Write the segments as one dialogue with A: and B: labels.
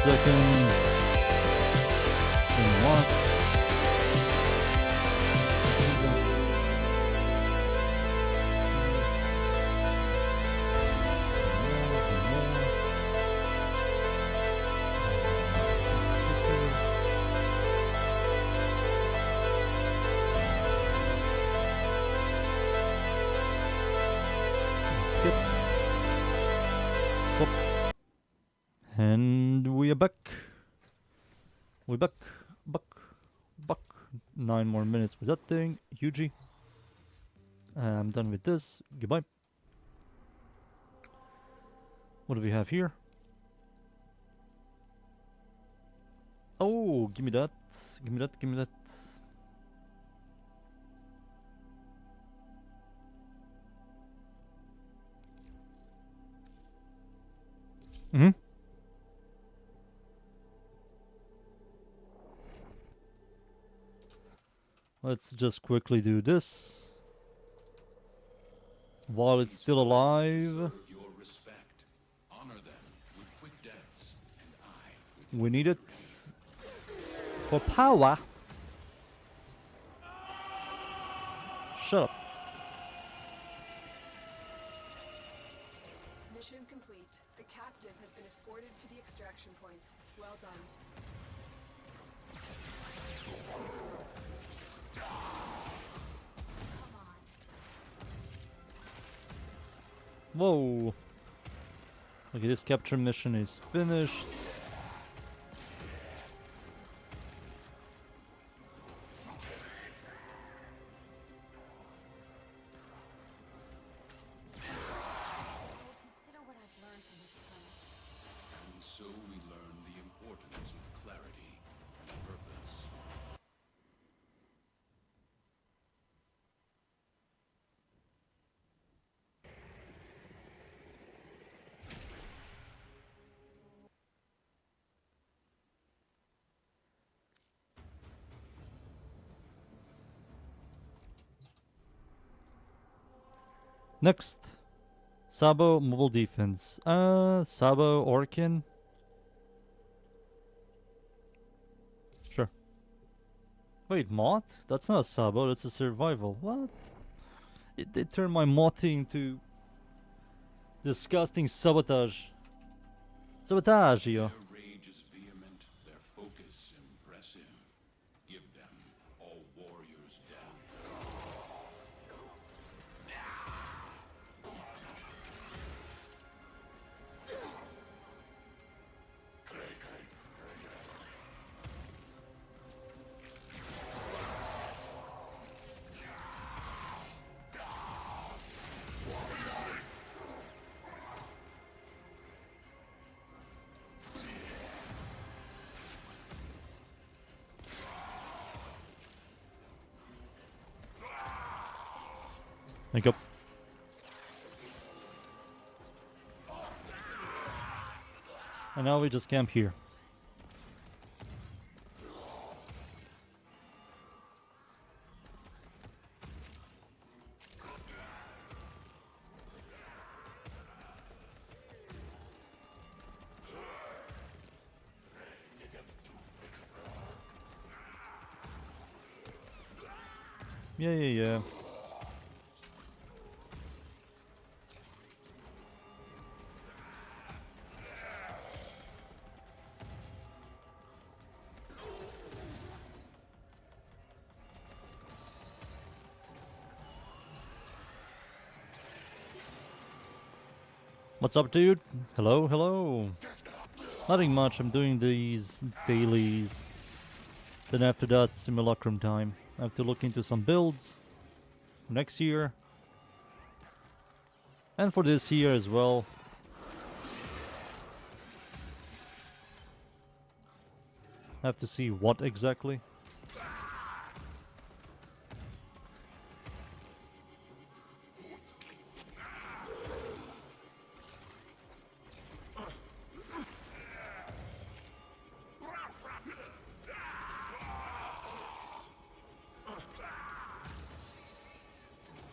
A: second. In what? And we are back. We're back. 9 more minutes for that thing. Yuji. I'm done with this. Goodbye. What do we have here? Oh, give me that. Give me that. Give me that. Mm-hmm. Let's just quickly do this while it's still alive. We need it for power. Shut up.
B: Mission complete. The captive has been escorted to the extraction point. Well done.
A: Whoa. Okay, this capture mission is finished. Next, Sabo mobile defense. Sabo Orkin. Sure. Wait, mod? That's not a Sabo, that's a survival. What? They turned my modding into disgusting sabotage. Sabotage, yo.
C: Their rage is vehement, their focus impressive. Give them all warriors down.
A: Thank you. And now we just camp here. Yeah. What's up, dude? Hello. Nothing much. I'm doing these dailies. Then after that, simulacrum time. I have to look into some builds next year. And for this year as well. I have to see what exactly.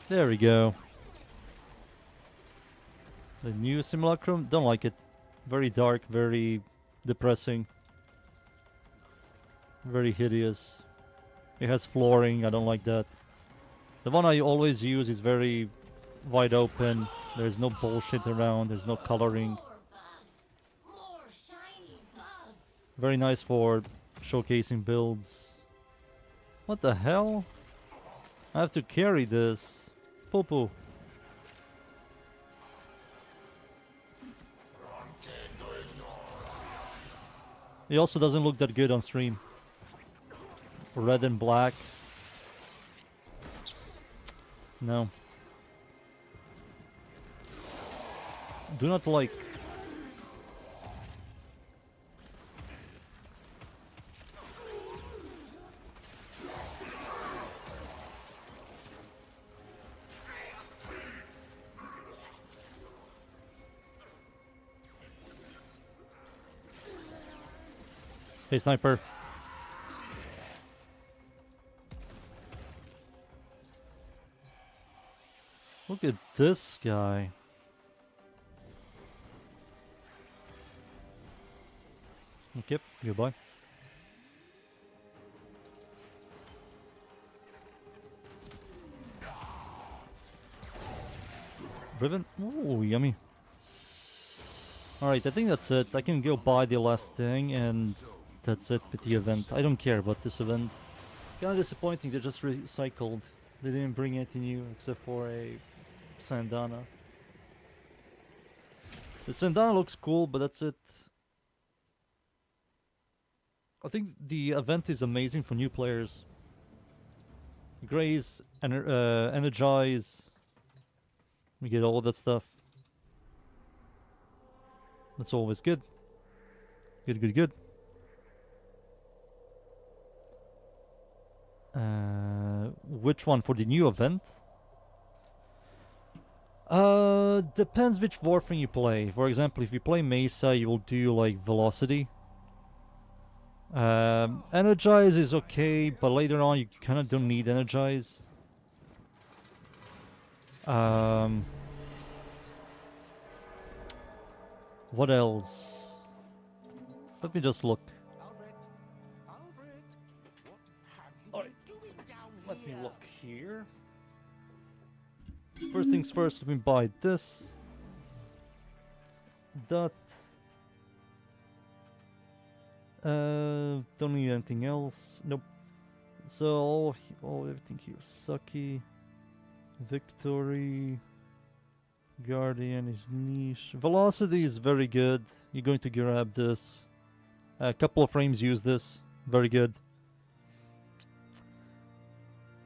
A: There we go. The new simulacrum, don't like it. Very dark, very depressing. Very hideous. It has flooring, I don't like that. The one I always use is very wide open. There's no bullshit around, there's no coloring.
D: More shiny bugs.
A: Very nice for showcasing builds. What the hell? I have to carry this. Poo-poo. It also doesn't look that good on stream. Red and black. No. Do not like. Hey, sniper. Look at this guy. Okay, goodbye. Riven? Ooh, yummy. Alright, I think that's it. I can go buy the last thing and that's it with the event. I don't care about this event. Kinda disappointing, they just recycled. They didn't bring anything new except for a Sandana. The Sandana looks cool, but that's it. I think the event is amazing for new players. Graze, Energize. We get all that stuff. That's always good. Good, good, good. Which one for the new event? Depends which Warframe you play. For example, if you play Mesa, you will do like Velocity. Energize is okay, but later on you kind of don't need Energize. What else? Let me just look.
D: Albert, what have you
A: Alright.
D: been doing down
A: Let me
D: here?
A: look here. First things first, let me buy this. That. Don't need anything else. Nope. So everything here. Sucky. Victory. Guardian is niche. Velocity is very good. You're going to grab this. A couple of frames use this. Very good.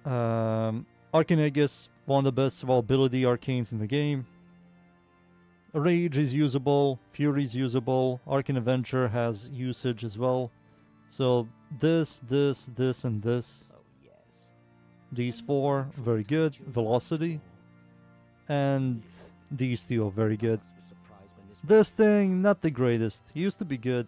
A: Arcanegus, one of the best survivability arcanes in the game. Rage is usable. Fury is usable. Arcane Avenger has usage as well. So this, and this.
D: Oh, yes.
A: These four, very good. Velocity. And these two are very good.
D: I was surprised when
A: This thing, not the greatest. Used to be good.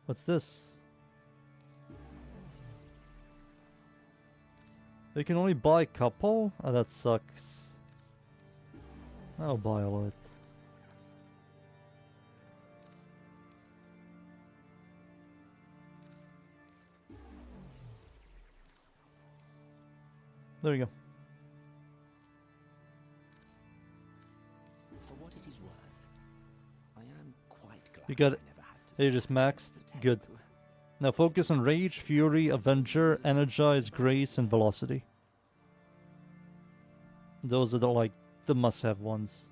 A: What's this? You can only buy a couple? Oh, that sucks. I'll buy all of it. There you go.
D: For what it is worth, I am quite glad
A: You got
D: I
A: it.
D: never had to
A: You just maxed. Good. Now focus on Rage, Fury, Avenger, Energize, Grace, and Velocity. Those are the like the must-have ones.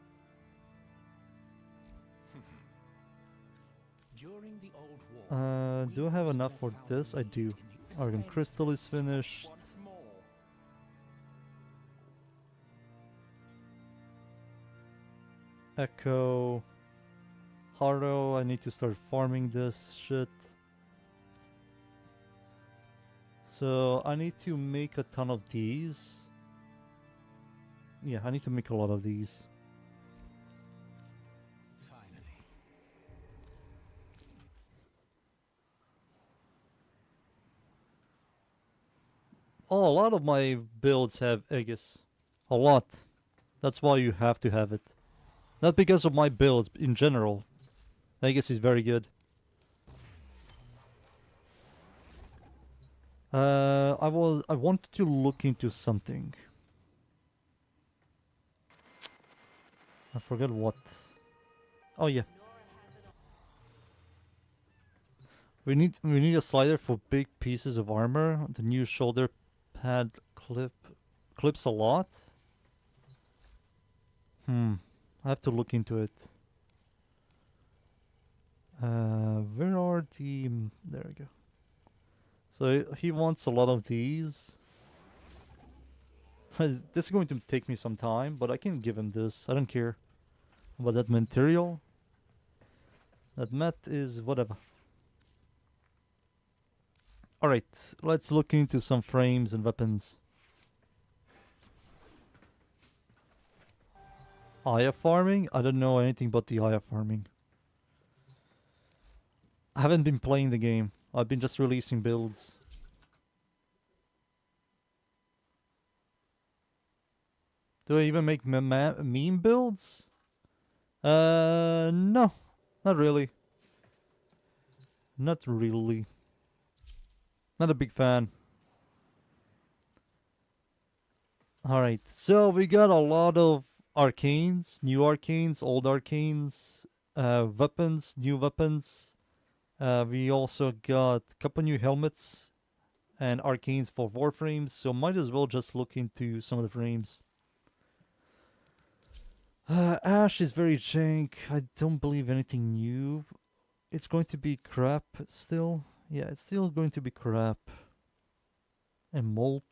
D: During the old war,
A: Do I have enough for this? I do. Argon Crystal is finished.
D: once more.
A: Echo. Harrow, I need to start farming this shit. So I need to make a ton of these. Yeah, I need to make a lot of these.
D: Finally.
A: Oh, a lot of my builds have Aegis. A lot. That's why you have to have it. Not because of my builds, in general. I guess he's very good. I wanted to look into something. I forgot what. Oh yeah. We need a slider for big pieces of armor. The new shoulder pad clips a lot. I have to look into it. Where are the... There we go. So he wants a lot of these. This is going to take me some time, but I can give him this. I don't care about that material. That mat is whatever. Alright, let's look into some frames and weapons. Aya farming? I don't know anything about the Aya farming. I haven't been playing the game. I've been just releasing builds. Do I even make meme builds? No. Not really. Not really. Not a big fan. Alright, so we got a lot of arcanes, new arcanes, old arcanes, weapons, new weapons. We also got a couple new helmets and arcanes for warframes, so might as well just look into some of the frames. Ash is very jank. I don't believe anything new. It's going to be crap still. Yeah, it's still going to be crap. And mold.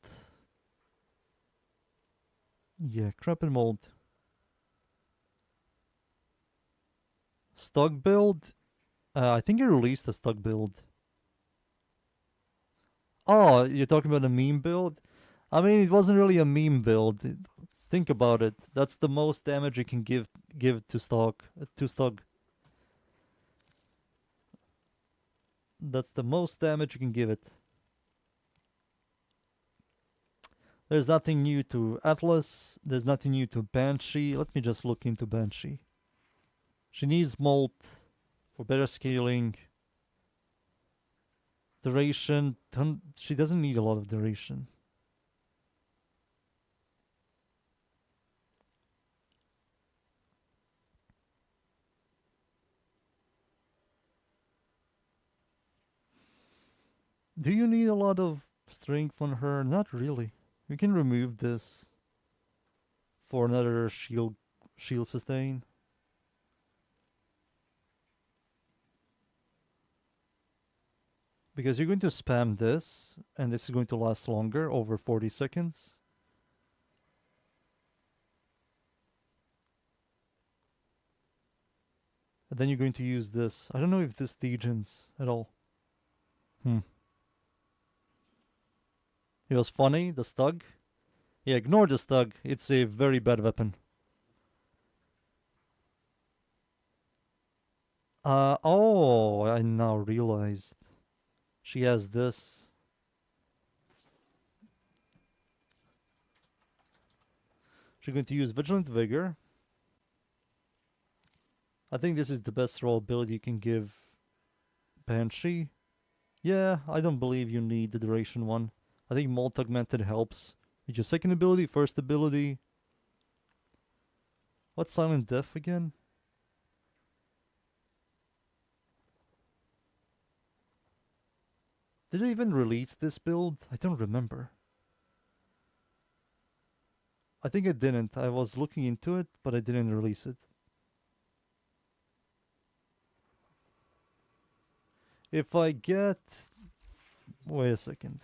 A: Yeah, crap and mold. Stug build? I think you released a stug build. Oh, you're talking about a meme build? I mean, it wasn't really a meme build. Think about it. That's the most damage you can give to stug. That's the most damage you can give it. There's nothing new to Atlas. There's nothing new to Banshee. Let me just look into Banshee. She needs molt for better scaling. Duration. She doesn't need a lot of duration. Do you need a lot of strength on her? Not really. We can remove this for another shield sustain. Because you're going to spam this, and this is going to last longer, over 40 seconds. And then you're going to use this. I don't know if this degens at all. It was funny, the stug. Yeah, ignore the stug. It's a very bad weapon. Oh, I now realized. She has this. She's going to use Vigilant Vigor. I think this is the best roll ability you can give Banshee. Yeah, I don't believe you need the duration one. I think Molt Augmented helps. With your second ability, first ability. What's Silent Death again? Did they even release this build? I don't remember. I think I didn't. I was looking into it, but I didn't release it. If I get... Wait a second.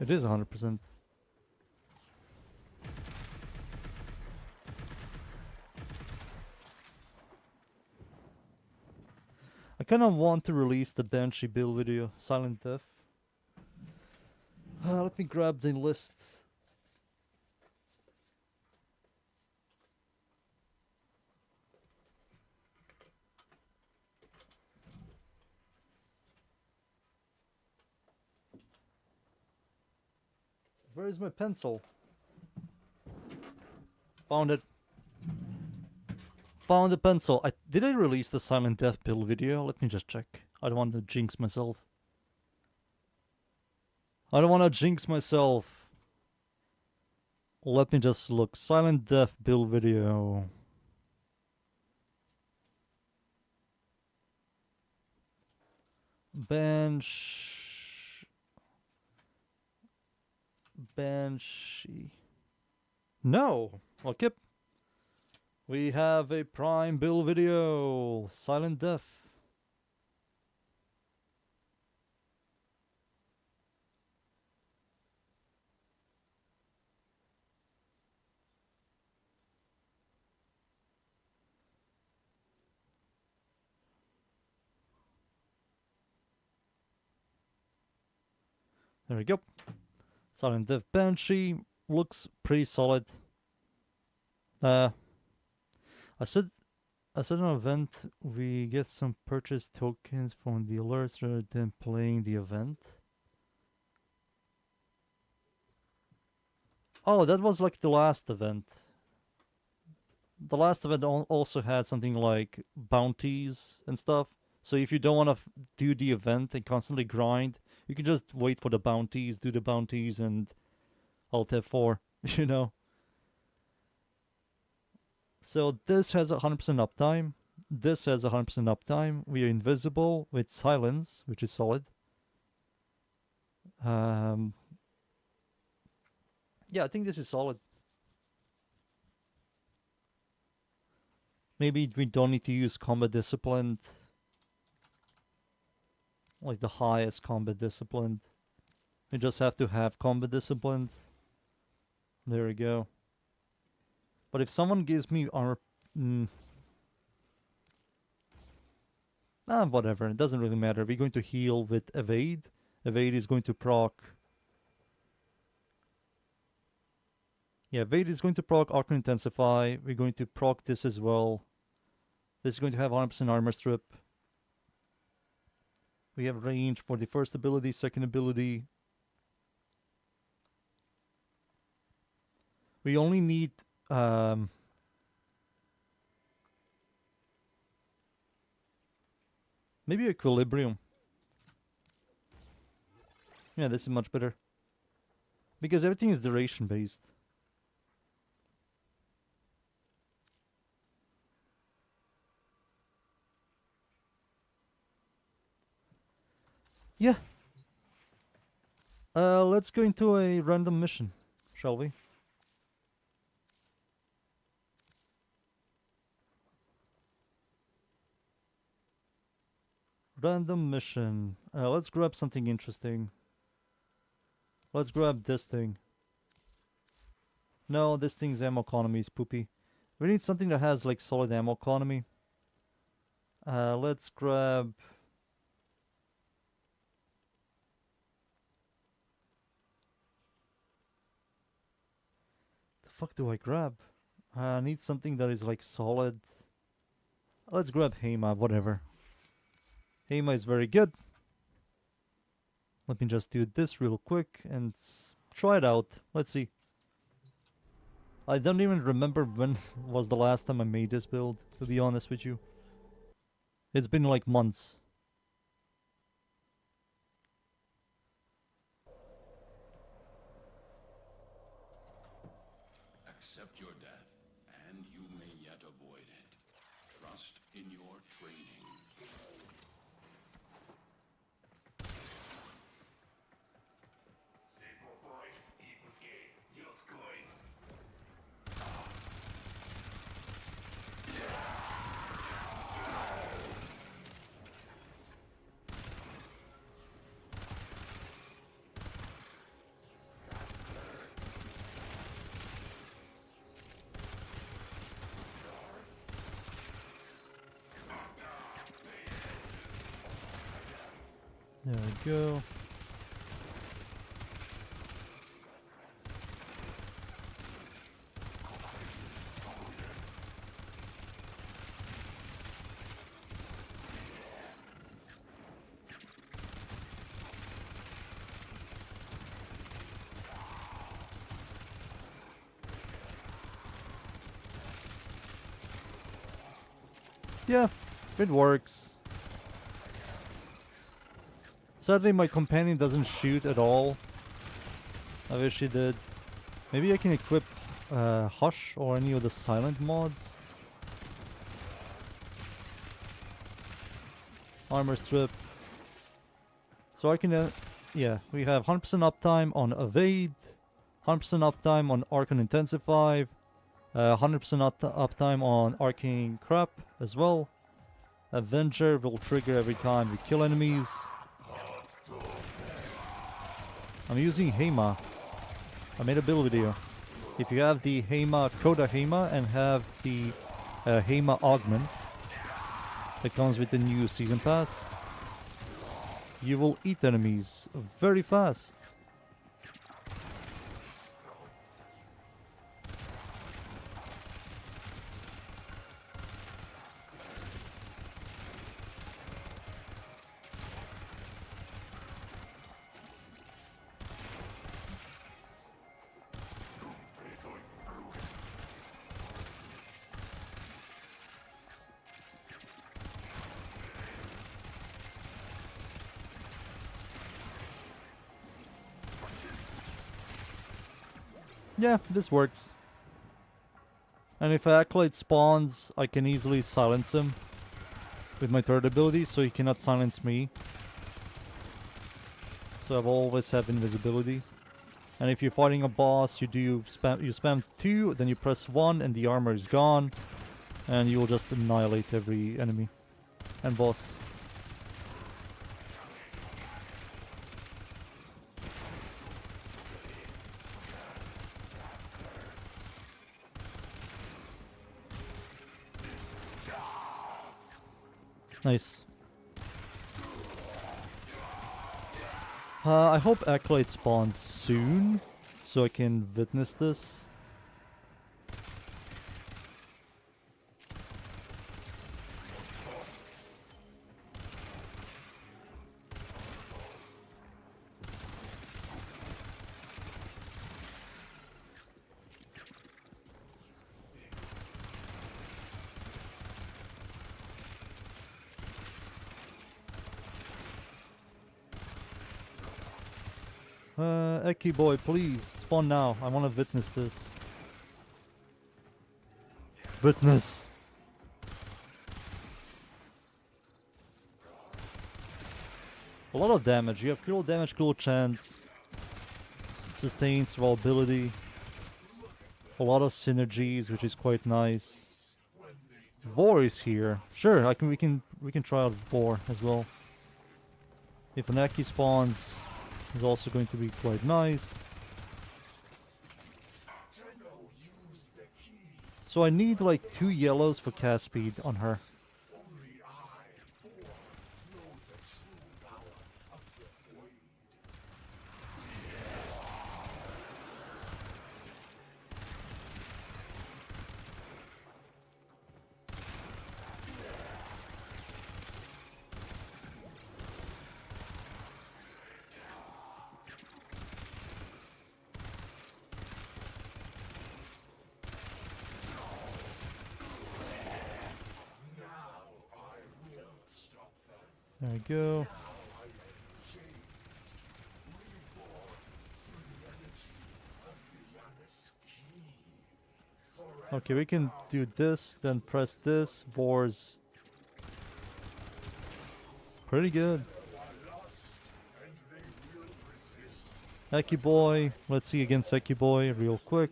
A: It is 100%. I kind of want to release the Banshee build video, Silent Death. Let me grab the list. Where is my pencil? Found it. Found the pencil. Did I release the Silent Death build video? Let me just check. I don't want to jinx myself. I don't want to jinx myself. Let me just look. Silent Death build video. Banshee. No. Okay. We have a Prime build video. Silent Death. There we go. Silent Death Banshee looks pretty solid. I said an event we get some purchase tokens from the alerts rather than playing the event. Oh, that was like the last event. The last event also had something like bounties and stuff. So if you don't want to do the event and constantly grind, you can just wait for the bounties, do the bounties, and Alt F4, you know. So this has 100% uptime. This has 100% uptime. We are invisible with silence, which is solid. Yeah, I think this is solid. Maybe we don't need to use combat discipline. Like the highest combat discipline. We just have to have combat discipline. There we go. But if someone gives me armor... whatever. It doesn't really matter. We're going to heal with Evade. Evade is going to proc... Yeah, Evade is going to proc Arcane Intensify. We're going to proc this as well. This is going to have 100% armor strip. We have range for the first ability, second ability. We only need... maybe Equilibrium. Yeah, this is much better. Because everything is duration based. Yeah. Let's go into a random mission, shall we? Random mission. Let's grab something interesting. Let's grab this thing. No, this thing's ammo economy is poopy. We need something that has like solid ammo economy. Let's grab... The fuck do I grab? I need something that is like solid. Let's grab Hema, whatever. Hema is very good. Let me just do this real quick and try it out. Let's see. I don't even remember when was the last time I made this build, to be honest with you. It's been like months.
C: Accept your death, and you may yet avoid it. Trust in your training.
A: There we go. Yeah, it works. Sadly, my companion doesn't shoot at all. I wish he did. Maybe I can equip Hush or any of the silent mods. Armor strip. So I can, yeah, we have 100% uptime on Evade, 100% uptime on Arcane Intensify, 100% uptime on Arcane Crap as well. Avenger will trigger every time we kill enemies. I'm using Hema. I made a build video. If you have the Hema, Coda Hema, and have the Hema Augment that comes with the new Season Pass, you will eat enemies very fast. Yeah, this works. And if an Acolyte spawns, I can easily silence him with my third ability, so he cannot silence me. So I've always have invisibility. And if you're fighting a boss, you spam 2, then you press 1 and the armor is gone. And you will just annihilate every enemy and boss. Nice. I hope Acolyte spawns soon, so I can witness this. Eki boy, please, spawn now. I want to witness this. Witness! A lot of damage. You have critical damage, critical chance, sustain, survivability. A lot of synergies, which is quite nice. Vor is here. Sure, we can try out Vor as well. If an Eki spawns, is also going to be quite nice. So I need like 2 yellows for cast speed on her. There we go. Okay, we can do this, then press this. Vor's pretty good. Eki boy, let's see against Eki boy real quick.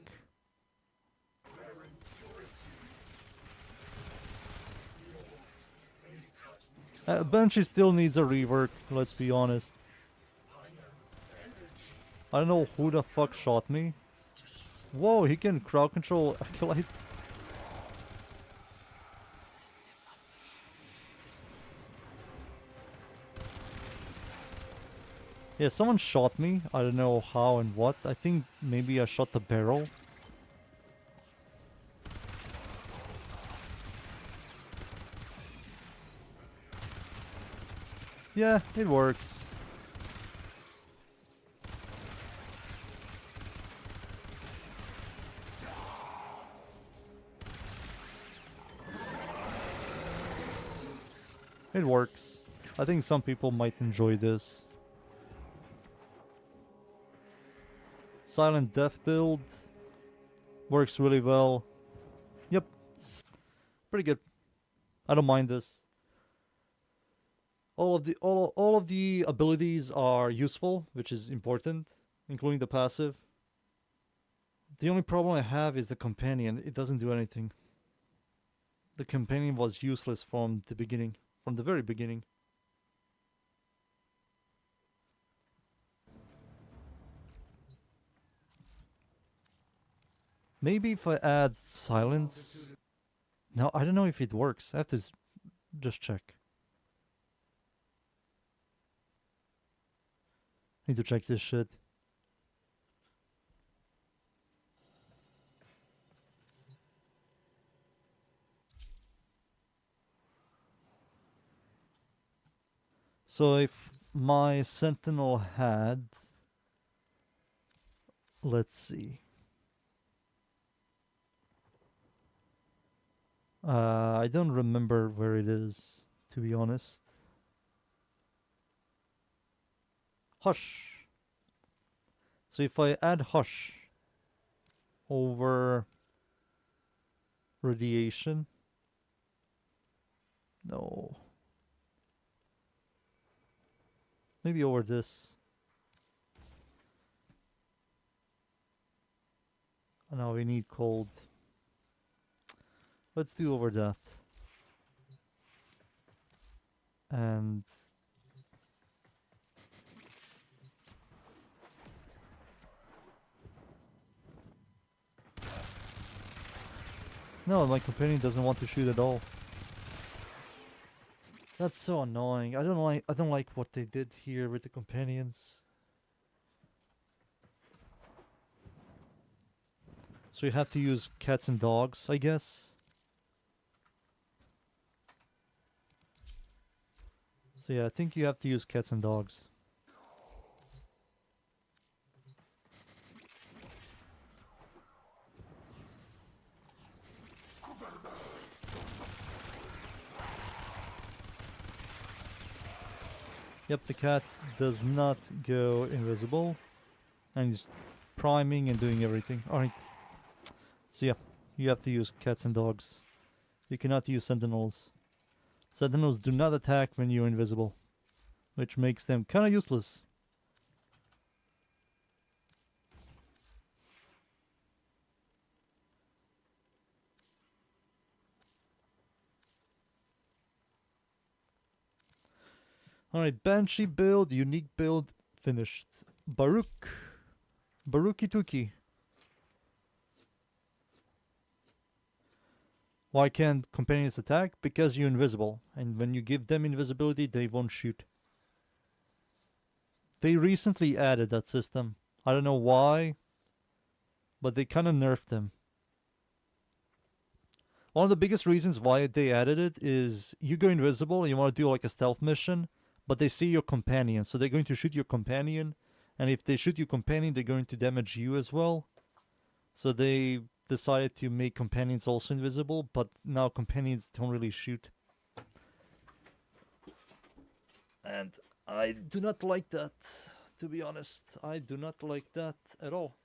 A: Banshee still needs a rework, let's be honest. I don't know who the fuck shot me. Whoa, he can crowd control Acolytes. Yeah, someone shot me. I don't know how and what. I think maybe I shot the barrel. Yeah, it works. It works. I think some people might enjoy this. Silent Death build. Works really well. Yep. Pretty good. I don't mind this. All of the abilities are useful, which is important, including the passive. The only problem I have is the companion. It doesn't do anything. The companion was useless from the beginning, from the very beginning. Maybe if I add silence. Now I don't know if it works. I have to just check. Need to check this shit. So if my sentinel had, let's see. I don't remember where it is, to be honest. Hush. So if I add hush over radiation, no. Maybe over this. Now we need cold. Let's do over that. And no, my companion doesn't want to shoot at all. That's so annoying. I don't like what they did here with the companions. So you have to use cats and dogs, I guess. So yeah, I think you have to use cats and dogs. Yep, the cat does not go invisible. And he's priming and doing everything. Alright. So yeah, you have to use cats and dogs. You cannot use sentinels. Sentinels do not attack when you're invisible, which makes them kind of useless. Alright, Banshee build, unique build, finished. Baruch. Baruki Tuki. Why can't companions attack? Because you're invisible. And when you give them invisibility, they won't shoot. They recently added that system. I don't know why, but they kind of nerfed them. One of the biggest reasons why they added it is you go invisible and you want to do like a stealth mission, but they see your companion, so they're going to shoot your companion, and if they shoot your companion, they're going to damage you as well. So they decided to make companions also invisible, but now companions don't really shoot. And I do not like that, to be honest. I do not like that at all.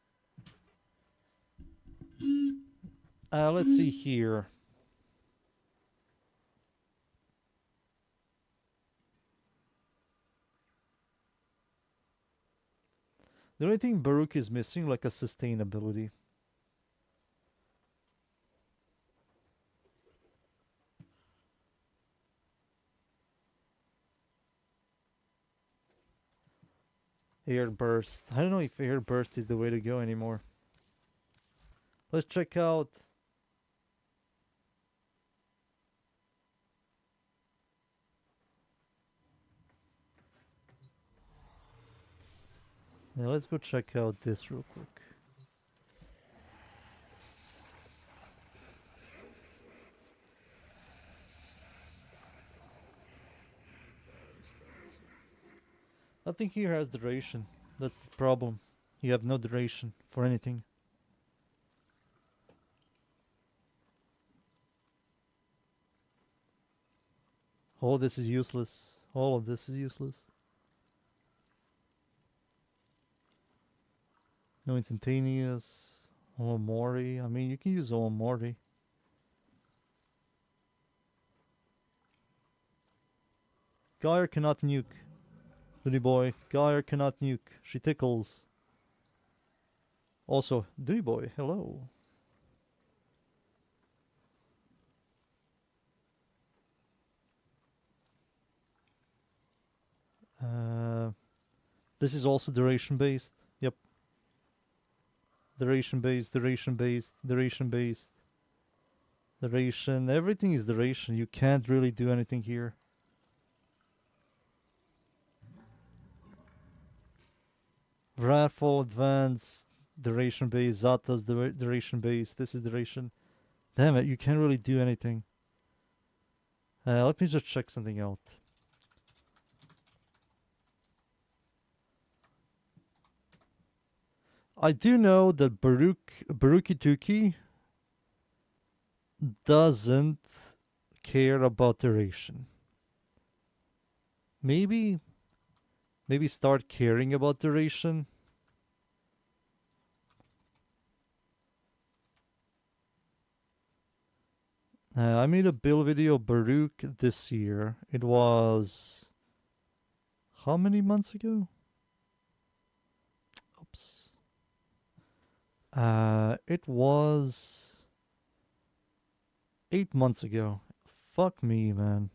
A: Let's see here. The only thing Baruch is missing, like a sustainability. Air burst. I don't know if air burst is the way to go anymore. Let's check out. Yeah, let's go check out this real quick. Nothing here has duration. That's the problem. You have no duration for anything. All this is useless. All of this is useless. No instantaneous. Omori. I mean, you can use Omori. Gyre cannot nuke. Duty boy. Gyre cannot nuke. She tickles. Also, Duty boy, hello. This is also duration based. Yep. Duration based, duration based, duration based. Duration. Everything is duration. You can't really do anything here. Wrathful, advanced, duration based. Zata's duration based. This is duration. Damn it, you can't really do anything. Let me just check something out. I do know that Baruki doesn't care about duration. Maybe start caring about duration. I made a build video Baruch this year. It was how many months ago? Oops. It was 8 months ago. Fuck me, man.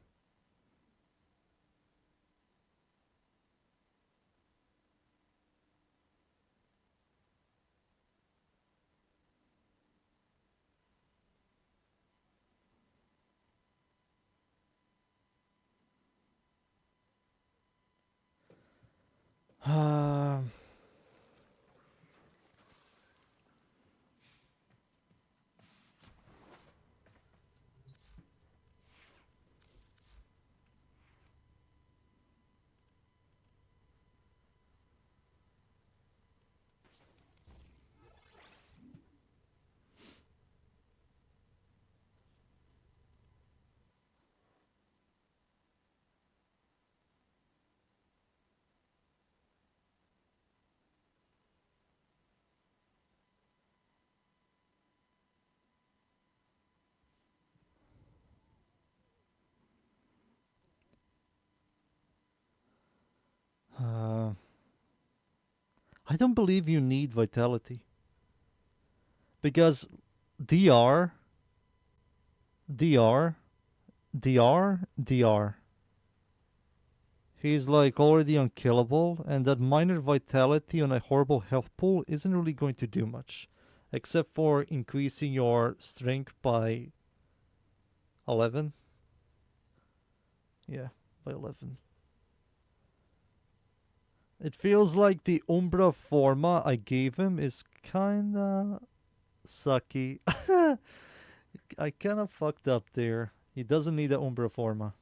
A: I don't believe you need vitality. Because DR, DR, DR, DR. He's like already unkillable, and that minor vitality on a horrible health pool isn't really going to do much. Except for increasing your strength by 11. Yeah, by 11. It feels like the Umbra Forma I gave him is kinda sucky. I kinda fucked up there. He doesn't need the Umbra Forma.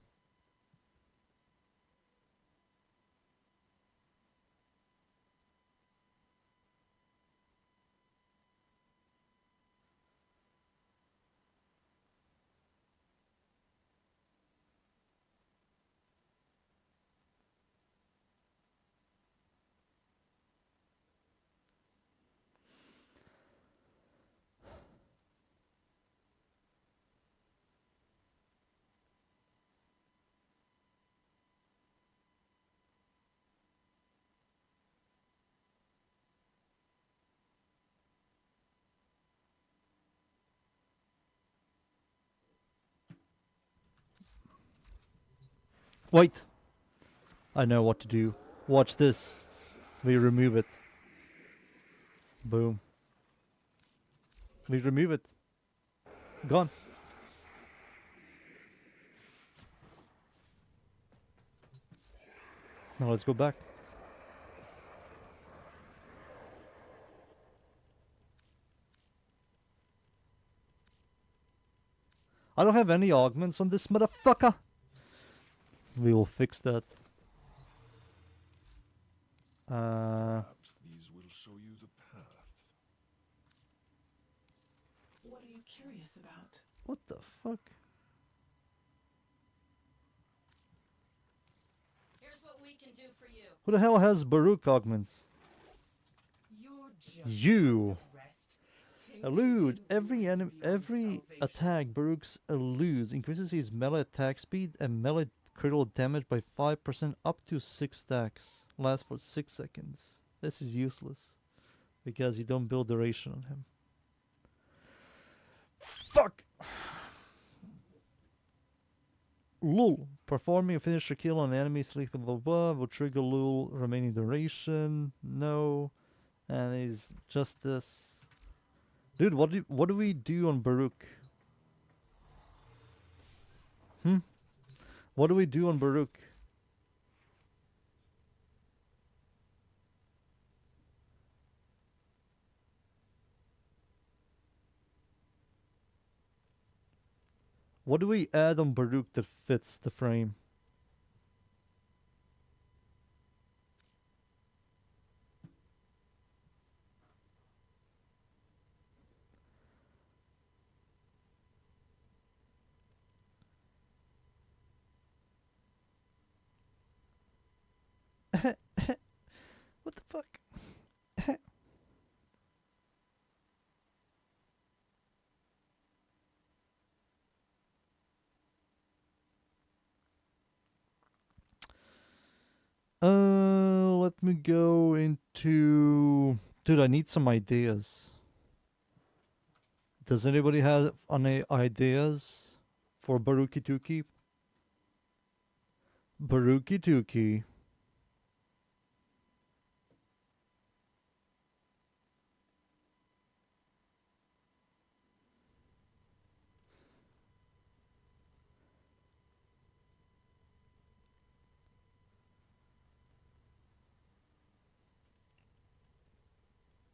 A: Wait! I know what to do. Watch this. We remove it. Boom. We remove it. Gone. Now let's go back. I don't have any augments on this motherfucker. We will fix that.
E: Perhaps these will show you the path.
F: What are you curious about?
A: What the fuck?
B: Here's what we can do for you.
A: Who the hell has Baruch augments?
F: You're just
A: You.
F: rest. Tainted
A: Elude.
F: and
A: Every
F: ruined
A: enemy,
F: beyond
A: every
F: salvation.
A: attack Baruch's eludes increases his melee attack speed and melee critical damage by 5% up to 6 stacks. Lasts for 6 seconds. This is useless because you don't build duration on him. Fuck. Lul. Performing a finisher kill on enemy sleep blah blah blah will trigger Lul remaining duration. No. And he's just this. Dude, what do we do on Baruch? What do we do on Baruch? What do we add on Baruch that fits the frame? What the fuck? Let me go into... Dude, I need some ideas. Does anybody have any ideas for Baruki Tuki? Baruki Tuki.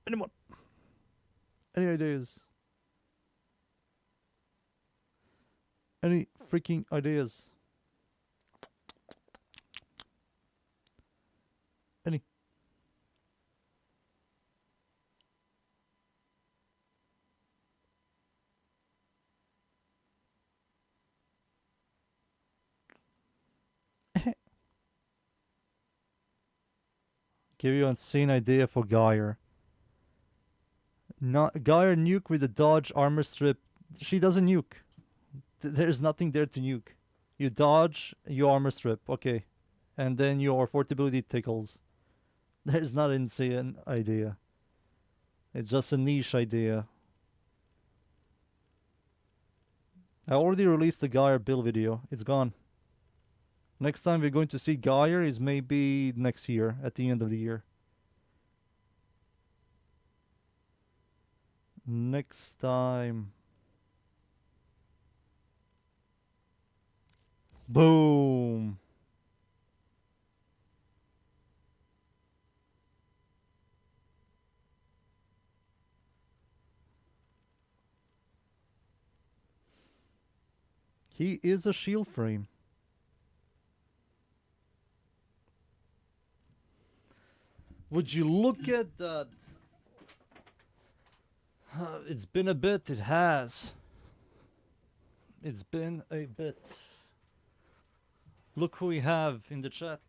A: Anyone? Any ideas? Any freaking ideas? Any? Give you an insane idea for Geyer. Not Geyer nuke with a dodge armor strip. She doesn't nuke. There's nothing there to nuke. You dodge, you armor strip, okay. And then your fortability tickles. There's not an insane idea. It's just a niche idea. I already released the Geyer build video. It's gone. Next time we're going to see Geyer is maybe next year, at the end of the year. Next time. Boom. He is a shield frame. Would you look at that? It's been a bit, it has. It's been a bit. Look who we have in the chat.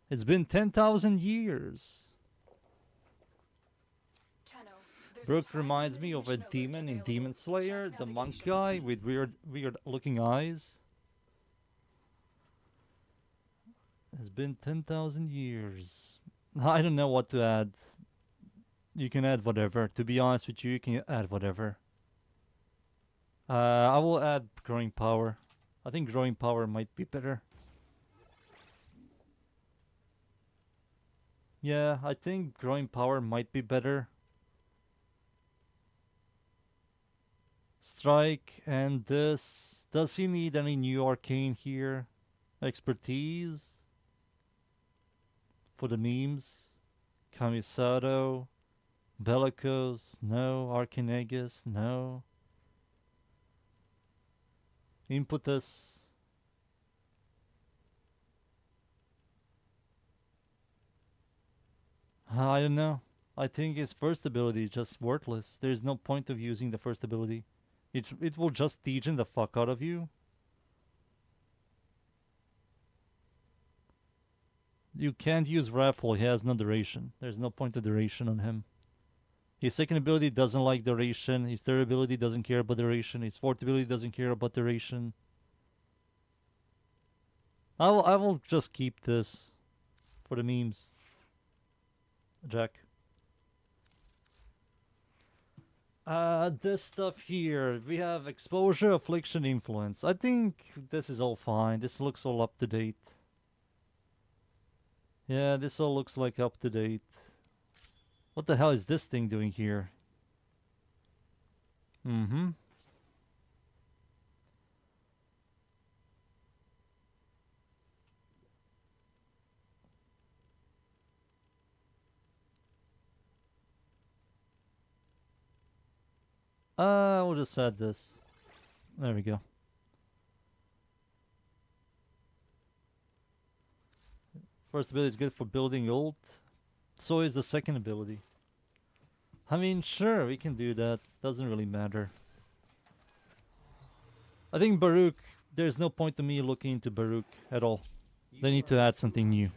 A: It's been 10,000 years.
B: Tenno, there's a
A: Brooke
B: tiny
A: reminds me of a
B: illusion alert
A: demon in
B: available
A: Demon
B: with check
A: Slayer, the monk
B: navigation.
A: guy with weird looking eyes. It's been 10,000 years. I don't know what to add. You can add whatever. To be honest with you, you can add whatever. I will add growing power. I think growing power might be better. Yeah, I think growing power might be better. Strike and this. Does he need any new arcane here? Expertise? For the memes? Kamisato? Bellicose, no. Archinegus, no. Impetus. I don't know. I think his first ability is just worthless. There's no point of using the first ability. It will just degen the fuck out of you. You can't use Raffle, he has no duration. There's no point of duration on him. His second ability doesn't like duration. His third ability doesn't care about duration. His fourth ability doesn't care about duration. I will just keep this for the memes. Jack. This stuff here. We have exposure, affliction, influence. I think this is all fine. This looks all up to date. Yeah, this all looks like up to date. What the hell is this thing doing here? Mm-hmm. We'll just add this. There we go. First ability is good for building ult. So is the second ability. I mean, sure, we can do that. Doesn't really matter. I think Baruch, there's no point to me looking into Baruch at all. They need to add something new.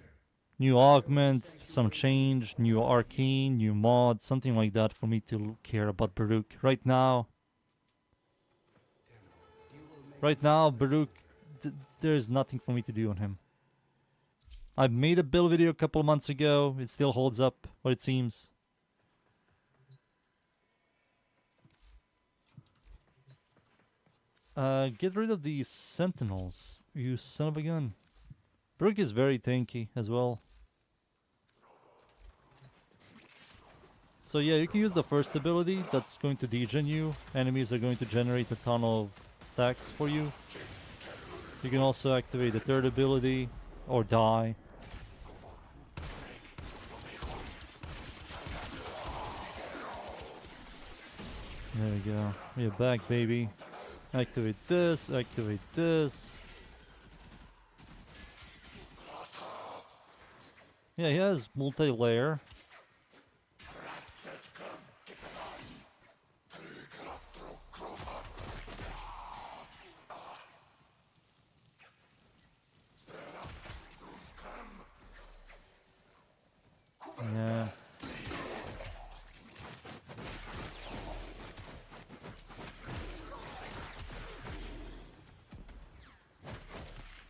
A: New augment, some change, new arcane, new mod, something like that for me to care about Baruch. Right now, Baruch, there's nothing for me to do on him. I made a build video a couple of months ago. It still holds up, what it seems. Get rid of these sentinels, you son of a gun. Baruch is very tanky as well. So yeah, you can use the first ability, that's going to degen you. Enemies are going to generate a ton of stacks for you. You can also activate the third ability, or die. There we go. We're back, baby. Activate this, activate this. Yeah, he has multi-layer. Yeah.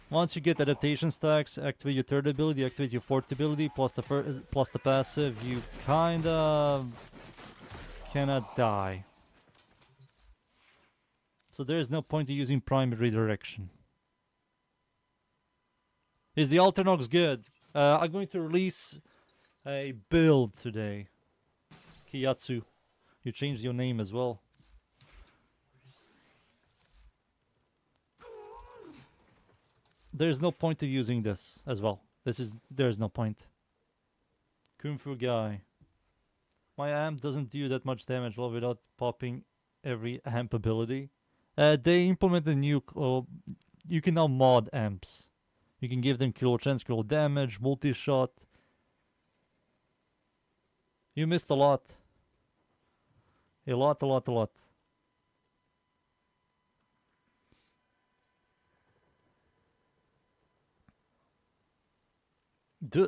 A: Once you get adaptation stacks, activate your third ability, activate your fourth ability, plus the passive, you kinda cannot die. So there is no point in using primary redirection. Is the Alternox good? I'm going to release a build today. Kiyatsu. You changed your name as well. There's no point to using this as well. There's no point. Kung Fu guy. My amp doesn't do that much damage without popping every amp ability. They implemented new. You can now mod amps. You can give them critical chance, critical damage, multi-shot. You missed a lot. A lot.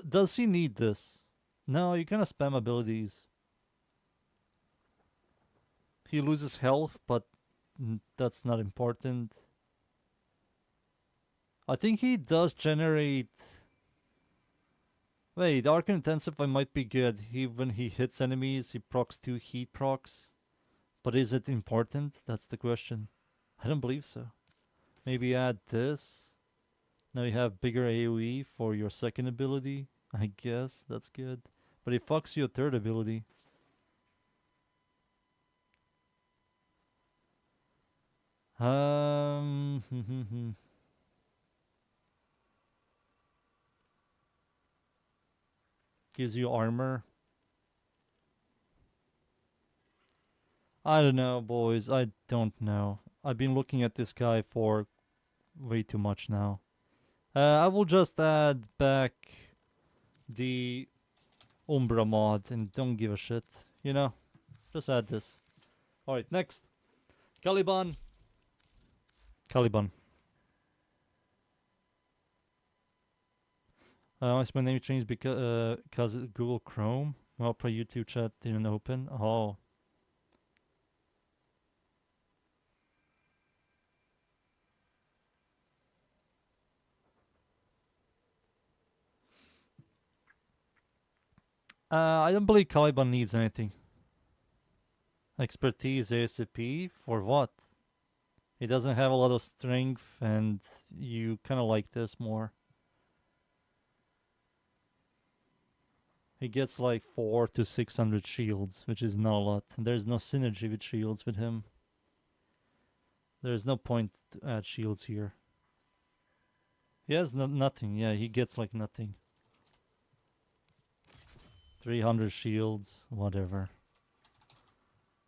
A: Does he need this? No, you cannot spam abilities. He loses health, but that's not important. I think he does generate... Wait, Arc Intensify might be good. When he hits enemies, he procs 2 heat procs. But is it important? That's the question. I don't believe so. Maybe add this. Now you have bigger AoE for your second ability. I guess that's good. But it fucks your third ability. Gives you armor. I don't know, boys. I don't know. I've been looking at this guy for way too much now. I will just add back the Umbra mod and don't give a shit. You know? Just add this. Alright, next. Caliban. Caliban. Is my name changed because Google Chrome? Well, per YouTube chat didn't open. Oh. I don't believe Caliban needs anything. Expertise ASAP? For what? He doesn't have a lot of strength and you kind of like this more. He gets like 400 to 600 shields, which is not a lot. And there's no synergy with shields with him. There's no point to add shields here. He has nothing. Yeah, he gets like nothing. 300 shields, whatever.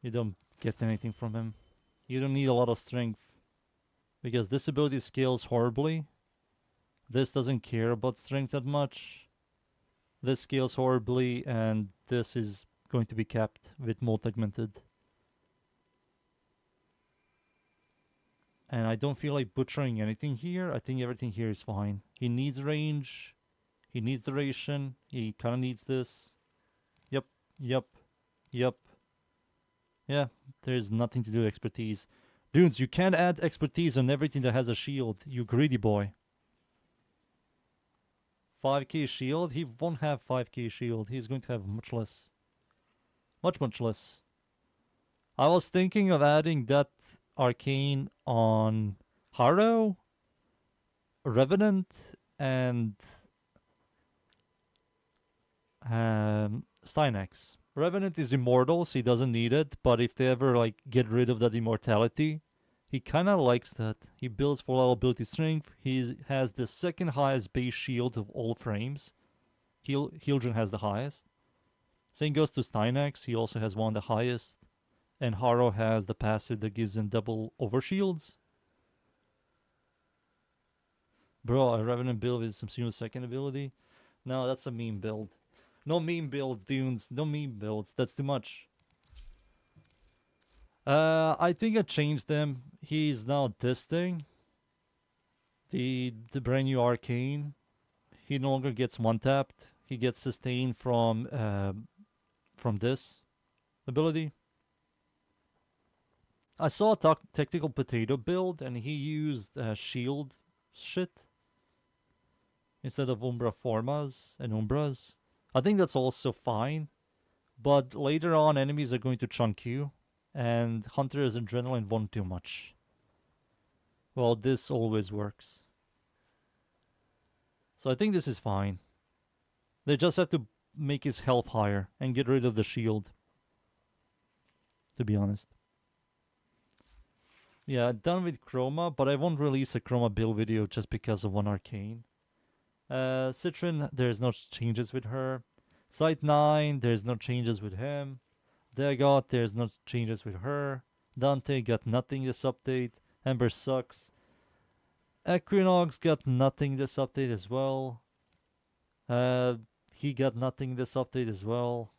A: You don't get anything from him. You don't need a lot of strength. Because this ability scales horribly. This doesn't care about strength that much. This scales horribly, and this is going to be capped with multi-augmented. And I don't feel like butchering anything here. I think everything here is fine. He needs range. He needs duration. He kind of needs this. Yep. Yeah, there's nothing to do with expertise. Dudes, you can't add expertise on everything that has a shield. You greedy boy. 5k shield? He won't have 5k shield. He's going to have much less. Much less. I was thinking of adding that arcane on Harrow, Revenant, and Stynex. Revenant is immortal, so he doesn't need it, but if they ever like get rid of that immortality, he kinda likes that. He builds for all ability strength. He has the second highest base shield of all frames. Hildren has the highest. Same goes to Stynex, he also has one of the highest. And Harrow has the passive that gives him double overshields. Bro, a Revenant build with some serious second ability? No, that's a meme build. No meme builds, dudes. No meme builds. That's too much. I think I changed them. He's now this thing. The brand new arcane. He no longer gets one tapped. He gets sustained from this ability. I saw a tactical potato build and he used shield shit instead of Umbra Formas and Umbras. I think that's also fine, but later on enemies are going to chunk you, and Hunter's Adrenaline won't do much. Well, this always works. So I think this is fine. They just have to make his health higher and get rid of the shield, to be honest. Yeah, done with Chroma, but I won't release a Chroma build video just because of one arcane. Citron, there's no changes with her. Site 9, there's no changes with him. Dagot, there's no changes with her. Dante got nothing this update. Ember sucks. Equinox got nothing this update as well. He got nothing this update as well.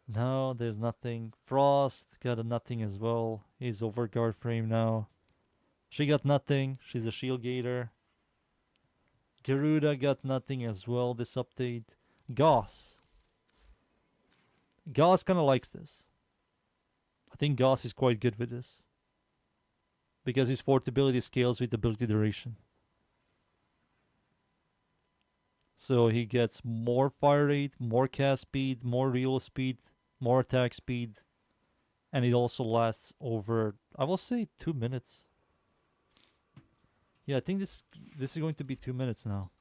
A: No, there's nothing. Frost got a nothing as well. He's over WARFRAME now. She got nothing. She's a shield gator. Garuda got nothing as well this update. Goss. Goss kind of likes this. I think Goss is quite good with this. Because his fort ability scales with ability duration. So he gets more fire rate, more cast speed, more reload speed, more attack speed. And it also lasts over, I will say, 2 minutes. Yeah, I think this is going to be 2 minutes now.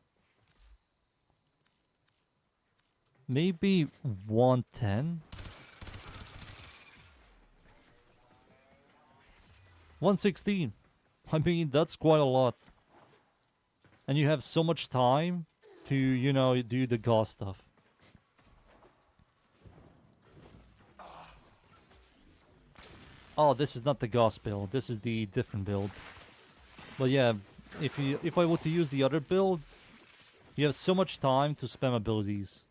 A: Maybe 110? 116. I mean, that's quite a lot. And you have so much time to, you know, do the Gauss stuff. Oh, this is not the Gauss build. This is the different build. But yeah, if I were to use the other build, you have so much time to spam abilities.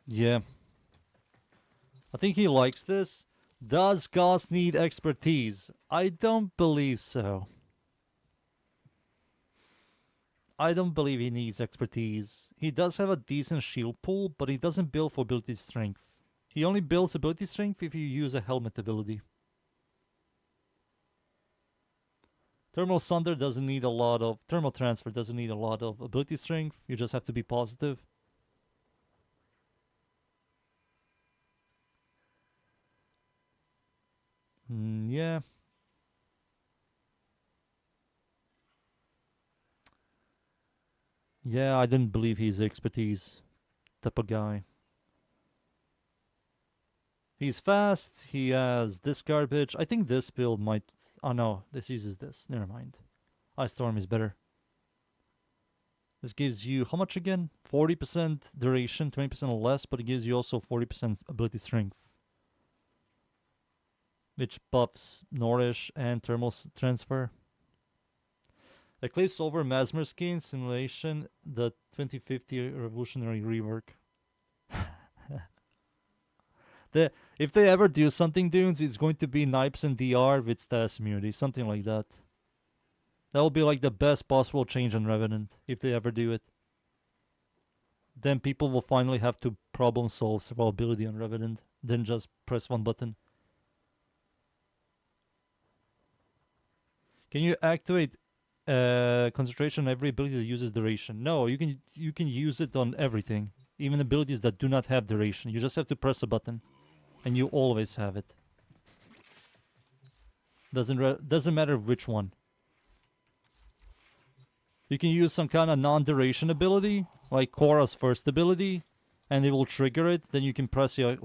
A: Yeah. I think he likes this. Does Gauss need expertise? I don't believe so. I don't believe he needs expertise. He does have a decent shield pool, but he doesn't build for ability strength. He only builds ability strength if you use a helmet ability. Thermal Thunder doesn't need a lot of... Thermal Transfer doesn't need a lot of ability strength. You just have to be positive. Yeah. Yeah, I didn't believe he's expertise type of guy. He's fast. He has this garbage. I think this build might... Oh no, this uses this. Never mind. Ice Storm is better. This gives you how much again? 40% duration, 20% less, but it gives you also 40% ability strength. Which buffs Nourish and Thermal Transfer. Eclipse over Mesmer Skin Simulation, the 2050 Revolutionary Rework. If they ever do something, dudes, it's going to be Nipes and DR with status immunity, something like that. That will be like the best possible change on Revenant, if they ever do it. Then people will finally have to problem solve survivability on Revenant, then just press one button. Can you activate concentration on every ability that uses duration? No, you can use it on everything, even abilities that do not have duration. You just have to press a button, and you always have it. Doesn't matter which one. You can use some kind of non-duration ability, like Korra's first ability, and it will trigger it. Then you can press your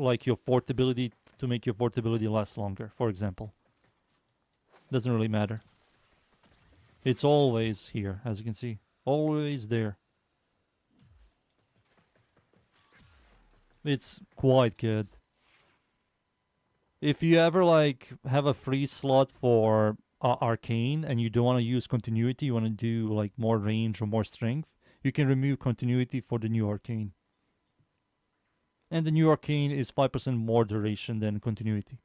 A: fourth ability to make your fourth ability last longer, for example. Doesn't really matter. It's always here, as you can see. Always there. It's quite good. If you ever have a free slot for Arcane and you don't want to use continuity, you want to do more range or more strength, you can remove continuity for the new Arcane. And the new Arcane is 5% more duration than continuity.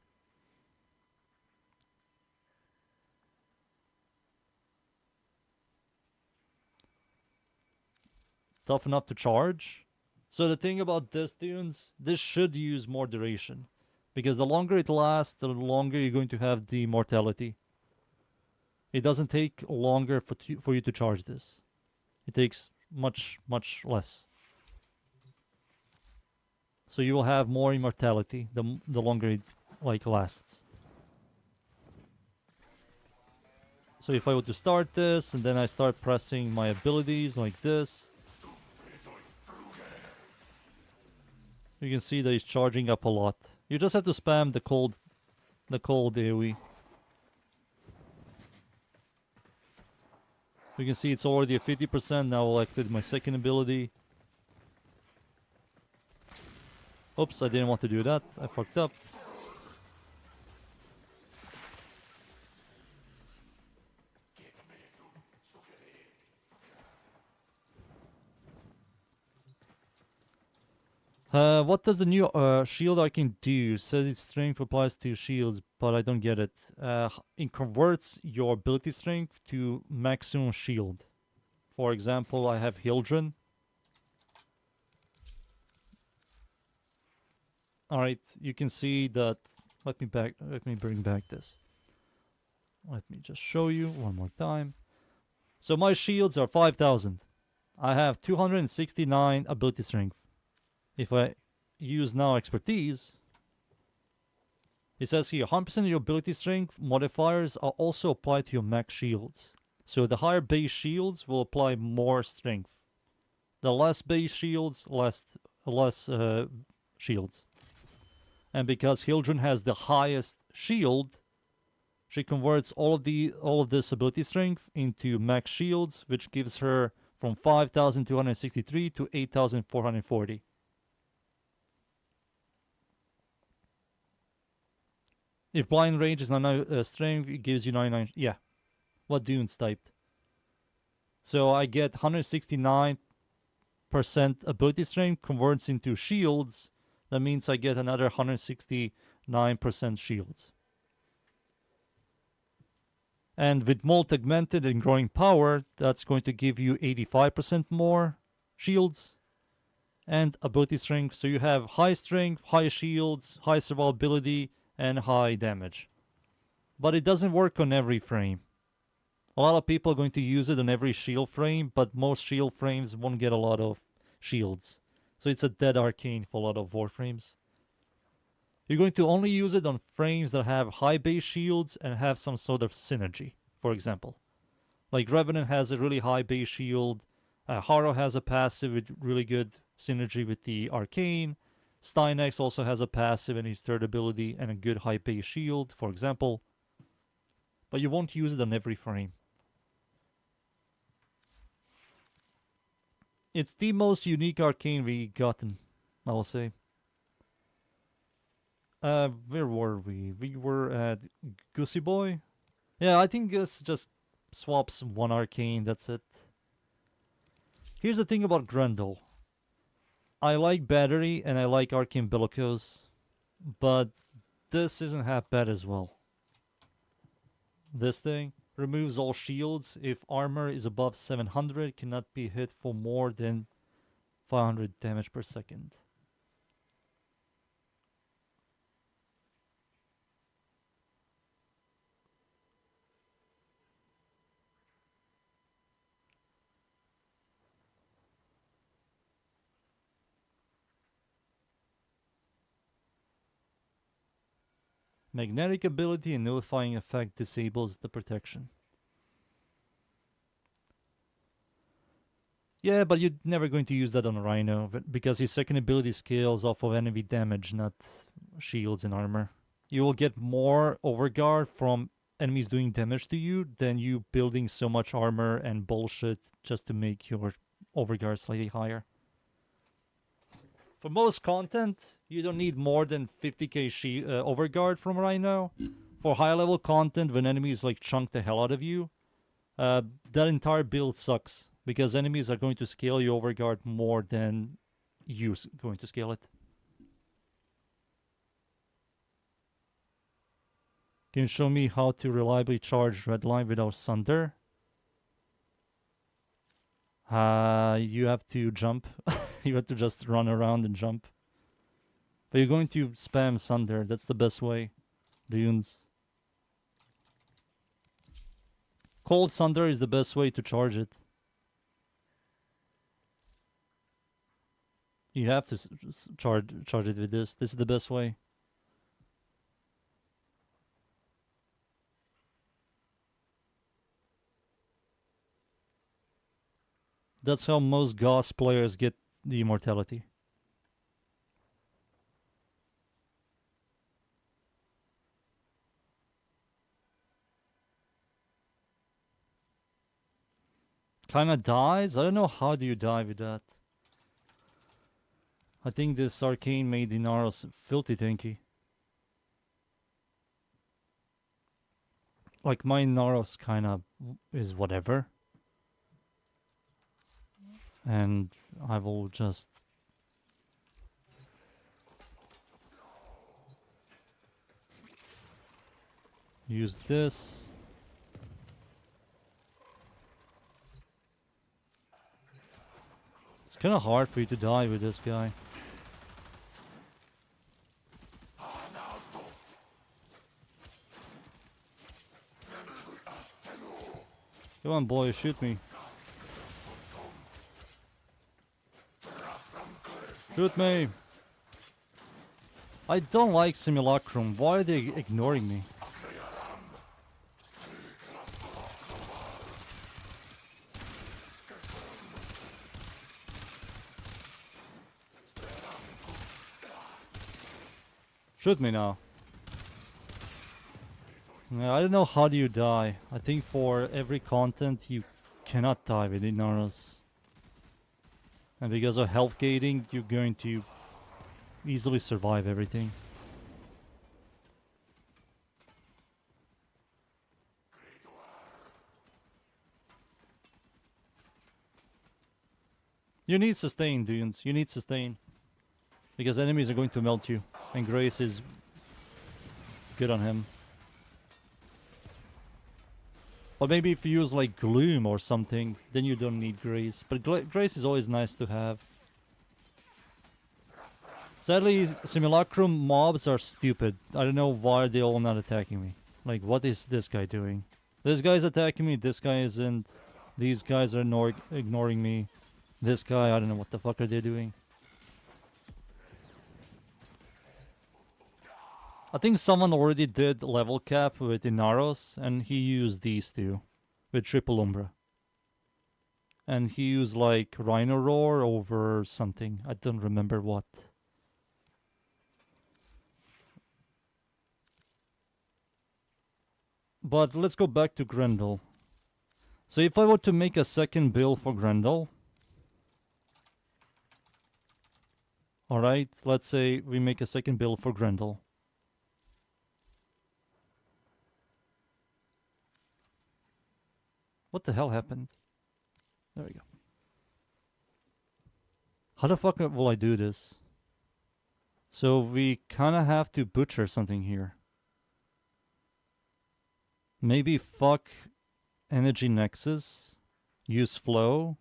A: Tough enough to charge. So the thing about this, dudes, this should use more duration. Because the longer it lasts, the longer you're going to have the mortality. It doesn't take longer for you to charge this. It takes much, much less. So you will have more immortality the longer it lasts. So if I were to start this and then I start pressing my abilities like this, you can see that it's charging up a lot. You just have to spam the cold AoE. You can see it's already at 50%. Now I activated my second ability. Oops, I didn't want to do that. I fucked up. What does the new shield Arcane do? It says its strength applies to shields, but I don't get it. It converts your ability strength to maximum shield. For example, I have Hildren. Alright, you can see that... Let me bring back this. Let me just show you one more time. So my shields are 5,000. I have 269 ability strength. If I use now expertise, it says here 100% of your ability strength modifiers are also applied to your max shields. So the higher base shields will apply more strength. The less base shields, less shields. And because Hildren has the highest shield, she converts all of this ability strength into max shields, which gives her from 5,263 to 8,440. If blind range is 99 strength, it gives you 99. Yeah, what Dunes typed. So I get 169% ability strength converts into shields. That means I get another 169% shields. And with Molt Augmented and Growing Power, that's going to give you 85% more shields and ability strength. So you have high strength, high shields, high survivability, and high damage. But it doesn't work on every frame. A lot of people are going to use it on every shield frame, but most shield frames won't get a lot of shields. So it's a dead arcane for a lot of Warframes. You're going to only use it on frames that have high base shields and have some sort of synergy, for example. Like Revenant has a really high base shield, Harrow has a passive with really good synergy with the arcane, Stynex also has a passive in his third ability and a good high base shield, for example. But you won't use it on every frame. It's the most unique arcane we gotten, I will say. Where were we? We were at Goosey Boy? Yeah, I think Gus just swaps one arcane, that's it. Here's the thing about Grendel. I like Battery and I like Arcane Bellicose, but this isn't half bad as well. This thing removes all shields if armor is above 700, cannot be hit for more than 500 damage per second. Magnetic ability and nullifying effect disables the protection. Yeah, but you're never going to use that on a Rhino, because his second ability scales off of enemy damage, not shields and armor. You will get more overguard from enemies doing damage to you than you building so much armor and bullshit just to make your overguard slightly higher. For most content, you don't need more than 50k overguard from Rhino. For high level content, when enemies like chunk the hell out of you, that entire build sucks. Because enemies are going to scale your overguard more than you're going to scale it. Can you show me how to reliably charge Redline without Sunder? You have to jump. You have to just run around and jump. But you're going to spam Sunder. That's the best way. Dunes. Cold Sunder is the best way to charge it. You have to charge it with this. This is the best way. That's how most Gauss players get the immortality. Kinda dies? I don't know how do you die with that. I think this arcane made Inaros filthy tanky. Like my Inaros kinda is whatever. And I will just use this. It's kinda hard for you to die with this guy. Come on, boy, shoot me. Shoot me. I don't like Simulacrum. Why are they ignoring me? Shoot me now. I don't know how do you die. I think for every content you cannot die with Inaros. And because of health gating, you're going to easily survive everything. You need sustain, dudes. You need sustain. Because enemies are going to melt you. And Grace is good on him. But maybe if you use like Gloom or something, then you don't need Grace. But Grace is always nice to have. Sadly, Simulacrum mobs are stupid. I don't know why they're all not attacking me. Like, what is this guy doing? This guy's attacking me, this guy isn't. These guys are ignoring me. This guy, I don't know what the fuck are they doing. I think someone already did level cap with Inaros, and he used these two with Triple Umbra. And he used like Rhino Roar over something. I don't remember what. But let's go back to Grendel. So if I were to make a second build for Grendel, alright, let's say we make a second build for Grendel. What the hell happened? There we go. How the fuck will I do this? So we kinda have to butcher something here. Maybe fuck Energy Nexus. Use Flow.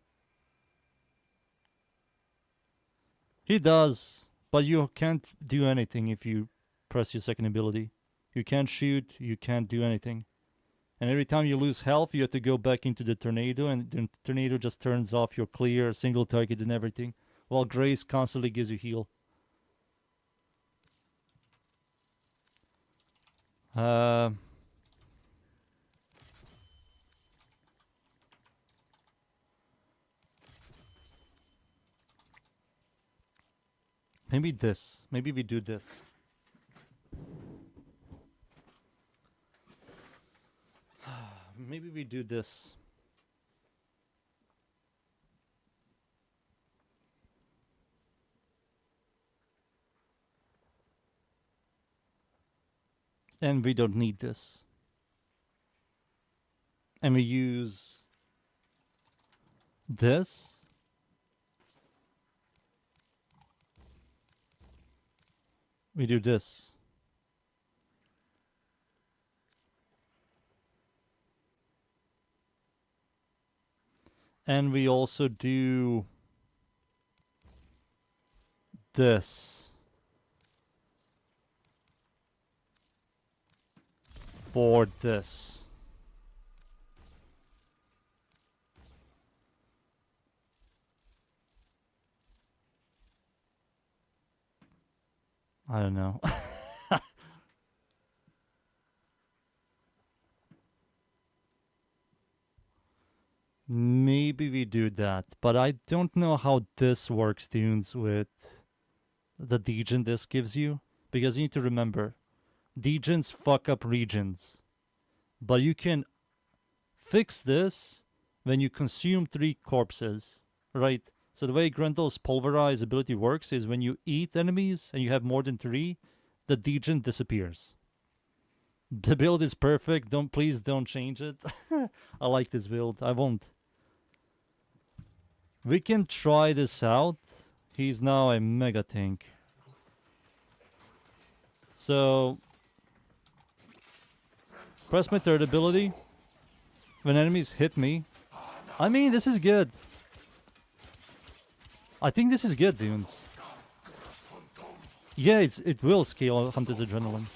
A: He does, but you can't do anything if you press your second ability. You can't shoot, you can't do anything. And every time you lose health, you have to go back into the tornado, and the tornado just turns off your clear, single target and everything. While Grace constantly gives you heal. Maybe this. Maybe we do this. Maybe we do this. And we don't need this. And we use this. We do this. And we also do this for this. I don't know. Maybe we do that, but I don't know how this works, tunes, with the degen this gives you. Because you need to remember, degens fuck up regions. But you can fix this when you consume 3 corpses, right? So the way Grendel's Pulverize ability works is when you eat enemies and you have more than 3, the degen disappears. The build is perfect. Please don't change it. I like this build. I won't. We can try this out. He's now a mega tank. So press my third ability. When enemies hit me. I mean, this is good. I think this is good, dudes. Yeah, it will scale Hunter's Adrenaline.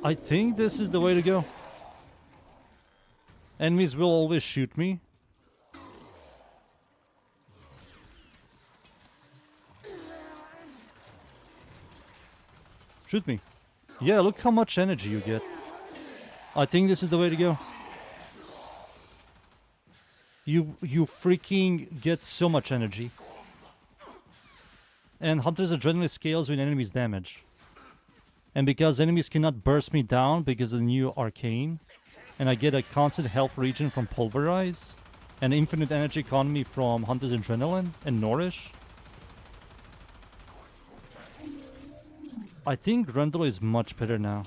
A: I think this is the way to go. Enemies will always shoot me. Shoot me. Yeah, look how much energy you get. I think this is the way to go. You freaking get so much energy. And Hunter's Adrenaline scales with enemies' damage. And because enemies cannot burst me down because of the new Arcane, and I get a constant health regen from Pulverize, and infinite energy economy from Hunter's Adrenaline and Nourish. I think Grendel is much better now.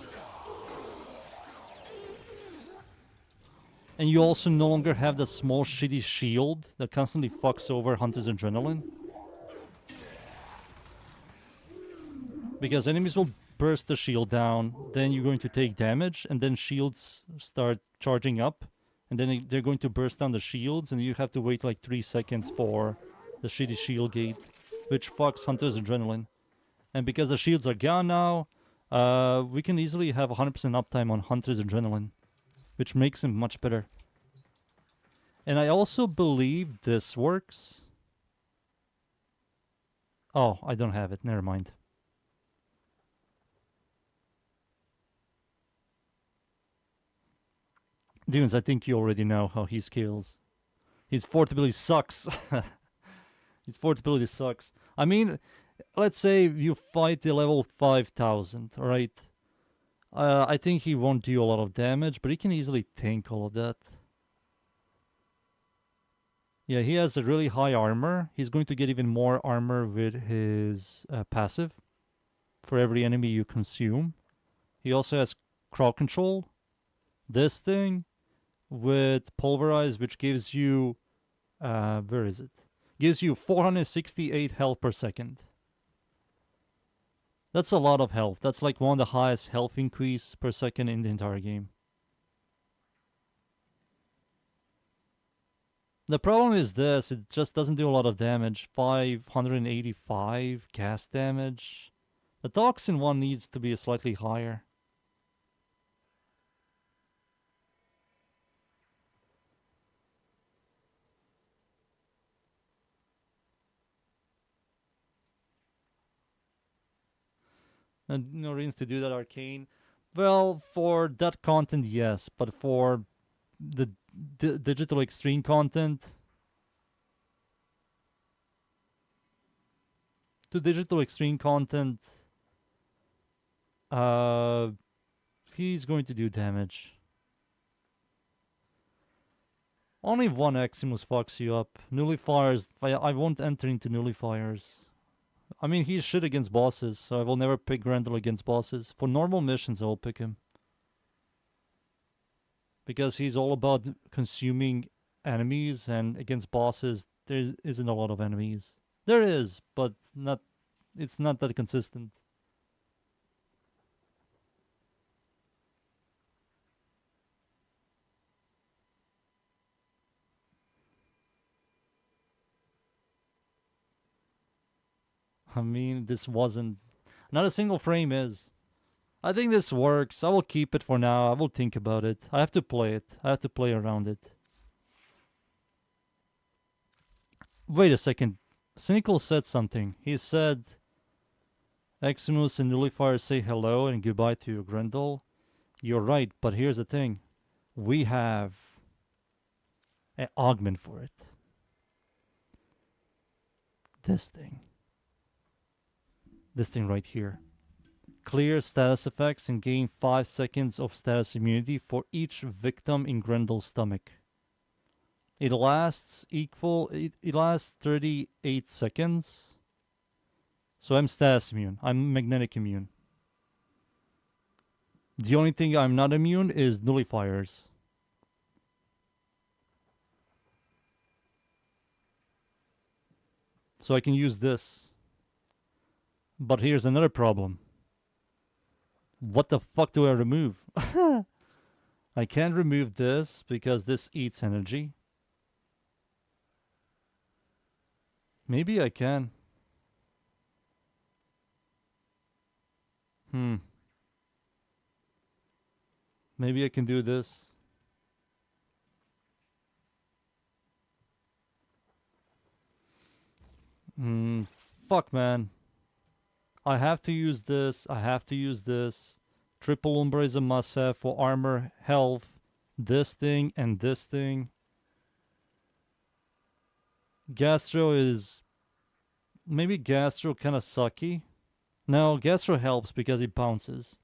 A: And you also no longer have that small shitty shield that constantly fucks over Hunter's Adrenaline. Because enemies will burst the shield down, then you're going to take damage, and then shields start charging up. And then they're going to burst down the shields, and you have to wait like 3 seconds for the shitty shield gate, which fucks Hunter's Adrenaline. And because the shields are gone now, we can easily have 100% uptime on Hunter's Adrenaline, which makes him much better. And I also believe this works. Oh, I don't have it. Never mind. Dunes, I think you already know how he scales. His fourth ability sucks. His fourth ability sucks. I mean, let's say you fight the level 5000, alright? I think he won't do a lot of damage, but he can easily tank all of that. Yeah, he has a really high armor. He's going to get even more armor with his passive for every enemy you consume. He also has crowd control. This thing with pulverize, which gives you where is it? Gives you 468 health per second. That's a lot of health. That's like one of the highest health increase per second in the entire game. The problem is this, it just doesn't do a lot of damage. 585 cast damage. The toxin one needs to be slightly higher. And no reasons to do that, Arcane. Well, for that content, yes, but for the digital extreme content, he's going to do damage. Only one Eximus fucks you up. Nullifiers, I won't enter into nullifiers. I mean, he's shit against bosses, so I will never pick Grendel against bosses. For normal missions, I will pick him. Because he's all about consuming enemies, and against bosses, there isn't a lot of enemies. There is, but it's not that consistent. I mean, this wasn't... Not a single frame is. I think this works. I will keep it for now. I will think about it. I have to play it. I have to play around it. Wait a second. Cynical said something. He said... Eximus and Nullifier say hello and goodbye to Grendel. You're right, but here's the thing. We have... an augment for it. This thing. This thing right here. Clear status effects and gain 5 seconds of status immunity for each victim in Grendel's stomach. It lasts 38 seconds. So I'm status immune. I'm magnetic immune. The only thing I'm not immune is nullifiers. So I can use this. But here's another problem. What the fuck do I remove? I can't remove this because this eats energy. Maybe I can. Maybe I can do this. Fuck, man. I have to use this. I have to use this. Triple Umbra is a must-have for armor, health, this thing, and this thing. Gastro is... Maybe Gastro kind of sucky. No, Gastro helps because it bounces.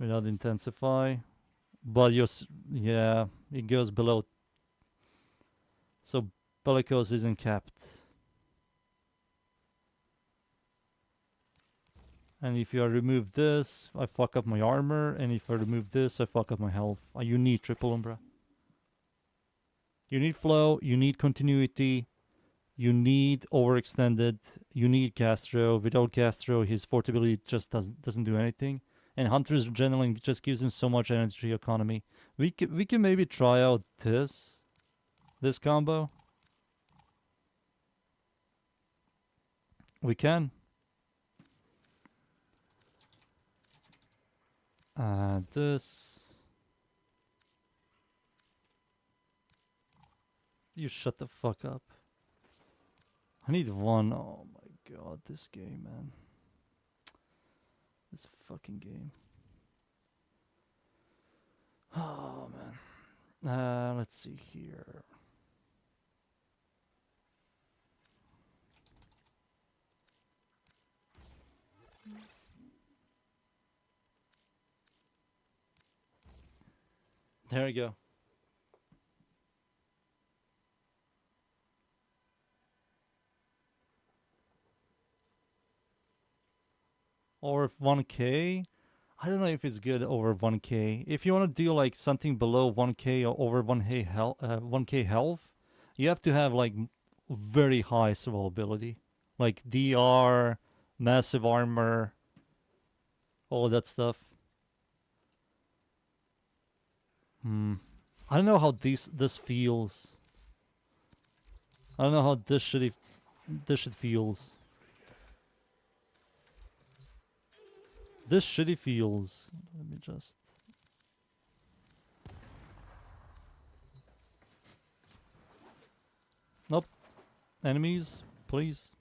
A: without intensify. But yeah, it goes below. So bellicose isn't capped. And if you remove this, I fuck up my armor. And if I remove this, I fuck up my health. You need triple Umbra. You need flow. You need continuity. You need overextended. You need Castro. Without Castro, his fort ability just doesn't do anything. And Hunter's Adrenaline just gives him so much energy economy. We can maybe try out this combo. We can. This. You shut the fuck up. I need one. Oh my god, this game, man. This fucking game. Oh, man. Let's see here. There we go. Or 1k? I don't know if it's good over 1k. If you want to do like something below 1k or over 1k health, you have to have like very high survivability. Like DR, massive armor, all of that stuff. I don't know how this feels. I don't know how this shit feels. This shitty feels. Let me just. Nope. Enemies, please.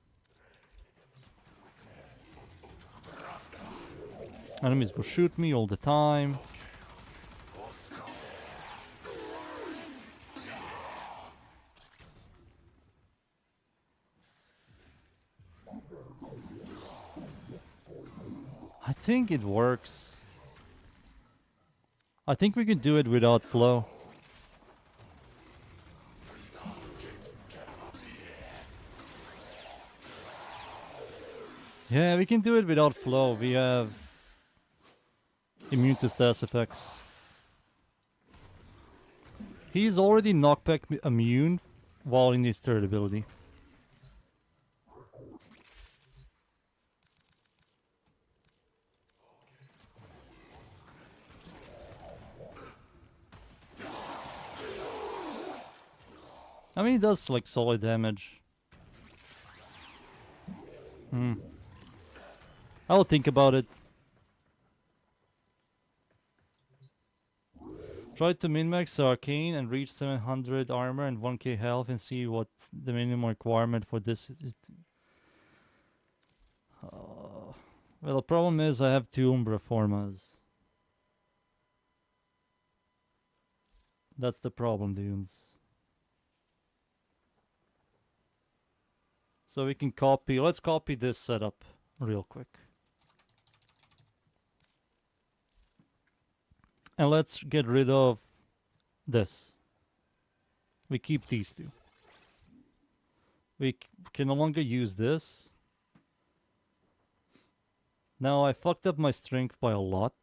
A: Enemies will shoot me all the time. I think it works. I think we can do it without flow. Yeah, we can do it without flow. We have immune to status effects. He's already knockback immune while in his third ability. I mean, it does like solid damage. I'll think about it. Try to min-max Arcane and reach 700 armor and 1k health and see what the minimum requirement for this is. Well, the problem is I have 2 Umbra Formas. That's the problem, dudes. So we can copy. Let's copy this setup real quick. And let's get rid of this. We keep these two. We can no longer use this. Now I fucked up my strength by a lot.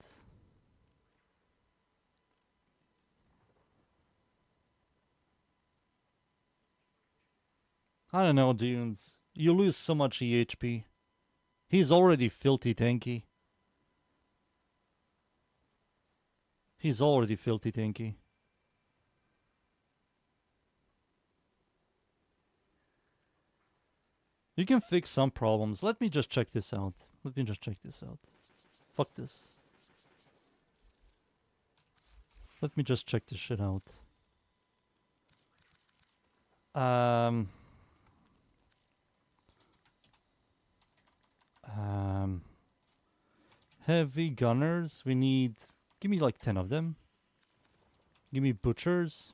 A: I don't know, dudes. You lose so much EHP. He's already filthy tanky. He's already filthy tanky. You can fix some problems. Let me just check this out. Fuck this. Let me just check this shit out. Heavy gunners. We need... Give me like 10 of them. Give me butchers.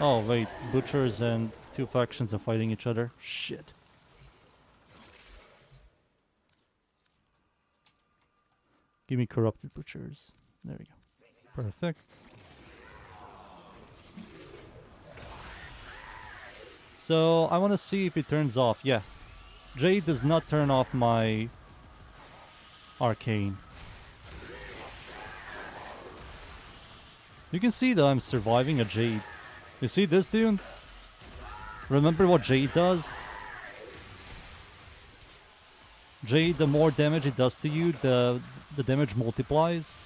A: Oh wait, butchers and two factions are fighting each other. Shit. Give me corrupted butchers. There we go. Perfect. So I want to see if it turns off. Yeah. Jade does not turn off my arcane. You can see that I'm surviving a Jade. You see this, dude? Remember what Jade does? Jade, the more damage it does to you, the damage multiplies.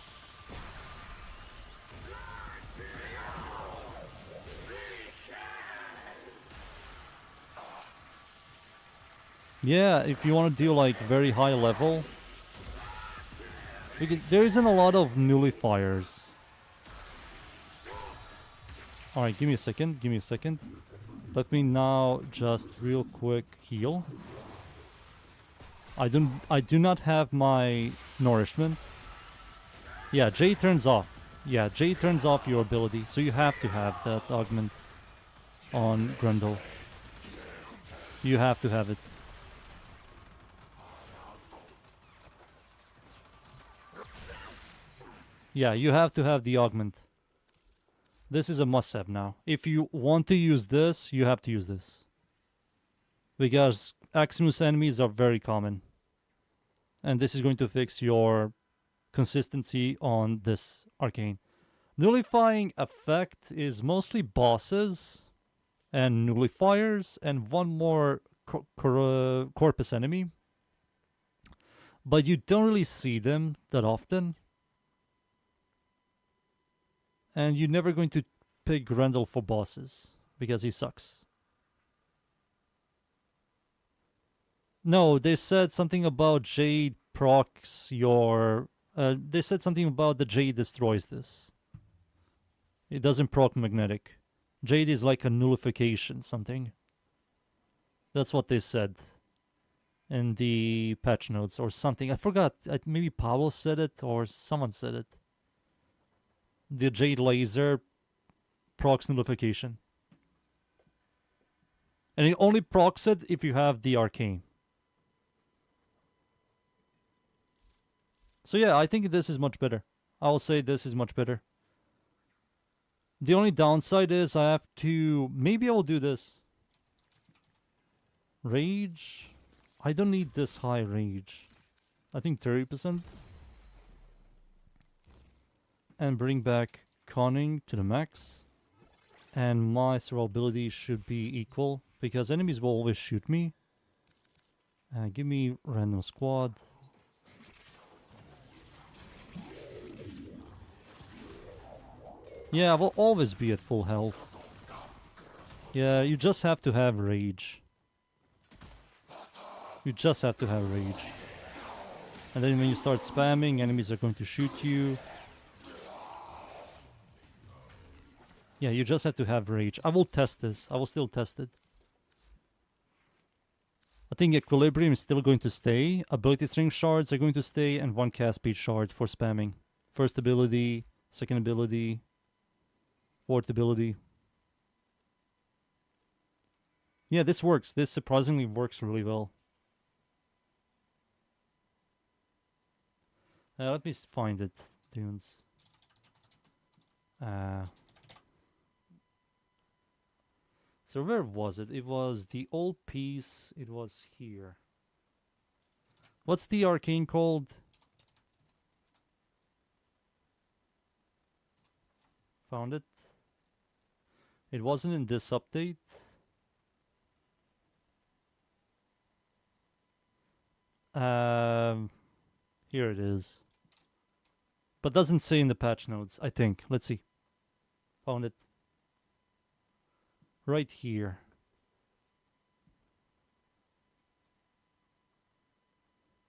A: Yeah, if you want to do like very high level. Because there isn't a lot of nullifiers. Alright, give me a second, give me a second. Let me now just real quick heal. I do not have my nourishment. Yeah, J turns off. Yeah, J turns off your ability, so you have to have that augment on Grundle. You have to have it. Yeah, you have to have the augment. This is a must-have now. If you want to use this, you have to use this. Because Aximus enemies are very common. And this is going to fix your consistency on this arcane. Nullifying effect is mostly bosses and nullifiers and one more corpus enemy. But you don't really see them that often. And you're never going to pick Grendel for bosses, because he sucks. No, they said something about Jade procs your... they said something about the Jade destroys this. It doesn't proc magnetic. Jade is like a nullification, something. That's what they said in the patch notes or something. I forgot. Maybe Pablo said it or someone said it. The Jade laser procs nullification. And it only procs it if you have the arcane. So yeah, I think this is much better. I will say this is much better. The only downside is I have to... Maybe I will do this. Rage? I don't need this high rage. I think 30%. And bring back conning to the max. And my survivability should be equal, because enemies will always shoot me. Give me random squad. Yeah, I will always be at full health. Yeah, you just have to have rage. You just have to have rage. And then when you start spamming, enemies are going to shoot you. Yeah, you just have to have rage. I will test this. I will still test it. I think equilibrium is still going to stay. Ability string shards are going to stay, and one cast speed shard for spamming. First ability, second ability, fourth ability. Yeah, this works. This surprisingly works really well. Let me find it, dunes. So where was it? It was the old piece. It was here. What's the arcane called? Found it. It wasn't in this update. Here it is. But doesn't say in the patch notes, I think. Let's see. Found it. Right here.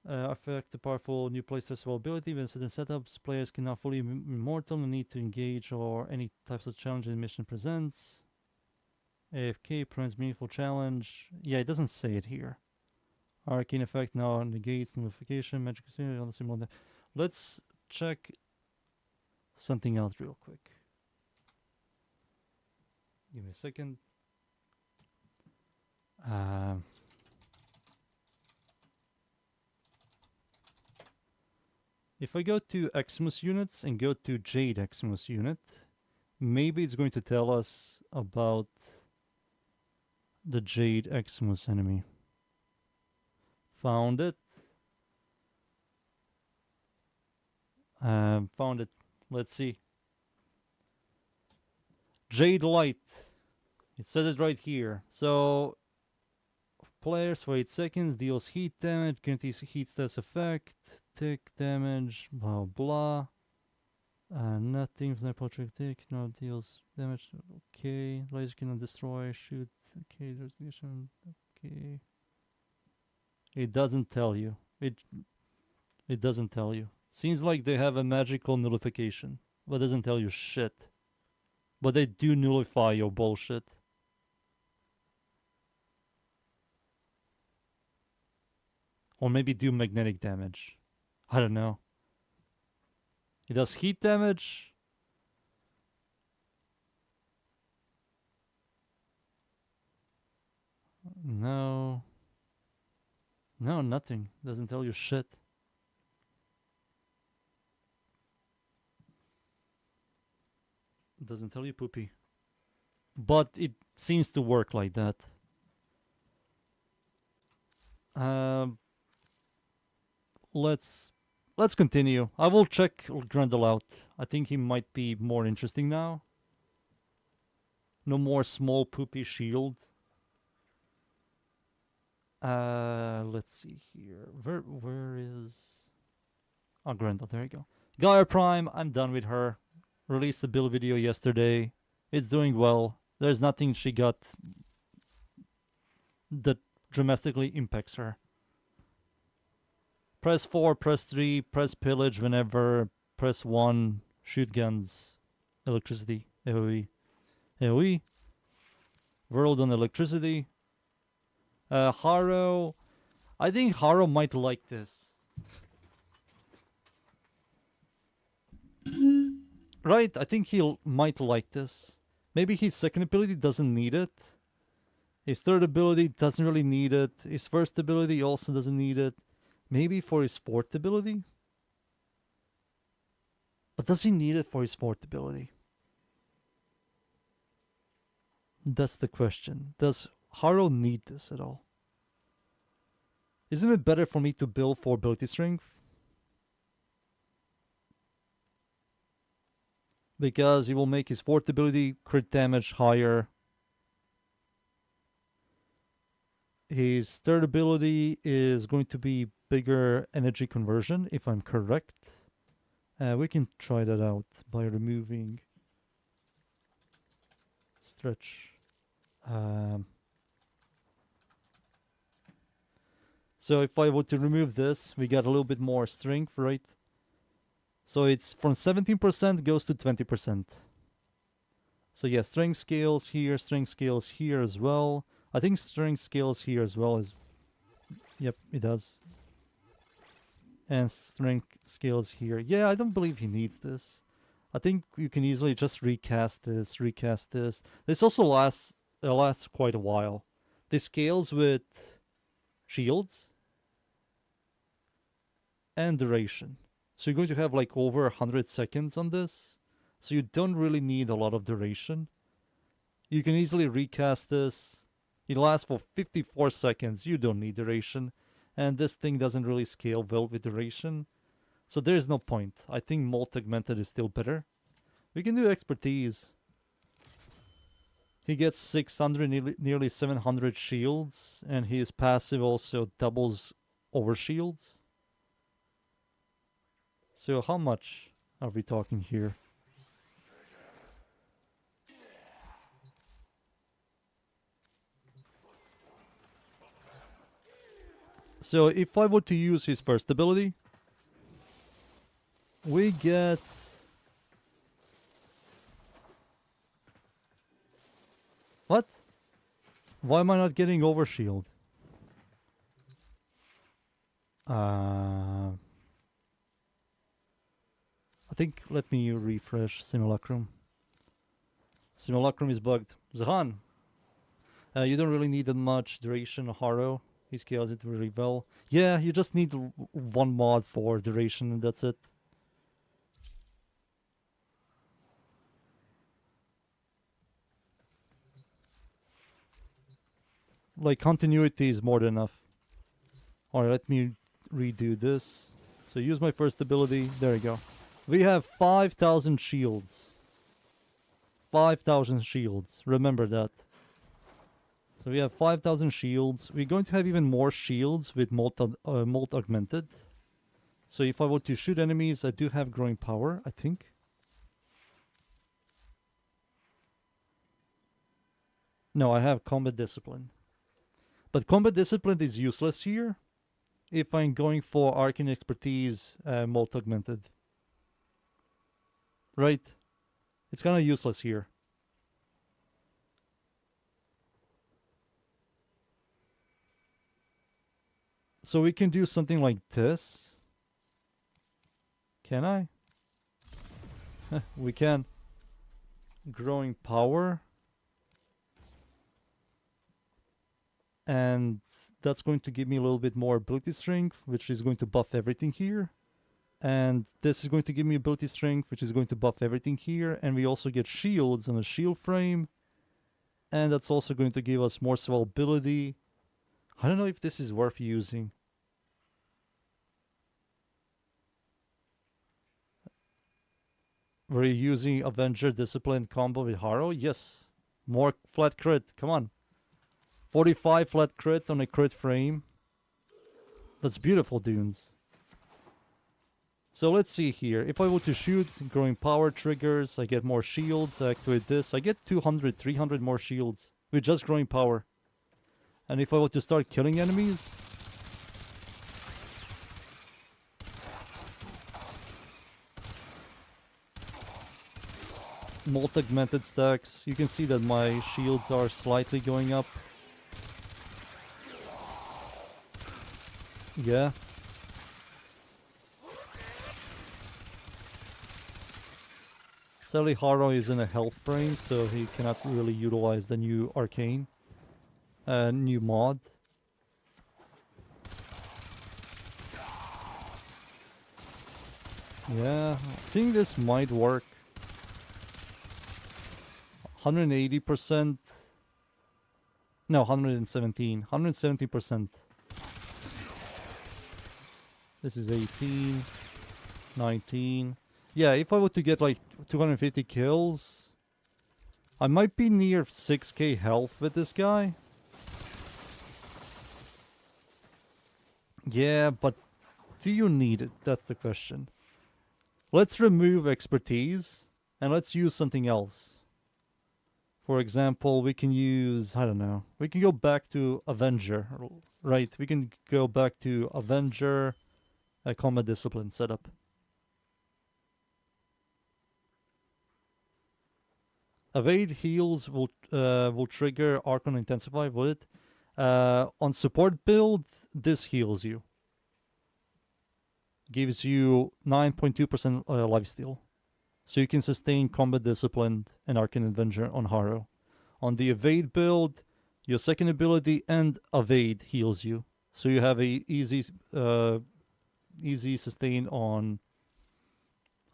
A: Affect the powerful new playstyles ability. When certain setups, players can now fully immortal, no need to engage or any types of challenge the mission presents. AFK prevents meaningful challenge. Yeah, it doesn't say it here. Arcane effect now negates nullification, magic on the similar. Let's check something else real quick. Give me a second. If I go to Eximus units and go to Jade Eximus unit, maybe it's going to tell us about the Jade Eximus enemy. Found it. Found it. Let's see. Jade Light. It says it right here. So, players for 8 seconds deals heat damage, guarantees heat status effect, tick damage, blah blah. Nothing from projectile no deals damage. Okay, laser cannot destroy, shoot. Okay, there's okay. It doesn't tell you. It doesn't tell you. Seems like they have a magical nullification, but doesn't tell you shit. But they do nullify your bullshit. Or maybe do magnetic damage. I don't know. It does heat damage. No. No, nothing. Doesn't tell you shit. Doesn't tell you poopy. But it seems to work like that. Let's continue. I will check Grendel out. I think he might be more interesting now. No more small poopy shield. Let's see here. Where is... Oh, Grendel, there you go. Gaia Prime, I'm done with her. Released the build video yesterday. It's doing well. There's nothing she got that dramatically impacts her. Press 4, press 3, press pillage whenever, press 1, shoot guns, electricity, AoE. AoE. World on electricity. Haro. I think Haro might like this. Right, I think he might like this. Maybe his second ability doesn't need it. His third ability doesn't really need it. His first ability also doesn't need it. Maybe for his fourth ability? But does he need it for his fourth ability? That's the question. Does Haro need this at all? Isn't it better for me to build for ability strength? Because he will make his fourth ability crit damage higher. His third ability is going to be bigger energy conversion, if I'm correct. We can try that out by removing stretch. So if I were to remove this, we get a little bit more strength, right? So it's from 17% goes to 20%. So yeah, strength scales here as well. I think strength scales here as well as... Yep, it does. And strength scales here. Yeah, I don't believe he needs this. I think you can easily just recast this. This also lasts quite a while. This scales with shields and duration. So you're going to have like over 100 seconds on this. So you don't really need a lot of duration. You can easily recast this. It lasts for 54 seconds. You don't need duration. And this thing doesn't really scale well with duration. So there's no point. I think multi-segmented is still better. We can do expertise. He gets 600, nearly 700 shields. And his passive also doubles over shields. So how much are we talking here? So if I were to use his first ability, we get... What? Why am I not getting overshield? I think, let me refresh Simulacrum. Simulacrum is bugged. Zahan! You don't really need that much duration. Haro, he scales it really well. Yeah, you just need one mod for duration and that's it. Like, continuity is more than enough. Alright, let me redo this. So use my first ability. There you go. We have 5,000 shields. 5,000 shields. Remember that. So we have 5,000 shields. We're going to have even more shields with molt augmented. So if I were to shoot enemies, I do have growing power, I think. No, I have combat discipline. But combat discipline is useless here if I'm going for arcane expertise molt augmented. Right? It's kind of useless here. So we can do something like this. Can I? We can. Growing power. And that's going to give me a little bit more ability strength, which is going to buff everything here. And this is going to give me ability strength, which is going to buff everything here. And we also get shields and a shield frame. And that's also going to give us more survivability. I don't know if this is worth using. Were you using Avenger Discipline combo with Haro? Yes. More flat crit. Come on. 45 flat crit on a crit frame. That's beautiful, dudes. So let's see here. If I were to shoot, growing power triggers, I get more shields. I activate this. I get 200, 300 more shields with just growing power. And if I were to start killing enemies, multi-augmented stacks, you can see that my shields are slightly going up. Yeah. Sadly, Haro is in a health frame, so he cannot really utilize the new arcane. New mod. Yeah, I think this might work. 180%. No, 117. 170%. This is 18. 19. Yeah, if I were to get like 250 kills, I might be near 6k health with this guy. Yeah, but do you need it? That's the question. Let's remove expertise and let's use something else. For example, we can use, I don't know, we can go back to Avenger, right? We can go back to Avenger, a combat discipline setup. Evade heals will trigger Archon Intensify, will it? On support build, this heals you. Gives you 9.2% lifesteal. So you can sustain Combat Discipline and Arcane Avenger on Haro. On the Evade build, your second ability and Evade heals you. So you have a easy sustain on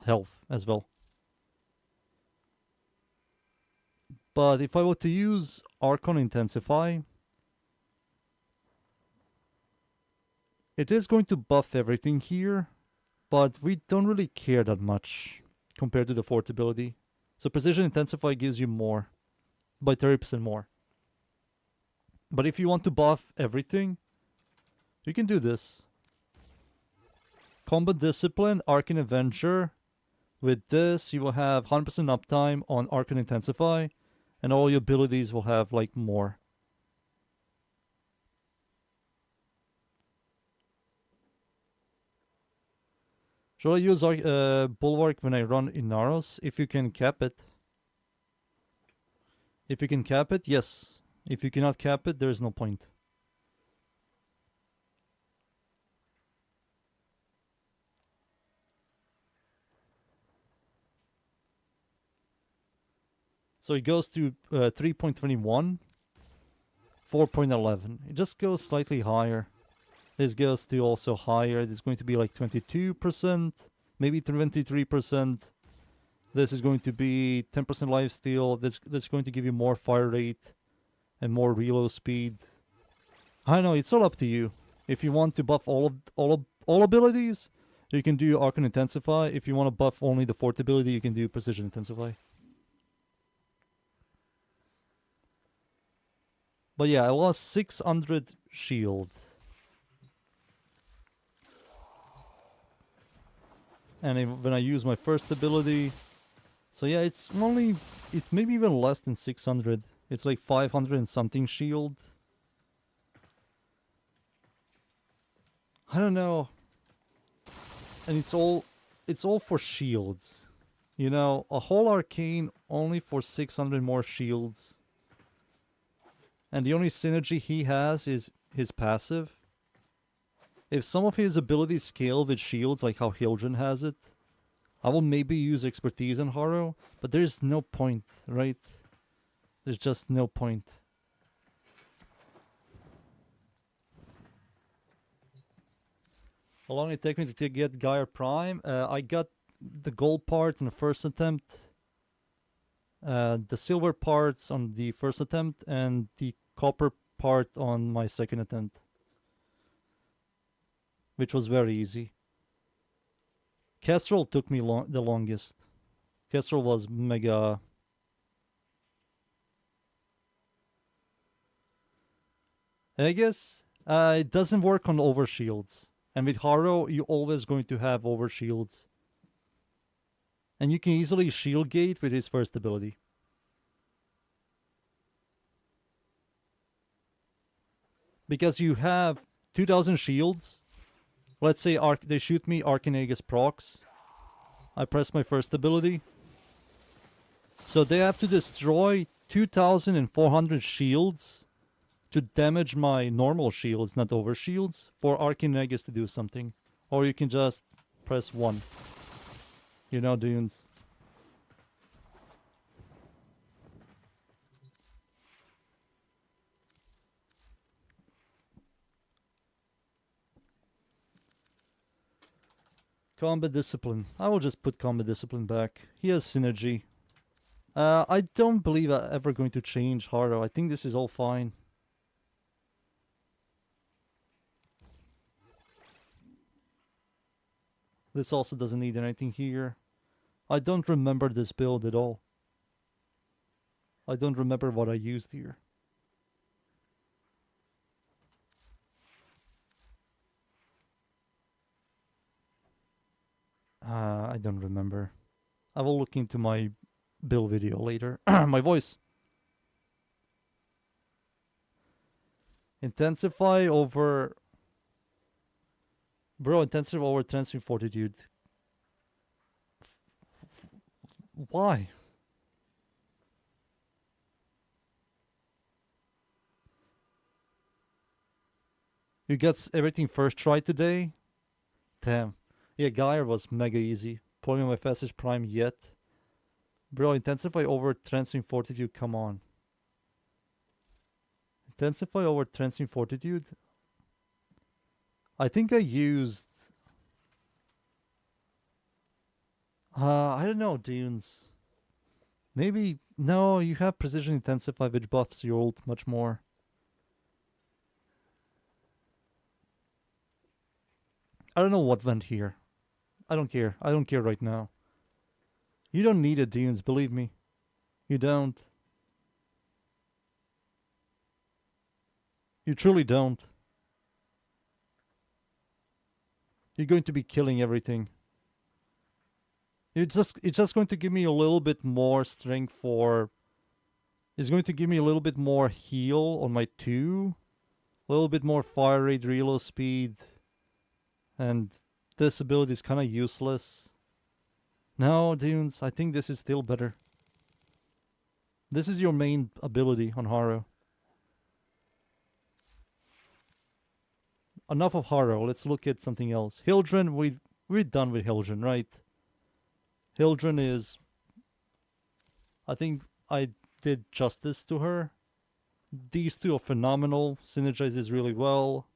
A: health as well. But if I were to use Archon Intensify, it is going to buff everything here, but we don't really care that much compared to the fourth ability. So Precision Intensify gives you more, by 30% more. But if you want to buff everything, you can do this. Combat Discipline, Arcane Avenger. With this, you will have 100% uptime on Arcane Intensify, and all your abilities will have like more. Should I use Bulwark when I run Inaros? If you can cap it. If you can cap it, yes. If you cannot cap it, there is no point. So it goes to 3.21. 4.11. It just goes slightly higher. This goes to also higher. It's going to be like 22%, maybe 23%. This is going to be 10% lifesteal. That's going to give you more fire rate and more reload speed. I don't know. It's all up to you. If you want to buff all abilities, you can do Arcane Intensify. If you want to buff only the fourth ability, you can do Precision Intensify. But yeah, I lost 600 shield. And when I use my first ability... So yeah, it's maybe even less than 600. It's like 500 and something shield. I don't know. And it's all for shields. You know, a whole arcane only for 600 more shields. And the only synergy he has is his passive. If some of his abilities scale with shields, like how Hildren has it, I will maybe use expertise on Haro, but there's no point, right? There's just no point. How long did it take me to get Gaia Prime? I got the gold part in the first attempt, the silver parts on the first attempt, and the copper part on my second attempt, which was very easy. Kestrel took me the longest. Kestrel was mega... I guess it doesn't work on overshields. And with Haro, you're always going to have overshields. And you can easily shield gate with his first ability. Because you have 2000 shields. Let's say they shoot me Archinagus procs. I press my first ability. So they have to destroy 2400 shields to damage my normal shields, not over shields, for Archinagus to do something. Or you can just press 1. You know, dunes. Combat Discipline. I will just put Combat Discipline back. He has synergy. I don't believe I'm ever going to change Haro. I think this is all fine. This also doesn't need anything here. I don't remember this build at all. I don't remember what I used here. I don't remember. I will look into my build video later. My voice. Intensify over... Bro, intensify over transient fortitude. Why? You got everything first try today? Damn. Yeah, Gaia was mega easy. Probably my fastest prime yet. Bro, intensify over transient fortitude, come on. Intensify over transient fortitude? I think I used... I don't know, dunes. Maybe... No, you have precision intensify, which buffs your ult much more. I don't know what went here. I don't care. I don't care right now. You don't need it, dunes, believe me. You don't. You truly don't. You're going to be killing everything. It's just going to give me a little bit more strength for... It's going to give me a little bit more heal on my 2. A little bit more fire rate, reload speed. And this ability is kind of useless. No, dunes, I think this is still better. This is your main ability on Haro. Enough of Haro, let's look at something else. Hildren, we're done with Hildren, right? Hildren is... I think I did justice to her. These two are phenomenal, synergizes really well.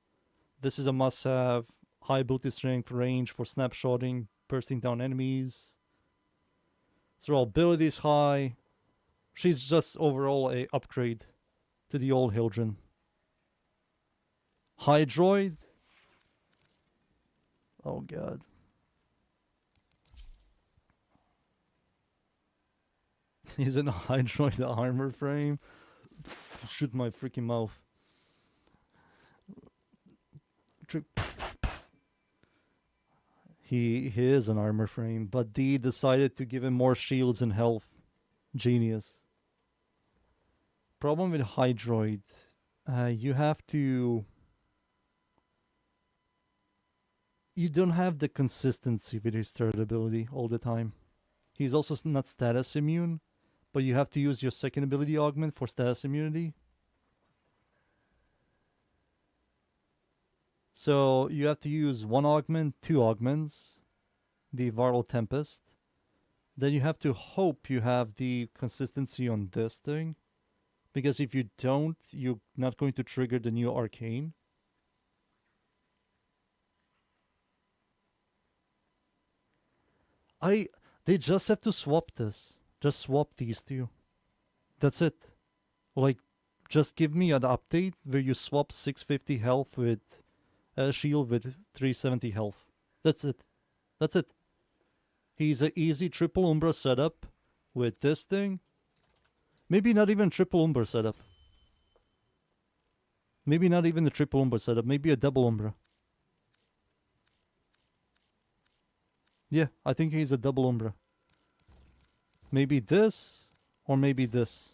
A: This is a must-have. High ability strength, range for snapshotting, bursting down enemies. Survivability is high. She's just overall a upgrade to the old Hildren. Hydroid. Oh god. Isn't a Hydroid the armor frame? Shoot my freaking mouth. He is an armor frame, but D decided to give him more shields and health. Genius. Problem with Hydroid. You have to... You don't have the consistency with his third ability all the time. He's also not status immune, but you have to use your second ability augment for status immunity. So you have to use one augment, two augments, the Viral Tempest. Then you have to hope you have the consistency on this thing, because if you don't, you're not going to trigger the new Arcane. They just have to swap this. Just swap these two. That's it. Like, just give me an update where you swap 650 health with a shield with 370 health. That's it. That's it. He's an easy triple Umbra setup with this thing. Maybe not even triple Umbra setup. Maybe not even the triple Umbra setup. Maybe a double Umbra. Yeah, I think he's a double Umbra. Maybe this, or maybe this.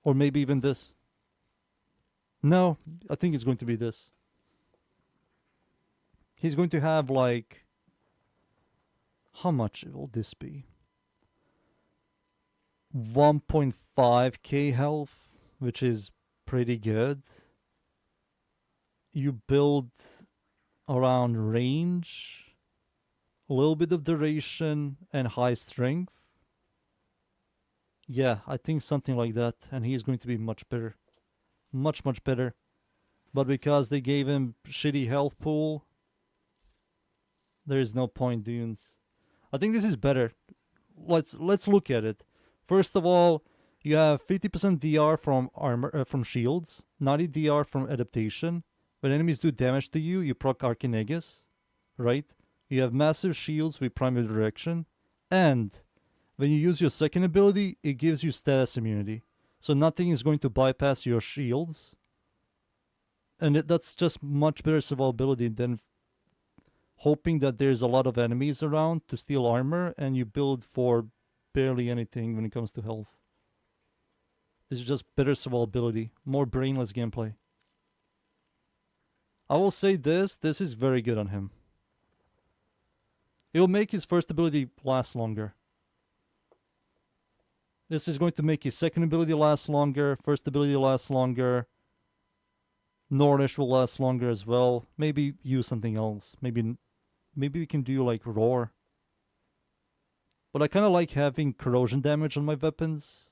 A: Or maybe even this. No, I think it's going to be this. He's going to have like... How much will this be? 1.5k health, which is pretty good. You build around range, a little bit of duration, and high strength. Yeah, I think something like that, and he's going to be much better. Much, much better. But because they gave him shitty health pool, there is no point, dunes. I think this is better. Let's look at it. First of all, you have 50% DR from armor from shields, 90 DR from adaptation. When enemies do damage to you, you proc Archinegus, right? You have massive shields with primary direction, and when you use your second ability, it gives you status immunity. So nothing is going to bypass your shields. And that's just much better survivability than hoping that there's a lot of enemies around to steal armor and you build for barely anything when it comes to health. This is just better survivability, more brainless gameplay. I will say this is very good on him. It will make his first ability last longer. This is going to make his second ability last longer, first ability last longer. Nordish will last longer as well. Maybe use something else. Maybe we can do like Roar. But I kind of like having corrosion damage on my weapons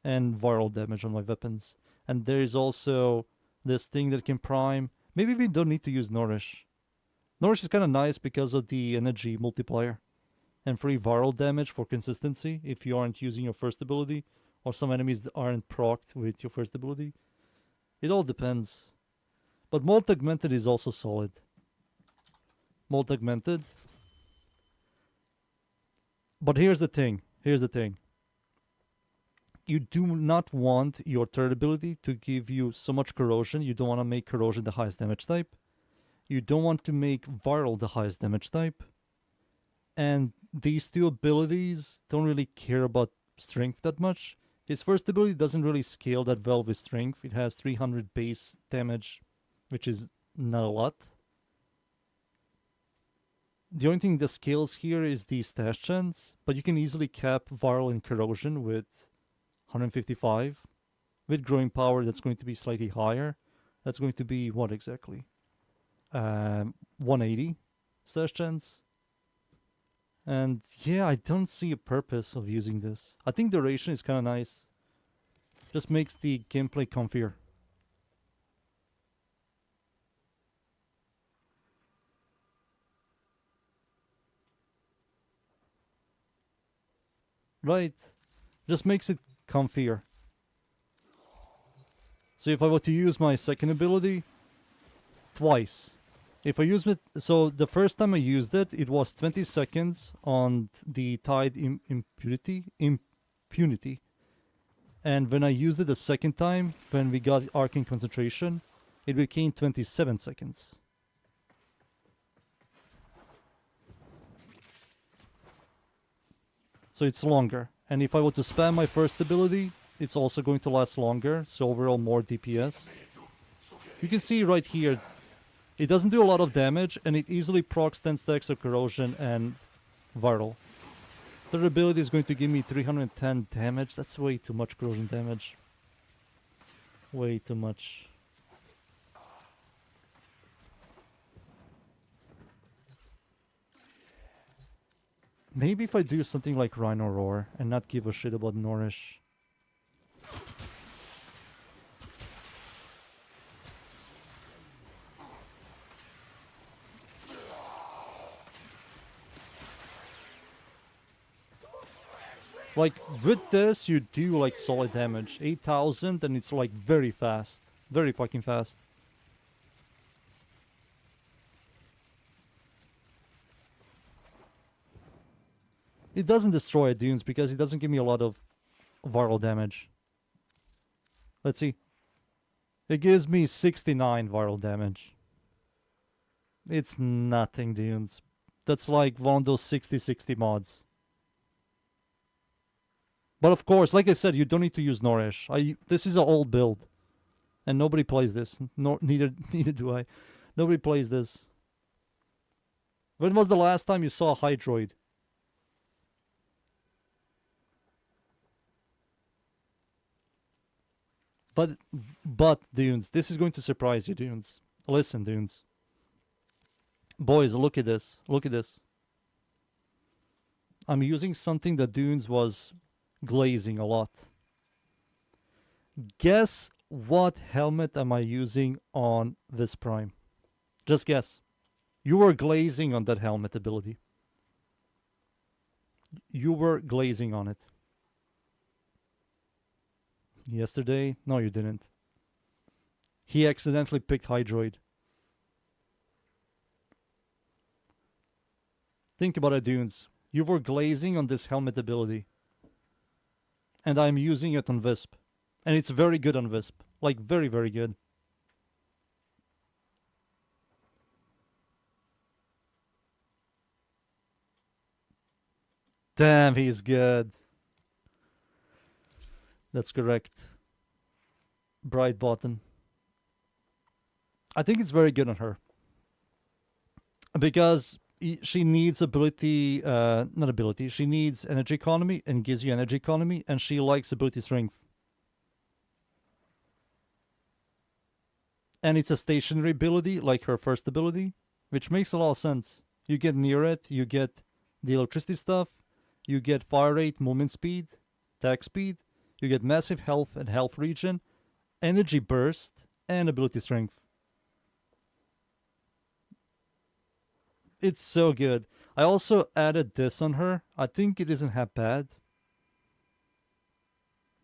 A: and viral damage on my weapons. And there is also this thing that can prime. Maybe we don't need to use Nourish. Nourish is kind of nice because of the energy multiplier. And free viral damage for consistency if you aren't using your first ability. Or some enemies aren't procced with your first ability. It all depends. But Molt Augmented is also solid. Molt Augmented. But here's the thing. Here's the thing. You do not want your third ability to give you so much corrosion. You don't want to make corrosion the highest damage type. You don't want to make viral the highest damage type. And these two abilities don't really care about strength that much. His first ability doesn't really scale that well with strength. It has 300 base damage, which is not a lot. The only thing that scales here is the stash chance, but you can easily cap viral and corrosion with 155. With growing power, that's going to be slightly higher. That's going to be what exactly? 180 stash chance. And yeah, I don't see a purpose of using this. I think duration is kind of nice. Just makes the gameplay comfier. Right. Just makes it comfier. So if I were to use my second ability twice. If I use it, so the first time I used it, it was 20 seconds on the Tide impunity. And when I used it the second time, when we got Arcane Concentration, it became 27 seconds. So it's longer. And if I were to spam my first ability, it's also going to last longer, so overall more DPS. You can see right here, it doesn't do a lot of damage, and it easily procs 10 stacks of corrosion and viral. Third ability is going to give me 310 damage. That's way too much corrosion damage. Way too much. Maybe if I do something like Rhino Roar and not give a shit about Nourish. Like, with this, you do, like, solid damage. 8,000, and it's, like, very fast. Very fucking fast. It doesn't destroy dunes, because it doesn't give me a lot of viral damage. Let's see. It gives me 69 viral damage. It's nothing, dunes. That's, like, one of those 60-60 mods. But of course, like I said, you don't need to use Nourish. This is an old build, and nobody plays this. Neither do I. Nobody plays this. When was the last time you saw a Hydroid? But dunes, this is going to surprise you, dunes. Listen, dunes. Boys, look at this. Look at this. I'm using something that dunes was glazing a lot. Guess what helmet am I using on this Prime? Just guess. You were glazing on that helmet ability. You were glazing on it. Yesterday? No, you didn't. He accidentally picked Hydroid. Think about it, dunes. You were glazing on this helmet ability. And I'm using it on Wisp. And it's very good on Wisp. Like, very, very good. Damn, he's good. That's correct. Bright button. I think it's very good on her. Because she needs ability, not ability, she needs energy economy and gives you energy economy, and she likes ability strength. And it's a stationary ability, like her first ability, which makes a lot of sense. You get near it, you get the electricity stuff, you get fire rate, movement speed, attack speed, you get massive health and health regen, energy burst, and ability strength. It's so good. I also added this on her. I think it isn't that bad.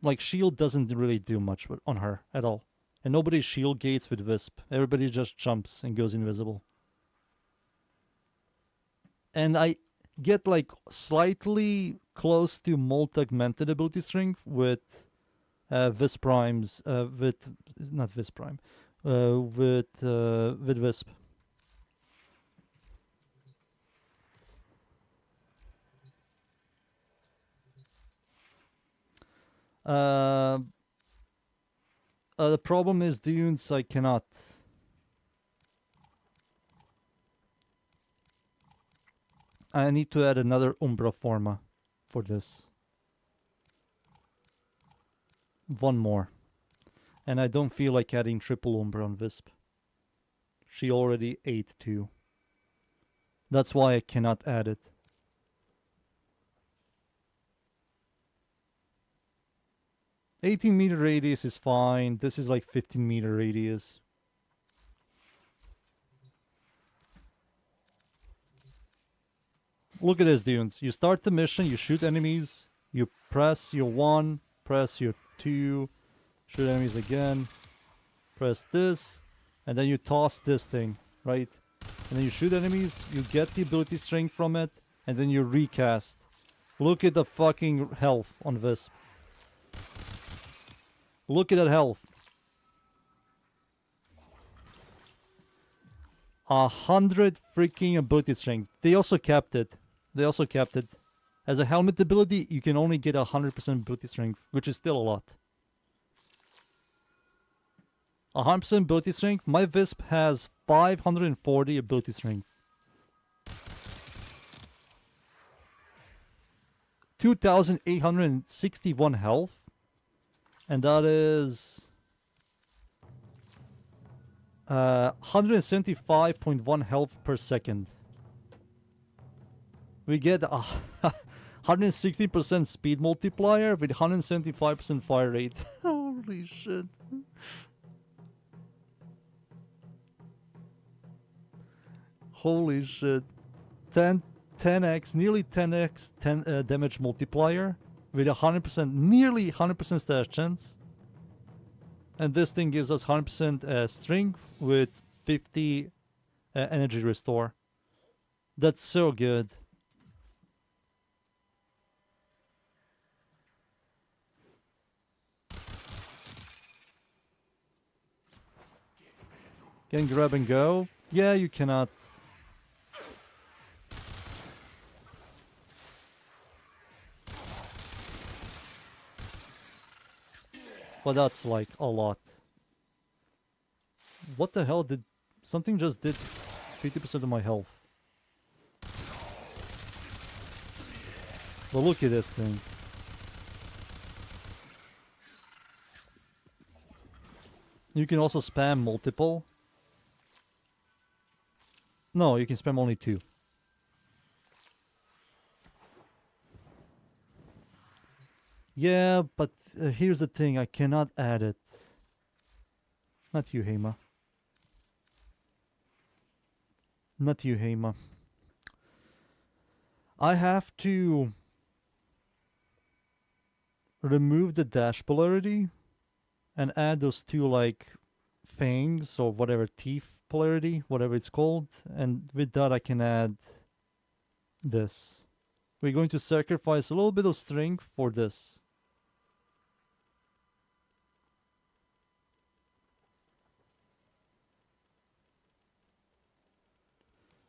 A: Like, shield doesn't really do much on her at all. And nobody shield gates with Wisp. Everybody just jumps and goes invisible. And I get like slightly close to multi-augmented ability strength with Wisp Primes, not Wisp Prime, with Wisp. The problem is dunes, I cannot. I need to add another Umbra Forma for this. One more. And I don't feel like adding triple Umbra on Wisp. She already ate 2. That's why I cannot add it. 18-meter radius is fine. This is like 15-meter radius. Look at this, dudes. You start the mission, you shoot enemies, you press your 1, press your 2, shoot enemies again, press this, and then you toss this thing, right? And then you shoot enemies, you get the ability strength from it, and then you recast. Look at the fucking health on this. Look at that health. 100 freaking ability strength. They also capped it. They also capped it. As a helmet ability, you can only get 100% ability strength, which is still a lot. 100% ability strength. My Wisp has 540 ability strength. 2,861 health. And that is 175.1 health per second. We get a 160% speed multiplier with 175% fire rate. Holy shit. Holy shit. 10x, nearly 10x damage multiplier with 100%, nearly 100% stash chance. And this thing gives us 100% strength with 50 energy restore. That's so good. Can grab and go? Yeah, you cannot. But that's like a lot. What the hell did... Something just did 50% of my health. But look at this thing. You can also spam multiple. No, you can spam only 2. Yeah, but here's the thing, I cannot add it. Not you, Hema. Not you, Hema. I have to remove the dash polarity and add those 2 like fangs or whatever, teeth polarity, whatever it's called, and with that I can add this. We're going to sacrifice a little bit of strength for this.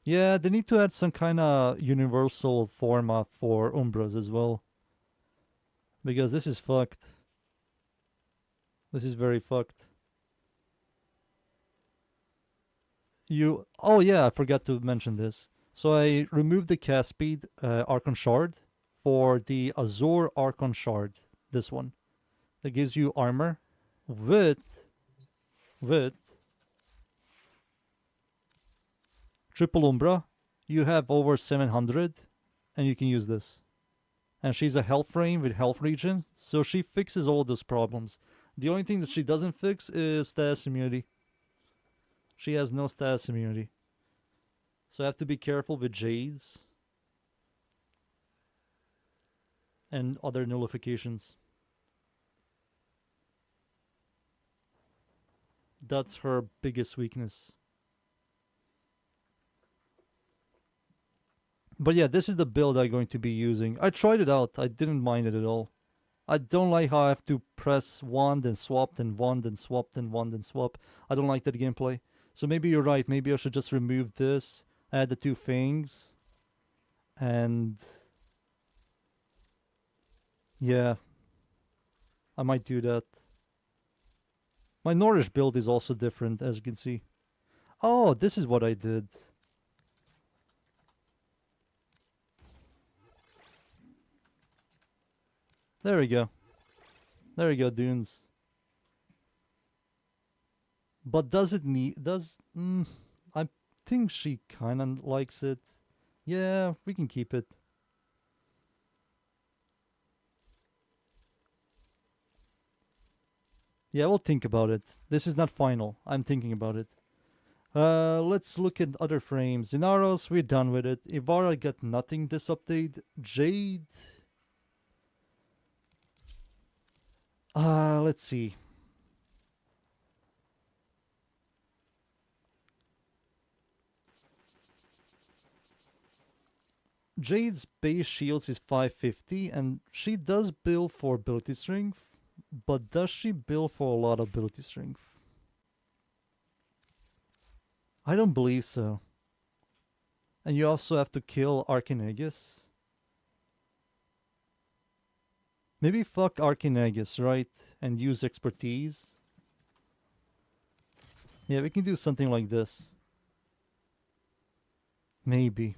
A: Yeah, they need to add some kind of universal format for Umbras as well. Because this is fucked. This is very fucked. Oh yeah, I forgot to mention this. So I removed the cast speed Archon Shard for the Azure Archon Shard. This one. That gives you armor with Triple Umbra. You have over 700 and you can use this. And she's a health frame with health regen, so she fixes all those problems. The only thing that she doesn't fix is status immunity. She has no status immunity. So I have to be careful with Jades and other nullifications. That's her biggest weakness. But yeah, this is the build I'm going to be using. I tried it out. I didn't mind it at all. I don't like how I have to press 1, then swap, then 1, then swap, then 1, then swap. I don't like that gameplay. So maybe you're right. Maybe I should just remove this, add the 2 fangs, and yeah, I might do that. My Nordish build is also different, as you can see. Oh, this is what I did. There we go. There we go, dunes. But does it need... I think she kinda likes it. Yeah, we can keep it. Yeah, we'll think about it. This is not final. I'm thinking about it. Let's look at other frames. Inaros, we're done with it. Ivara got nothing this update. Jade. Let's see. Jade's base shields is 550, and she does build for ability strength, but does she build for a lot of ability strength? I don't believe so. And you also have to kill Archinagus. Maybe fuck Archinagus, right? And use expertise. Yeah, we can do something like this. Maybe.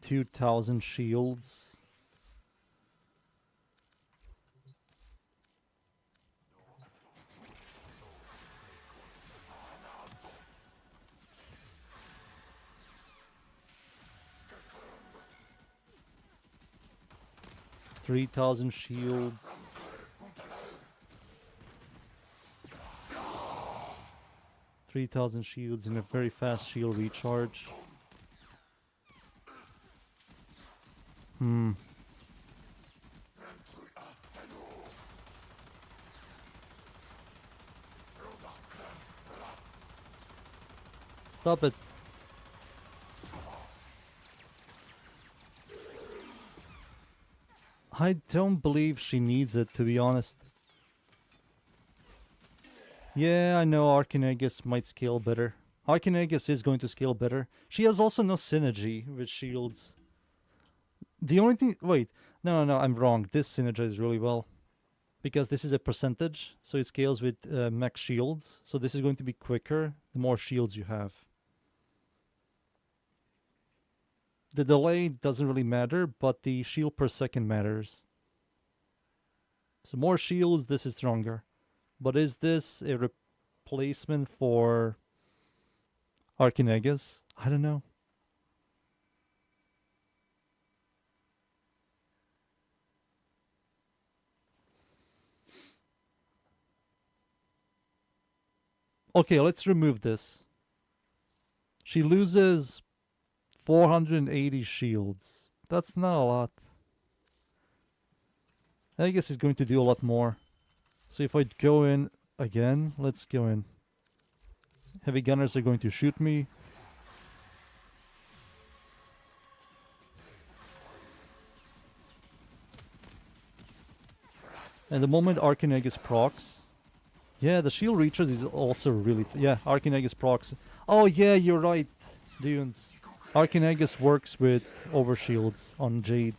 A: $2,000 shields. $3,000 shields. $3,000 shields and a very fast shield recharge. Stop it. I don't believe she needs it, to be honest. Yeah, I know Archinagus might scale better. Archinagus is going to scale better. She has also no synergy with shields. The only thing... Wait. No, I'm wrong. This synergizes really well. Because this is a percentage, so it scales with max shields. So this is going to be quicker the more shields you have. The delay doesn't really matter, but the shield per second matters. So more shields, this is stronger. But is this a replacement for Archinagus? I don't know. Okay, let's remove this. She loses 480 shields. That's not a lot. I guess he's going to do a lot more. So if I go in again, let's go in. Heavy gunners are going to shoot me. And the moment Archinagus procs... Yeah, the shield reaches is also really... yeah, Archinagus procs. Oh yeah, you're right, dunes. Archinagus works with overshields on Jade.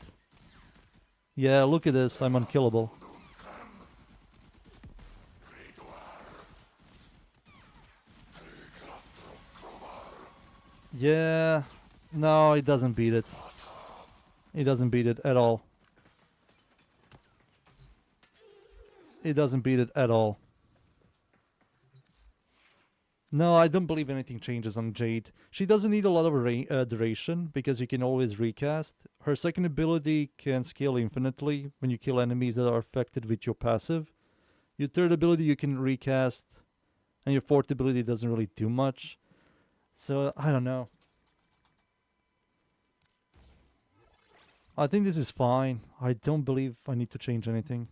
A: Yeah, look at this, I'm unkillable. Yeah, no, it doesn't beat it. It doesn't beat it at all. It doesn't beat it at all. No, I don't believe anything changes on Jade. She doesn't need a lot of duration, because you can always recast. Her second ability can scale infinitely when you kill enemies that are affected with your passive. Your third ability you can recast, and your fourth ability doesn't really do much. So, I don't know. I think this is fine. I don't believe I need to change anything.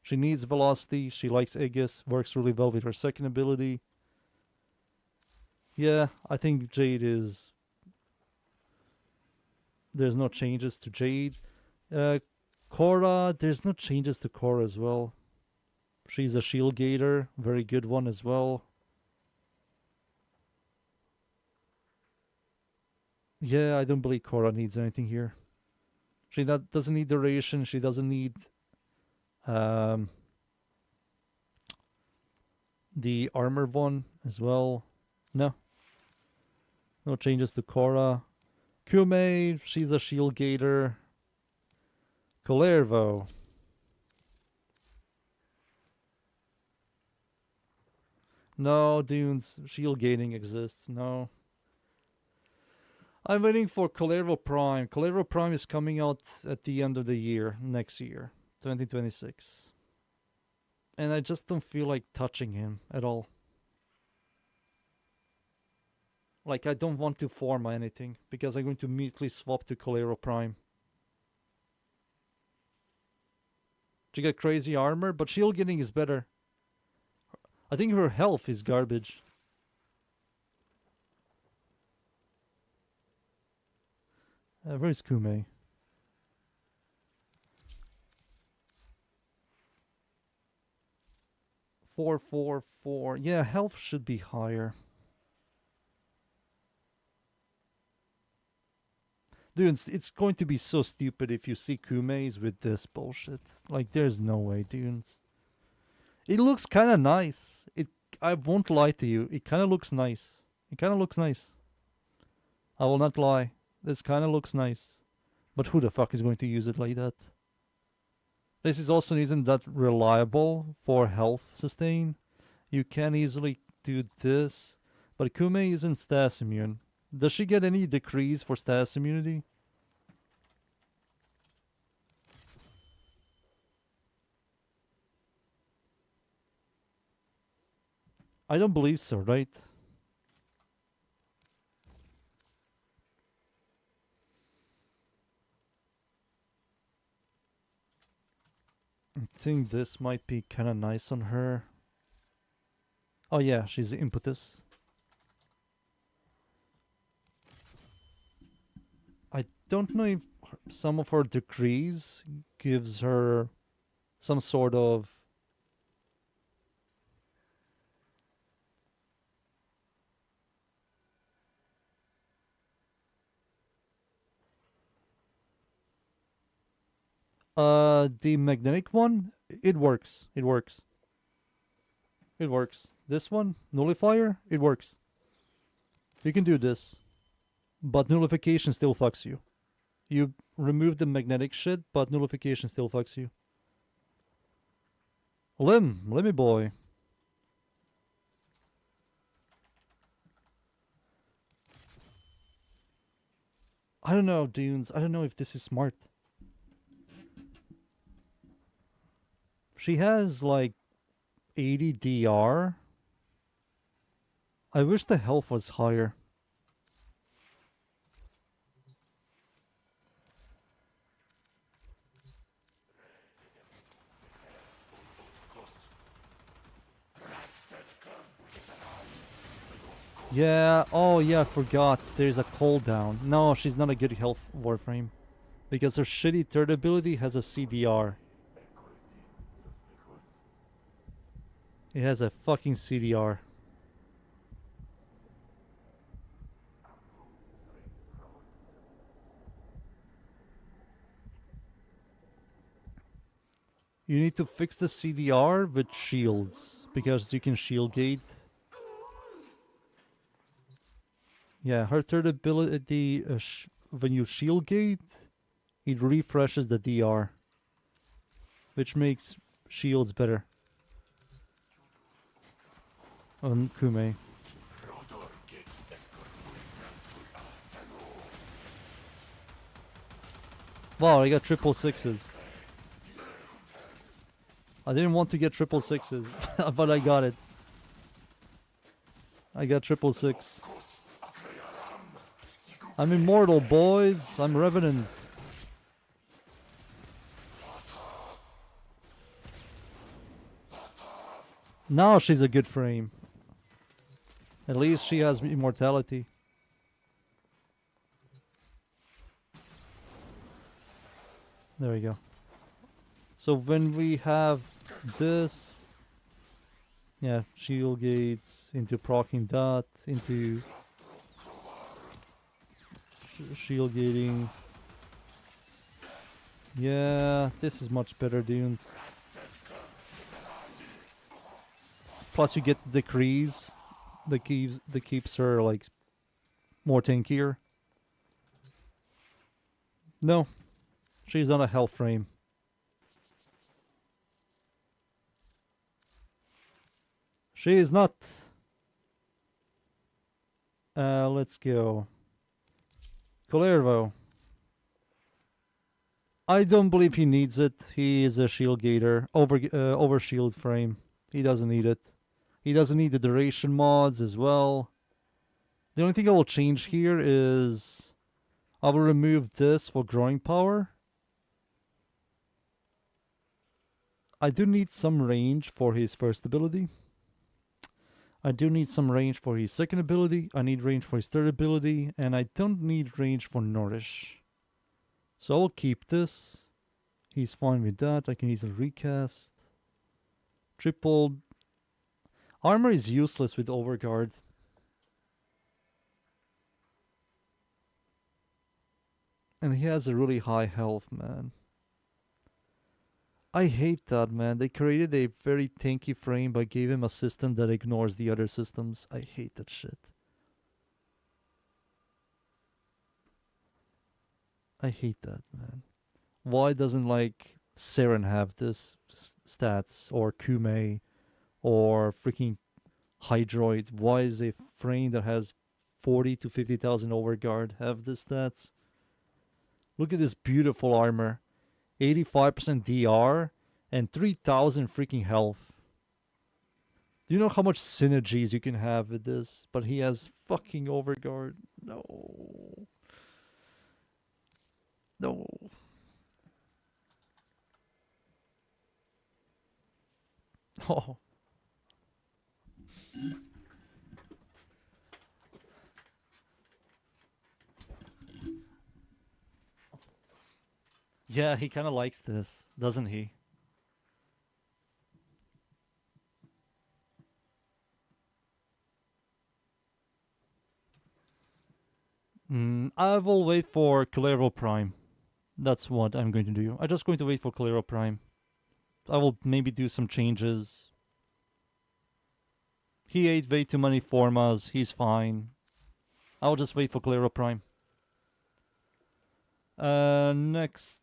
A: She needs velocity, she likes Aegis, works really well with her second ability. Yeah, I think Jade is... There's no changes to Jade. Korra, there's no changes to Korra as well. She's a shield gator, very good one as well. Yeah, I don't believe Korra needs anything here. She doesn't need duration, she doesn't need... the armor one as well. No. No changes to Korra. Kume, she's a shield gator. Kullervo. No, Dunes. Shield gating exists. No. I'm waiting for Colero Prime. Colero Prime is coming out at the end of the year, next year, 2026. And I just don't feel like touching him at all. Like, I don't want to farm anything, because I'm going to immediately swap to Colero Prime. She got crazy armor, but shield getting is better. I think her health is garbage. Where's Kume? 444. Yeah, health should be higher. Dude, it's going to be so stupid if you see Kume's with this bullshit. Like, there's no way, dudes. It looks kind of nice. I won't lie to you. It kind of looks nice. It kind of looks nice. I will not lie. This kind of looks nice. But who the fuck is going to use it like that? This is also isn't that reliable for health sustain. You can easily do this. But Kume isn't status immune. Does she get any decrease for status immunity? I don't believe so, right? I think this might be kind of nice on her. Oh yeah, she's impetus. I don't know if some of her decrees gives her some sort of the magnetic one, it works. It works. It works. This one, nullifier, it works. You can do this. But nullification still fucks you. You remove the magnetic shit, but nullification still fucks you. Lemmy boy. I don't know, dudes. I don't know if this is smart. She has like 80 DR. I wish the health was higher. Yeah, oh yeah, I forgot. There's a cooldown. No, she's not a good health Warframe. Because her shitty third ability has a CDR. It has a fucking CDR. You need to fix the CDR with shields. Because you can shield gate. Yeah, her third ability, when you shield gate, it refreshes the DR. Which makes shields better. On Kume. Wow, I got triple sixes. I didn't want to get triple sixes, but I got it. I got triple six. I'm immortal, boys. I'm Revenant. Now she's a good frame. At least she has immortality. There we go. So when we have this, yeah, shield gates into proccing dot, into shield gating. Yeah, this is much better, dudes. Plus you get the decrease that keeps her like more tankier. No, she's on a health frame. She is not. Let's go. Colervo. I don't believe he needs it. He is a shield gator. Over shield frame. He doesn't need it. He doesn't need the duration mods as well. The only thing I will change here is I will remove this for growing power. I do need some range for his first ability. I do need some range for his second ability. I need range for his third ability. And I don't need range for Nourish. So I'll keep this. He's fine with that. I can easily recast. Triple. Armor is useless with Overguard. And he has a really high health, man. I hate that, man. They created a very tanky frame but gave him a system that ignores the other systems. I hate that shit. I hate that, man. Why doesn't, like, Seren have this stats? Or Kume? Or freaking Hydroid? Why is a frame that has 40 to 50,000 overguard have this stats? Look at this beautiful armor. 85% DR and 3,000 freaking health. Do you know how much synergies you can have with this? But he has fucking overguard. No. No. Oh. Yeah, he kind of likes this, doesn't he? I will wait for Calero Prime. That's what I'm going to do. I'm just going to wait for Calero Prime. I will maybe do some changes. He ate way too many formas. He's fine. I'll just wait for Calero Prime. Next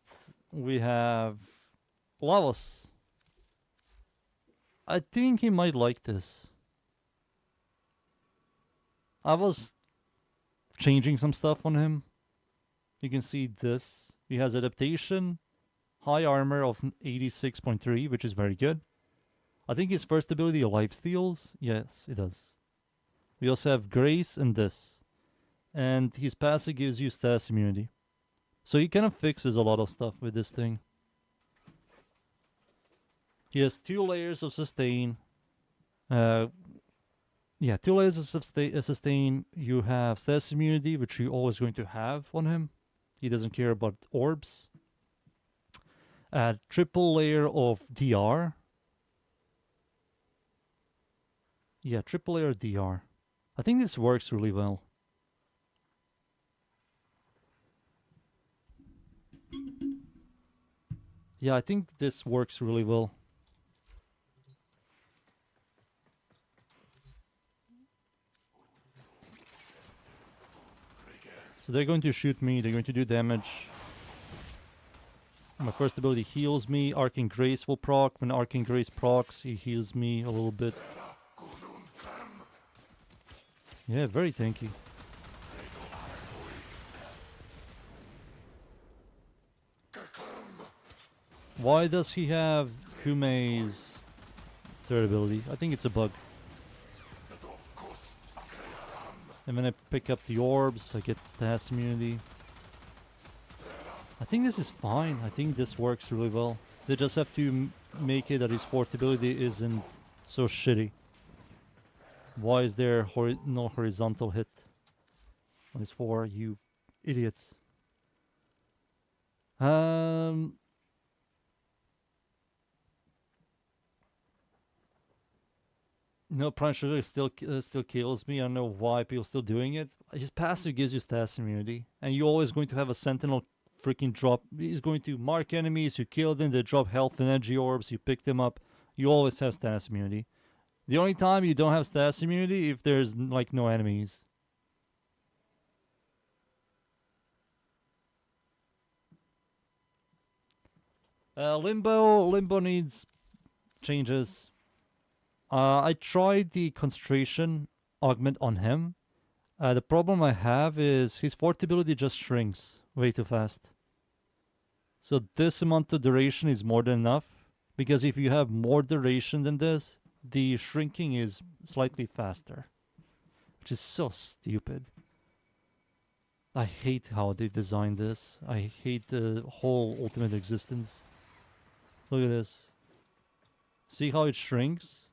A: we have Lavos. I think he might like this. I was changing some stuff on him. You can see this. He has adaptation, high armor of 86.3, which is very good. I think his first ability lifesteals. Yes, it does. We also have grace and this. And his passive gives you status immunity. So he kind of fixes a lot of stuff with this thing. He has 2 layers of sustain. Yeah, 2 layers of sustain. You have status immunity, which you're always going to have on him. He doesn't care about orbs. Triple layer of DR. Yeah, triple layer DR. I think this works really well. Yeah, I think this works really well. So they're going to shoot me, they're going to do damage. My first ability heals me. Arcane Grace will proc. When Arcane Grace procs, he heals me a little bit. Yeah, very tanky. Why does he have Kume's third ability? I think it's a bug. And when I pick up the orbs, I get status immunity. I think this is fine. I think this works really well. They just have to make it that his fourth ability isn't so shitty. Why is there no horizontal hit on his 4, you idiots? No, Prime Sugar still kills me. I don't know why people are still doing it. His passive gives you status immunity, and you're always going to have a Sentinel freaking drop. He's going to mark enemies. You kill them. They drop health and energy orbs. You pick them up. You always have status immunity. The only time you don't have status immunity if there's like no enemies. Limbo needs changes. I tried the concentration augment on him, The problem I have is his fort ability just shrinks way too fast. So this amount of duration is more than enough. Because if you have more duration than this, the shrinking is slightly faster. Which is so stupid. I hate how they designed this. I hate the whole ultimate existence. Look at this. See how it shrinks?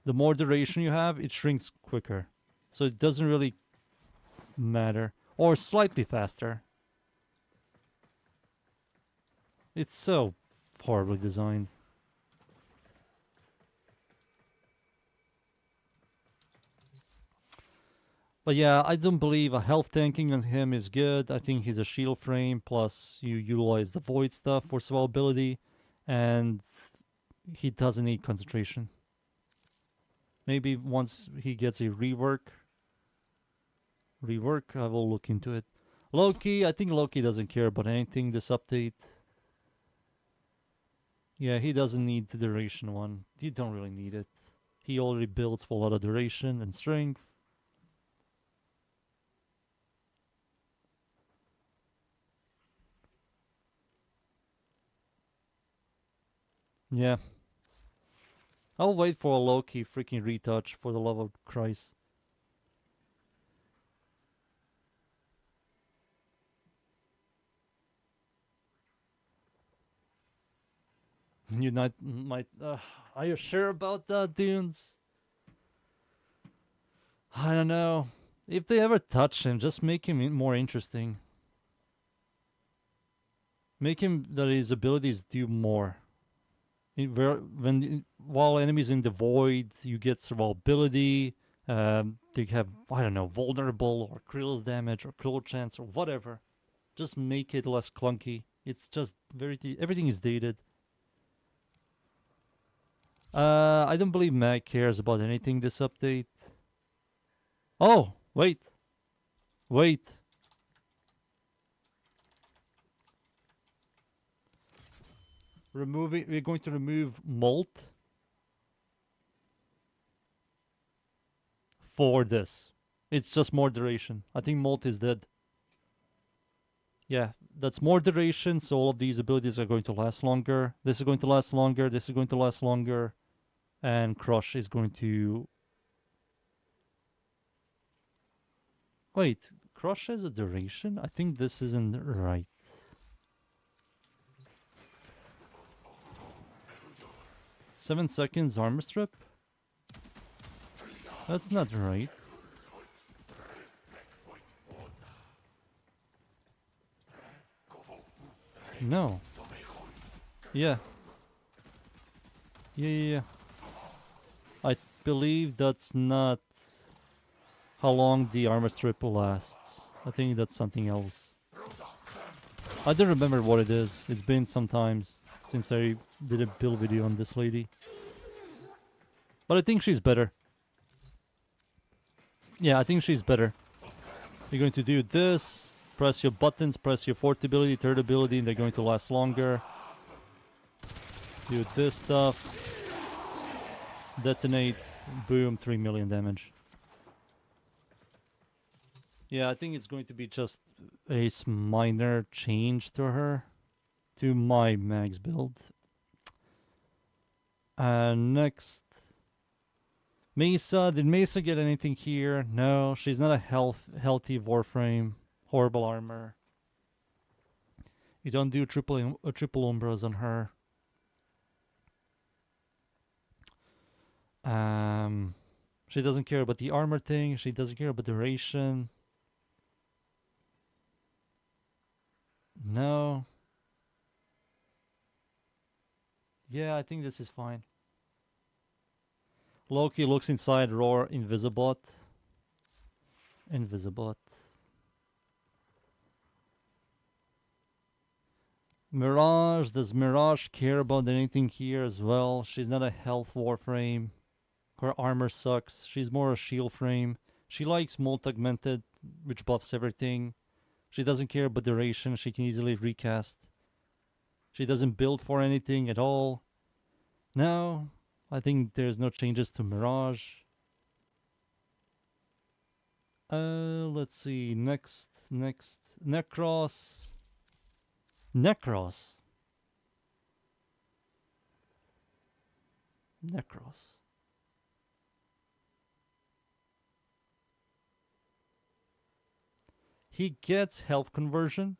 A: The more duration you have, it shrinks quicker. So it doesn't really matter. Or slightly faster. It's so horribly designed. But yeah, I don't believe a health tanking on him is good. I think he's a shield frame, plus you utilize the void stuff for survivability, and he doesn't need concentration. Maybe once he gets a rework, I will look into it. Loki, I think Loki doesn't care about anything this update. Yeah, he doesn't need the duration one. You don't really need it. He already builds for a lot of duration and strength. Yeah. I'll wait for a Loki freaking retouch, for the love of Christ. You might. Are you sure about that, dunes? I don't know. If they ever touch him, just make him more interesting. Make him that his abilities do more. While enemies in the void, you get survivability. They have, I don't know, vulnerable or critical damage or critical chance or whatever. Just make it less clunky. It's just everything is dated. I don't believe Mag cares about anything this update. Oh, wait. Wait. We're going to remove Molt for this. It's just more duration. I think Molt is dead. Yeah, that's more duration, so all of these abilities are going to last longer. This is going to last longer, this is going to last longer, and Crush is going to... Wait, Crush has a duration? I think this isn't right. Seven seconds armor strip? That's not right. No. Yeah. Yeah. I believe that's not how long the armor strip lasts. I think that's something else. I don't remember what it is. It's been some times since I did a build video on this lady. But I think she's better. Yeah, I think she's better. You're going to do this. Press your buttons, press your fourth ability, third ability, and they're going to last longer. Do this stuff. Detonate. Boom, 3 million damage. Yeah, I think it's going to be just a minor change to her. To my Max build. And next. Mesa. Did Mesa get anything here? No, she's not a healthy Warframe. Horrible armor. You don't do triple Umbras on her. She doesn't care about the armor thing. She doesn't care about duration. No. Yeah, I think this is fine. Loki looks inside Roar Invisibot. Mirage, does Mirage care about anything here as well? She's not a health Warframe. Her armor sucks. She's more a shield frame. She likes Molt-Augmented, which buffs everything. She doesn't care about duration. She can easily recast. She doesn't build for anything at all. No, I think there's no changes to Mirage. Let's see. Next. Necros. Necros. He gets health conversion,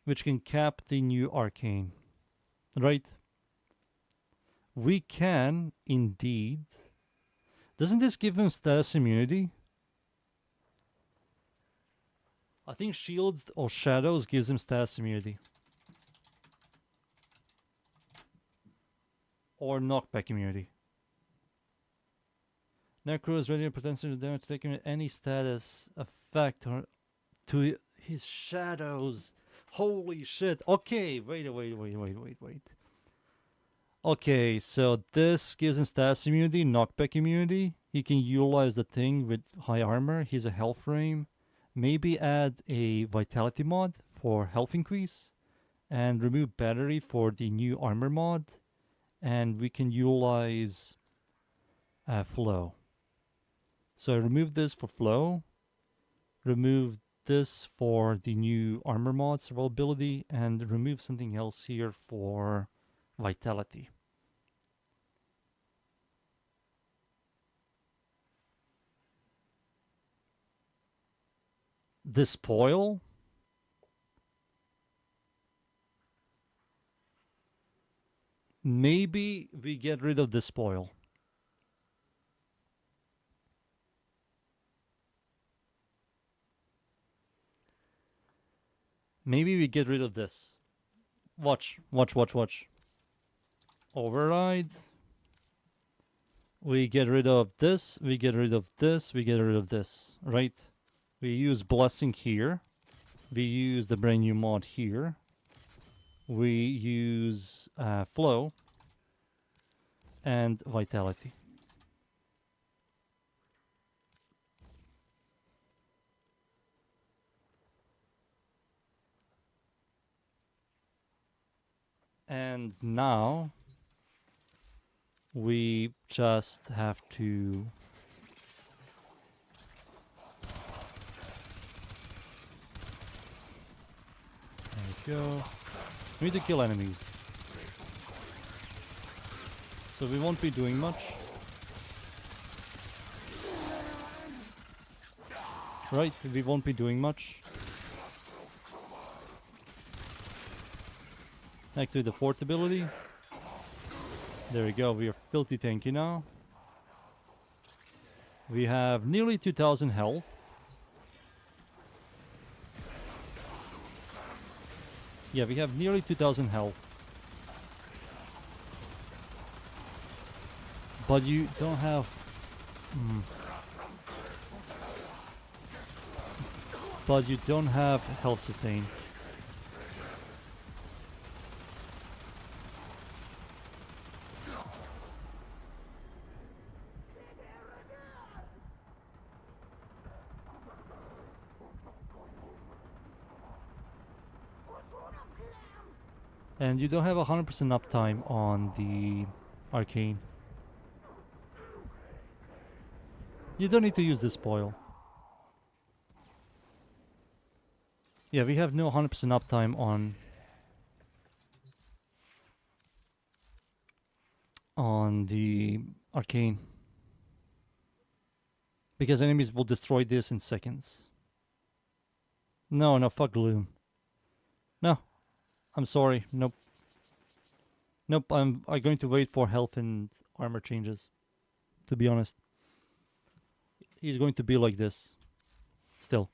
A: which can cap the new arcane. Right? We can indeed. Doesn't this give him status immunity? I think shields or shadows gives him status immunity. Or knockback immunity. Necro is ready to potentially damage taken with any status effect or to his shadows. Holy shit. Okay, wait. Okay, so this gives him status immunity, knockback immunity. He can utilize the thing with high armor. He's a health frame. Maybe add a vitality mod for health increase. And remove battery for the new armor mod. And we can utilize flow. So I remove this for flow. Remove this for the new armor mod survivability. And remove something else here for vitality. The spoil. Maybe we get rid of the spoil. Maybe we get rid of this. Watch. Override. We get rid of this. We get rid of this. We get rid of this. Right? We use blessing here. We use the brand new mod here. We use flow and vitality. And now we just have to there we go. We need to kill enemies. So we won't be doing much. Right, we won't be doing much. Activate the fourth ability. There we go, we are filthy tanky now. We have nearly 2000 health. Yeah, we have nearly 2000 health. But you don't have... But you don't have health sustain. And you don't have 100% uptime on the arcane. You don't need to use this spoil. Yeah, we have no 100% uptime on the arcane. Because enemies will destroy this in seconds. No, fuck Gloom. No. I'm sorry. Nope. I'm going to wait for health and armor changes. To be honest. He's going to be like this. Still.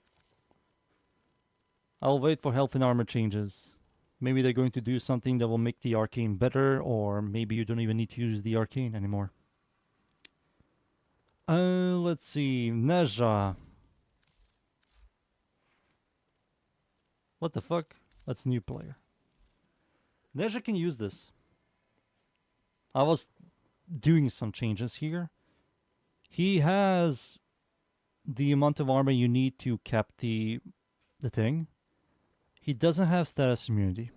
A: I'll wait for health and armor changes. Maybe they're going to do something that will make the arcane better, or maybe you don't even need to use the arcane anymore. Let's see. Neja. What the fuck? That's new player. Neja can use this. I was doing some changes here. He has the amount of armor you need to cap the thing. He doesn't have status immunity.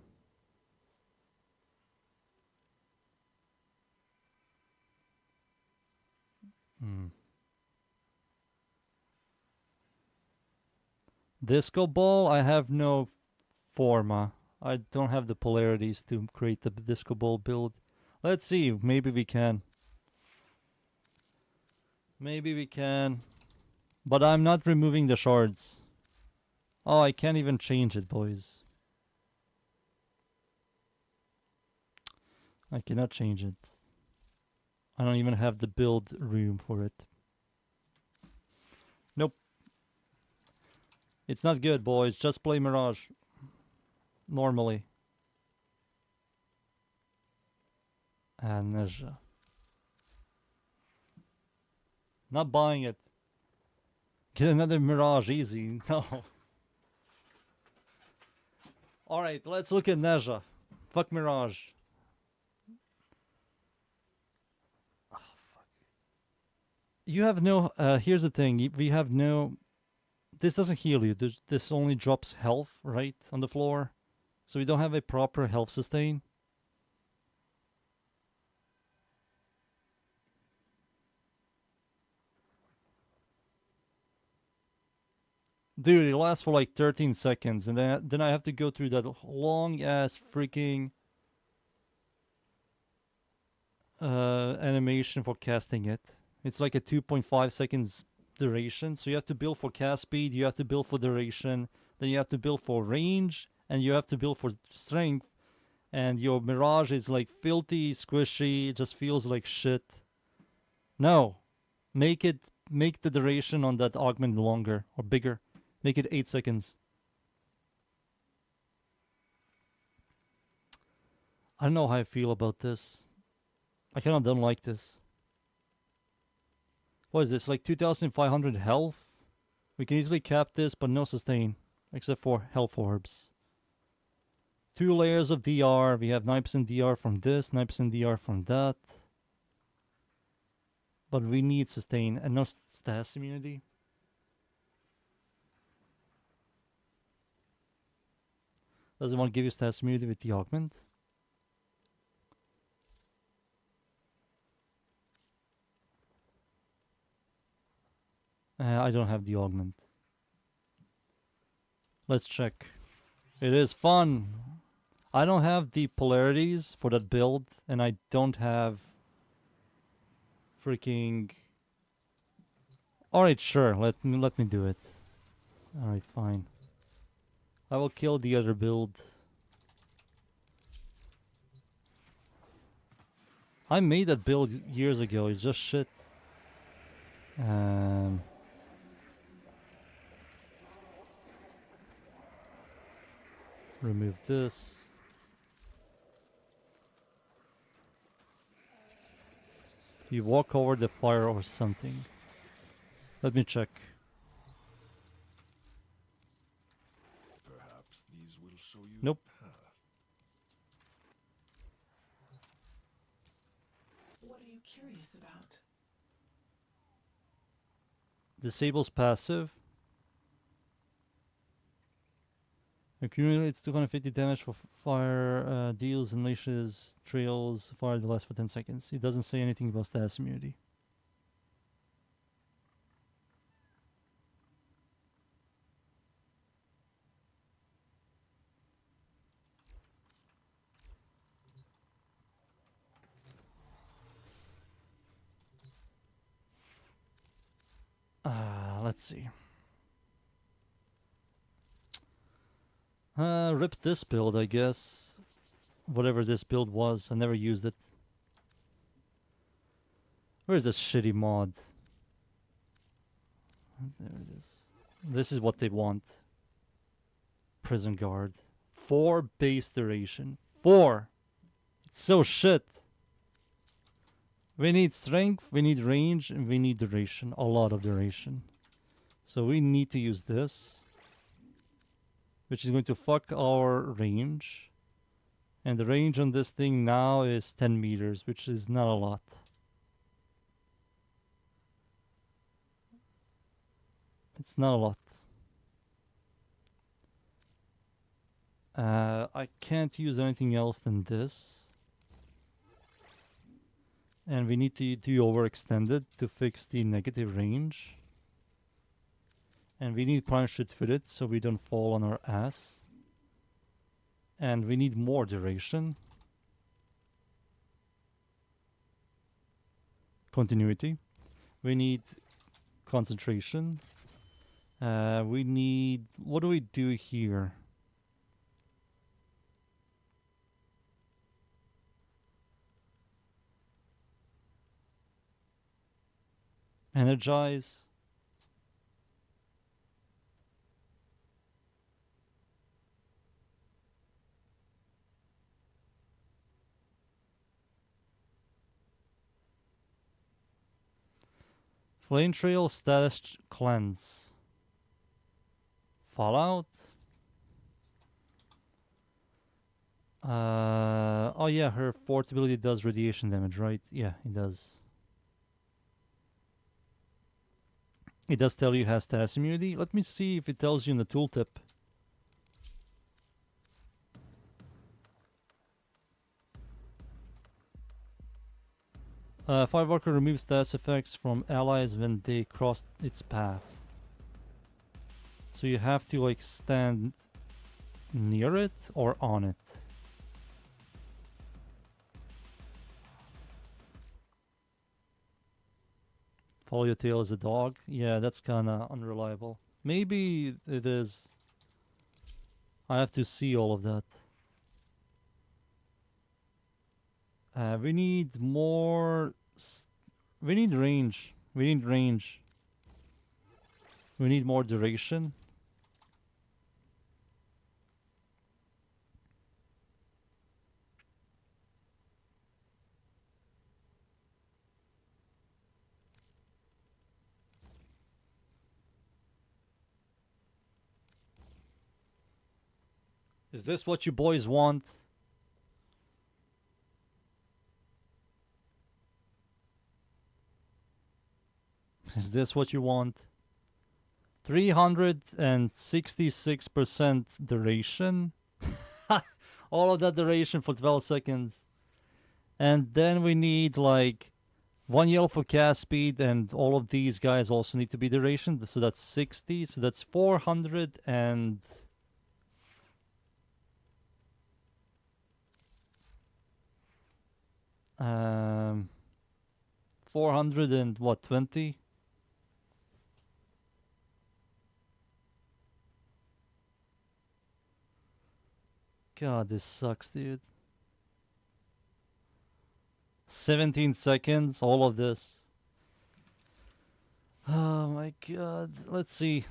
A: Disco ball, I have no forma. I don't have the polarities to create the disco ball build. Let's see, maybe we can. Maybe we can. But I'm not removing the shards. Oh, I can't even change it, boys. I cannot change it. I don't even have the build room for it. Nope. It's not good, boys. Just play Mirage. Normally. And Nezha. Not buying it. Get another Mirage, easy. No. Alright, let's look at Nezha. Fuck Mirage. Oh, fuck. You have no... here's the thing. We have no... This doesn't heal you. This only drops health, right? On the floor. So we don't have a proper health sustain. Dude, it lasts for like 13 seconds, and then I have to go through that long ass freaking animation for casting it. It's like a 2.5 seconds duration, so you have to build for cast speed, you have to build for duration, then you have to build for range, and you have to build for strength, and your Mirage is like filthy, squishy, it just feels like shit. No. Make the duration on that augment longer, or bigger. Make it 8 seconds. I don't know how I feel about this. I kinda don't like this. What is this, like 2,500 health? We can easily cap this, but no sustain. Except for health orbs. 2 layers of DR. We have 9% DR from this, 9% DR from that. But we need sustain and no status immunity. Doesn't want to give you status immunity with the augment. I don't have the augment. Let's check. It is fun. I don't have the polarities for that build, and I don't have freaking... Alright, sure. Let me do it. Alright, fine. I will kill the other build. I made that build years ago. It's just shit. Remove this. You walk over the fire or something. Let me check.
E: Perhaps these will show you
A: Nope.
E: the path.
F: What are you curious about?
A: Disables passive. Accumulates 250 damage for fire, deals, unleashes, trails, fire that lasts for 10 seconds. It doesn't say anything about status immunity. Let's see. Rip this build, I guess. Whatever this build was, I never used it. Where's this shitty mod? There it is. This is what they want. Prison guard. 4 base duration. 4! It's so shit. We need strength, we need range, and we need duration. A lot of duration. So we need to use this, which is going to fuck our range. And the range on this thing now is 10 meters, which is not a lot. It's not a lot. I can't use anything else than this. And we need to do overextended to fix the negative range. And we need prime shoot with it so we don't fall on our ass. And we need more duration. Continuity. We need concentration. We need... What do we do here? Energize. Flame Trail status cleanse. Fallout. Oh yeah, her fourth ability does radiation damage, right? Yeah, it does. It does tell you it has status immunity. Let me see if it tells you in the tooltip. Fireworker removes status effects from allies when they cross its path. So you have to like stand near it or on it. Follow your tail as a dog. Yeah, that's kinda unreliable. Maybe it is. I have to see all of that. We need more... We need range. We need range. We need more duration. Is this what you boys want? Is this what you want? 366% duration. All of that duration for 12 seconds. And then we need like 1 yellow for cast speed, and all of these guys also need to be duration. So that's 60. So that's 400 and... 400 and what, 20? God, this sucks, dude. 17 seconds, all of this. Oh my god. Let's see.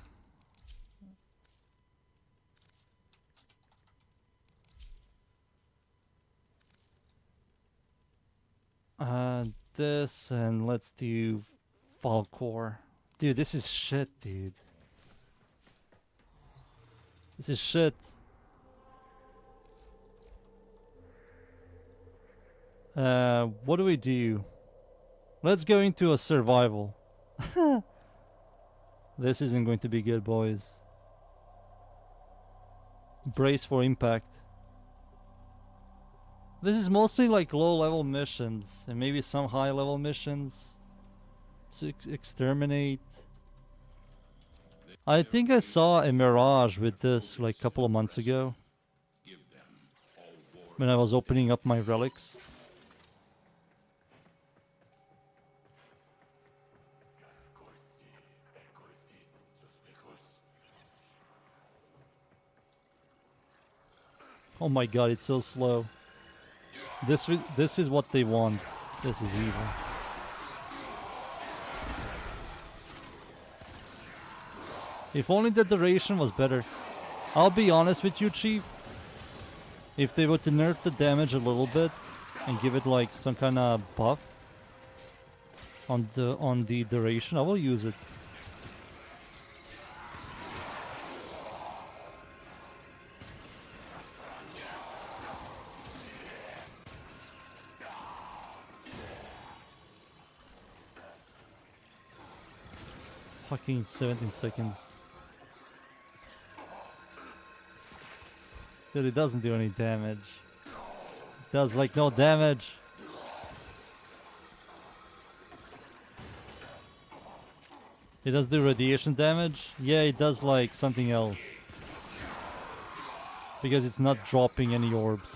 A: This, and let's do Falcor. Dude, this is shit, dude. This is shit. What do we do? Let's go into a survival. This isn't going to be good, boys. Brace for impact. This is mostly like low-level missions, and maybe some high-level missions. To exterminate. I think I saw a Mirage with this like a couple of months ago. When I was opening up my relics. Oh my god, it's so slow. This is what they want. This is evil. If only the duration was better. I'll be honest with you, Chief. If they were to nerf the damage a little bit and give it like some kind of buff on the duration, I will use it. Fucking 17 seconds. Dude, it doesn't do any damage. It does like no damage. It does the radiation damage? Yeah, it does like something else. Because it's not dropping any orbs.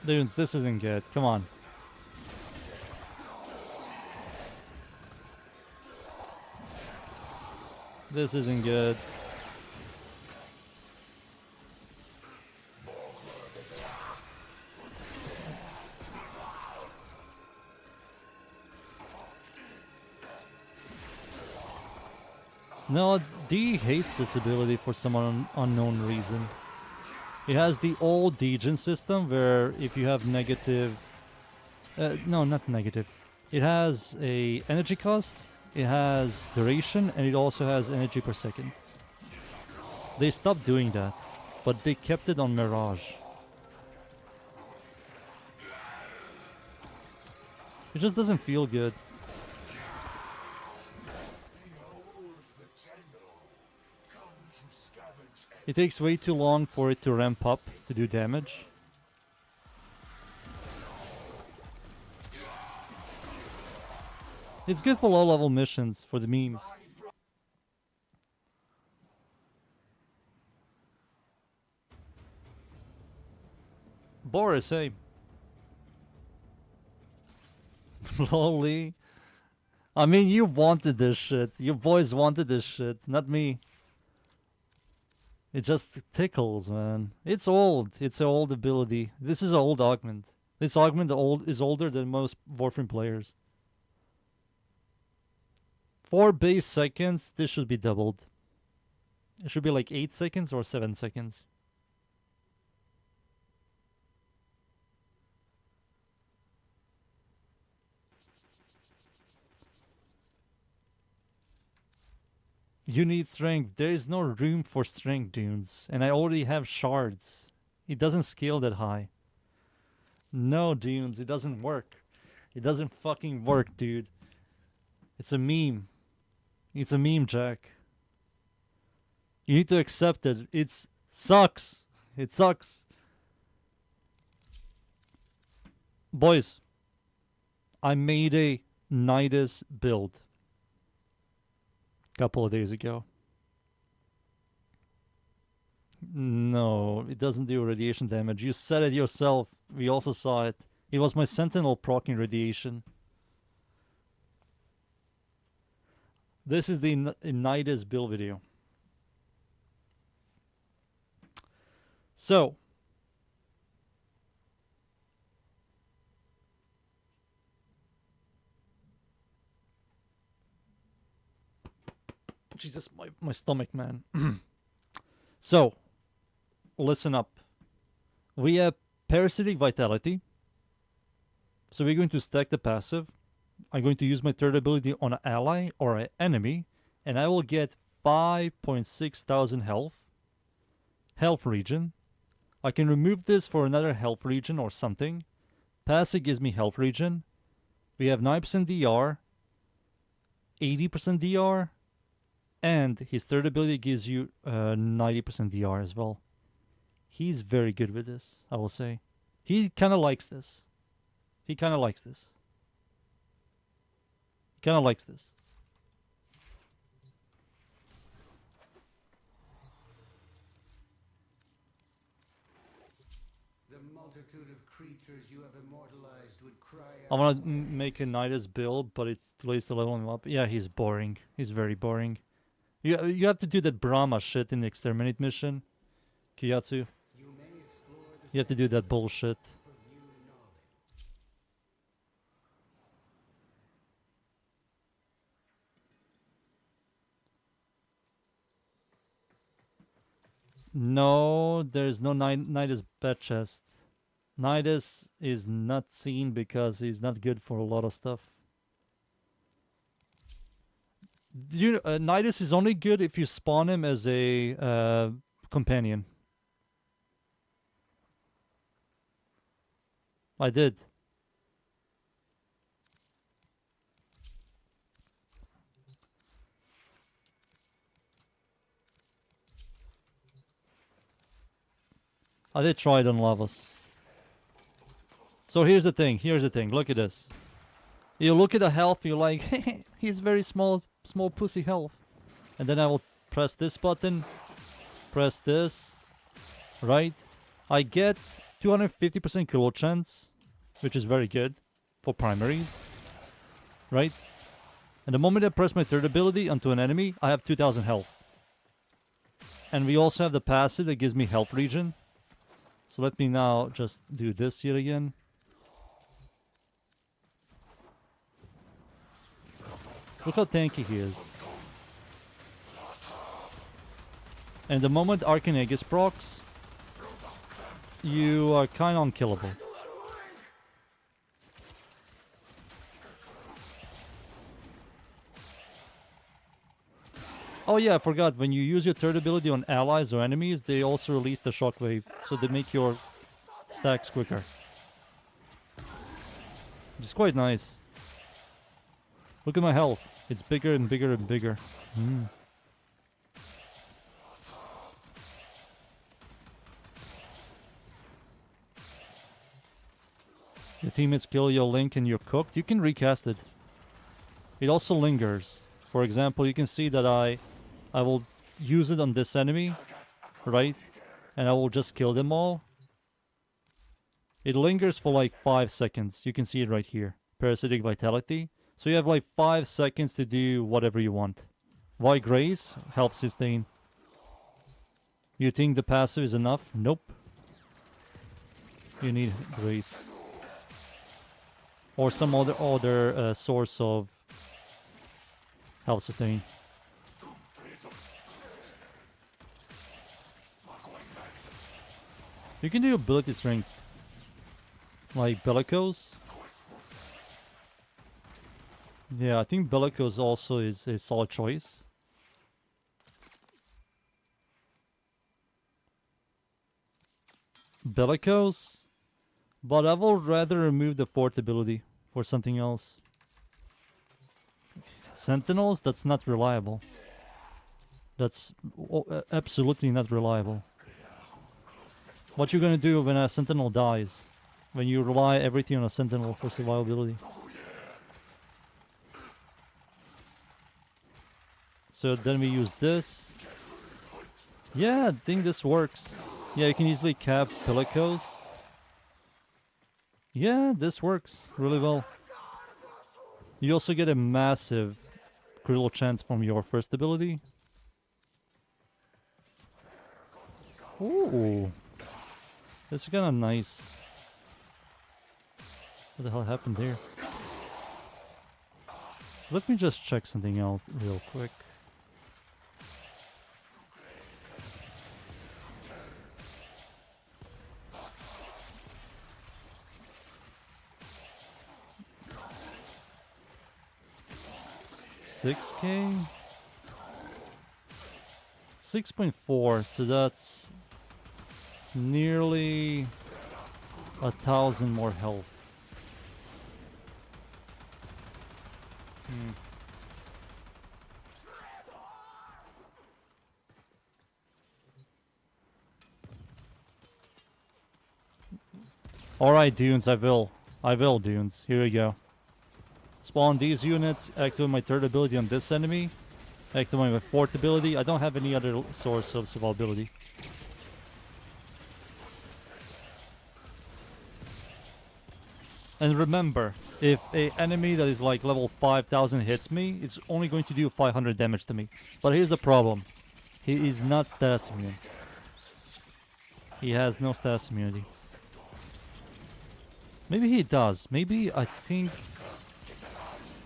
A: Dudes, this isn't good. Come on. This isn't good. No, D hates this ability for some unknown reason. It has the old Degen system where if you have negative... no, not negative. It has a energy cost, it has duration, and it also has energy per second. They stopped doing that, but they kept it on Mirage. It just doesn't feel good. It takes way too long for it to ramp up to do damage. It's good for low-level missions, for the memes. Boris, hey. Lolly. I mean, you wanted this shit. You boys wanted this shit, not me. It just tickles, man. It's old. It's an old ability. This is an old augment. This augment is older than most Warframe players. 4 base seconds, this should be doubled. It should be like 8 seconds or 7 seconds. You need strength. There is no room for strength, dudes. And I already have shards. It doesn't scale that high. No, dudes, it doesn't work. It doesn't fucking work, dude. It's a meme. It's a meme, Jack. You need to accept it. It sucks. It sucks. Boys, I made a Nidus build couple of days ago. No, it doesn't do radiation damage. You said it yourself. We also saw it. It was my Sentinel proccing radiation. This is the Nidus build video. So, Jesus, my stomach, man. So, listen up. We have Parasitic Vitality. So we're going to stack the passive. I'm going to use my third ability on an ally or an enemy. And I will get 5.6 thousand health. Health regen. I can remove this for another health regen or something. Passive gives me health regen. We have 9% DR. 80% DR. And his third ability gives you 90% DR as well. He's very good with this, I will say. He kind of likes this. He kind of likes this. He kind of likes this.
G: The multitude of creatures you have immortalized would cry
A: I
G: out.
A: want to make a Nidus build, but it's too late to level him up. Yeah, he's boring. He's very boring. You have to do that Brahma shit in the Exterminate mission, Kiyatsu.
G: You may explore the
A: You have to do that bullshit.
G: for new knowledge.
A: No, there's no Nidus bed chest. Nidus is not seen because he's not good for a lot of stuff. Nidus is only good if you spawn him as a companion. I did. I did try it on Lavas. So here's the thing. Look at this. You look at the health, you're like, he's very small pussy health. And then I will press this button, press this, right? I get 250% kill chance, which is very good for primaries, right? And the moment I press my third ability onto an enemy, I have 2000 health. And we also have the passive that gives me health regen. So let me now just do this yet again. Look how tanky he is. And the moment Arcane Aegis procs, you are kind of unkillable. Oh yeah, I forgot. When you use your third ability on allies or enemies, they also release the shockwave, so they make your stacks quicker. Which is quite nice. Look at my health. It's bigger and bigger and bigger. Your teammates kill your Link and you're cooked. You can recast it. It also lingers. For example, you can see that I will use it on this enemy, right? And I will just kill them all. It lingers for like 5 seconds. You can see it right here. Parasitic Vitality. So you have like 5 seconds to do whatever you want. Why Grace? Health sustain. You think the passive is enough? Nope. You need Grace. Or some other source of health sustain. You can do ability strength. Like Bellicose. Yeah, I think Bellicose also is a solid choice. Bellicose? But I will rather remove the fourth ability for something else. Sentinels? That's not reliable. That's absolutely not reliable. What you gonna do when a Sentinel dies? When you rely everything on a Sentinel for survivability? So then we use this. Yeah, I think this works. Yeah, you can easily cap Bellicose. Yeah, this works really well. You also get a massive critical chance from your first ability. Ooh. This is kind of nice. What the hell happened there? So let me just check something else real quick. $6K? 6.4, so that's nearly 1,000 more health. Alright, Dunes, I will, Dunes. Here we go. Spawn these units, activate my third ability on this enemy, activate my fourth ability. I don't have any other source of survivability. And remember, if an enemy that is like level 5000 hits me, it's only going to do 500 damage to me. But here's the problem. He is not status immune. He has no status immunity. Maybe he does. Maybe, I think...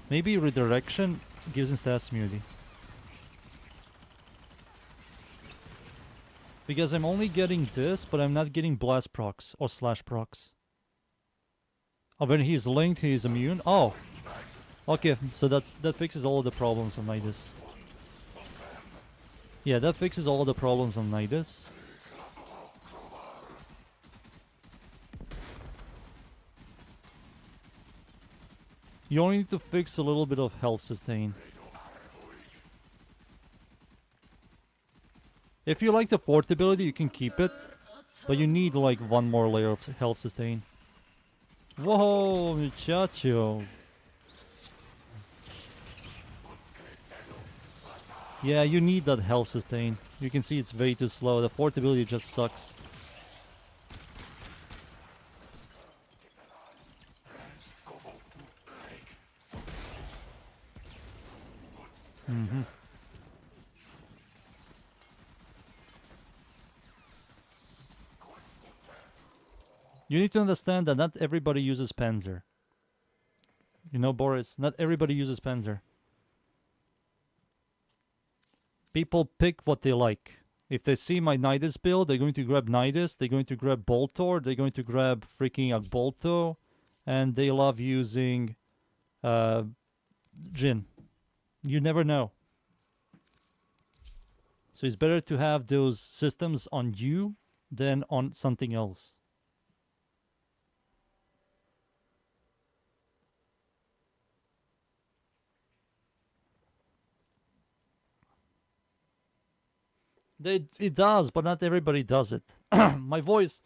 A: Maybe redirection gives him status immunity. Because I'm only getting this, but I'm not getting blast procs or slash procs. Oh, when he's linked, he's immune? Oh! Okay, so that fixes all of the problems on Nidus. Yeah, that fixes all of the problems on Nidus. You only need to fix a little bit of health sustain. If you like the fourth ability, you can keep it. But you need like one more layer of health sustain. Whoa, muchacho. Yeah, you need that health sustain. You can see it's way too slow. The fort ability just sucks. You need to understand that not everybody uses Panzer. You know, Boris, not everybody uses Panzer. People pick what they like. If they see my Nidus build, they're going to grab Nidus, they're going to grab Boltor, they're going to grab freaking Agbolto, and they love using Jin. You never know. So it's better to have those systems on you than on something else. It does, but not everybody does it. My voice.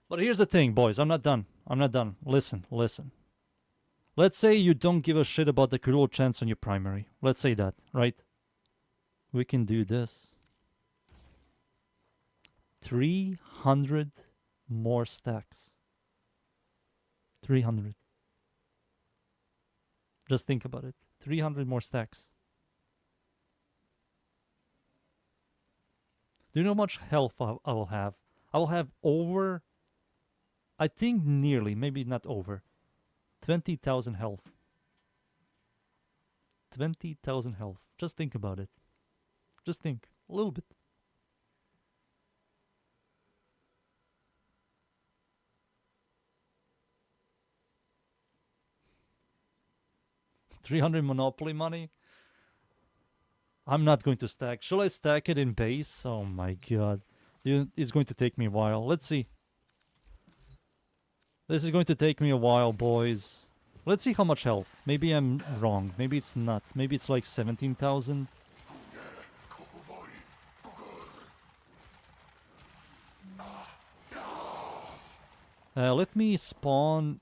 A: But here's the thing, boys. I'm not done. I'm not done. Listen, listen. Let's say you don't give a shit about the critical chance on your primary. Let's say that, right? We can do this. 300 more stacks. 300. Just think about it. 300 more stacks. Do you know how much health I will have? I will have over, I think nearly, maybe not over, 20,000 health. 20,000 health. Just think about it. Just think. A little bit. $300 Monopoly money? I'm not going to stack. Shall I stack it in base? Oh my god. It's going to take me a while. Let's see. This is going to take me a while, boys. Let's see how much health. Maybe I'm wrong. Maybe it's not. Maybe it's like 17,000. Let me spawn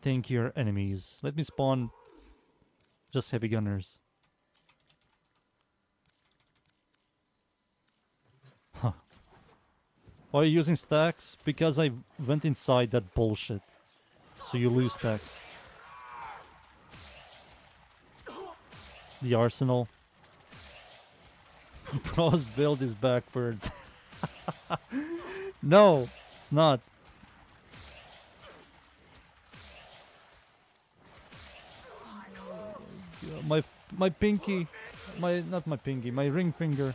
A: tankier enemies. Let me spawn just heavy gunners. Huh. Why are you using stacks? Because I went inside that bullshit. So you lose stacks. The arsenal. Bro's build is backwards. No, it's not. My pinky, not my pinky, my ring finger.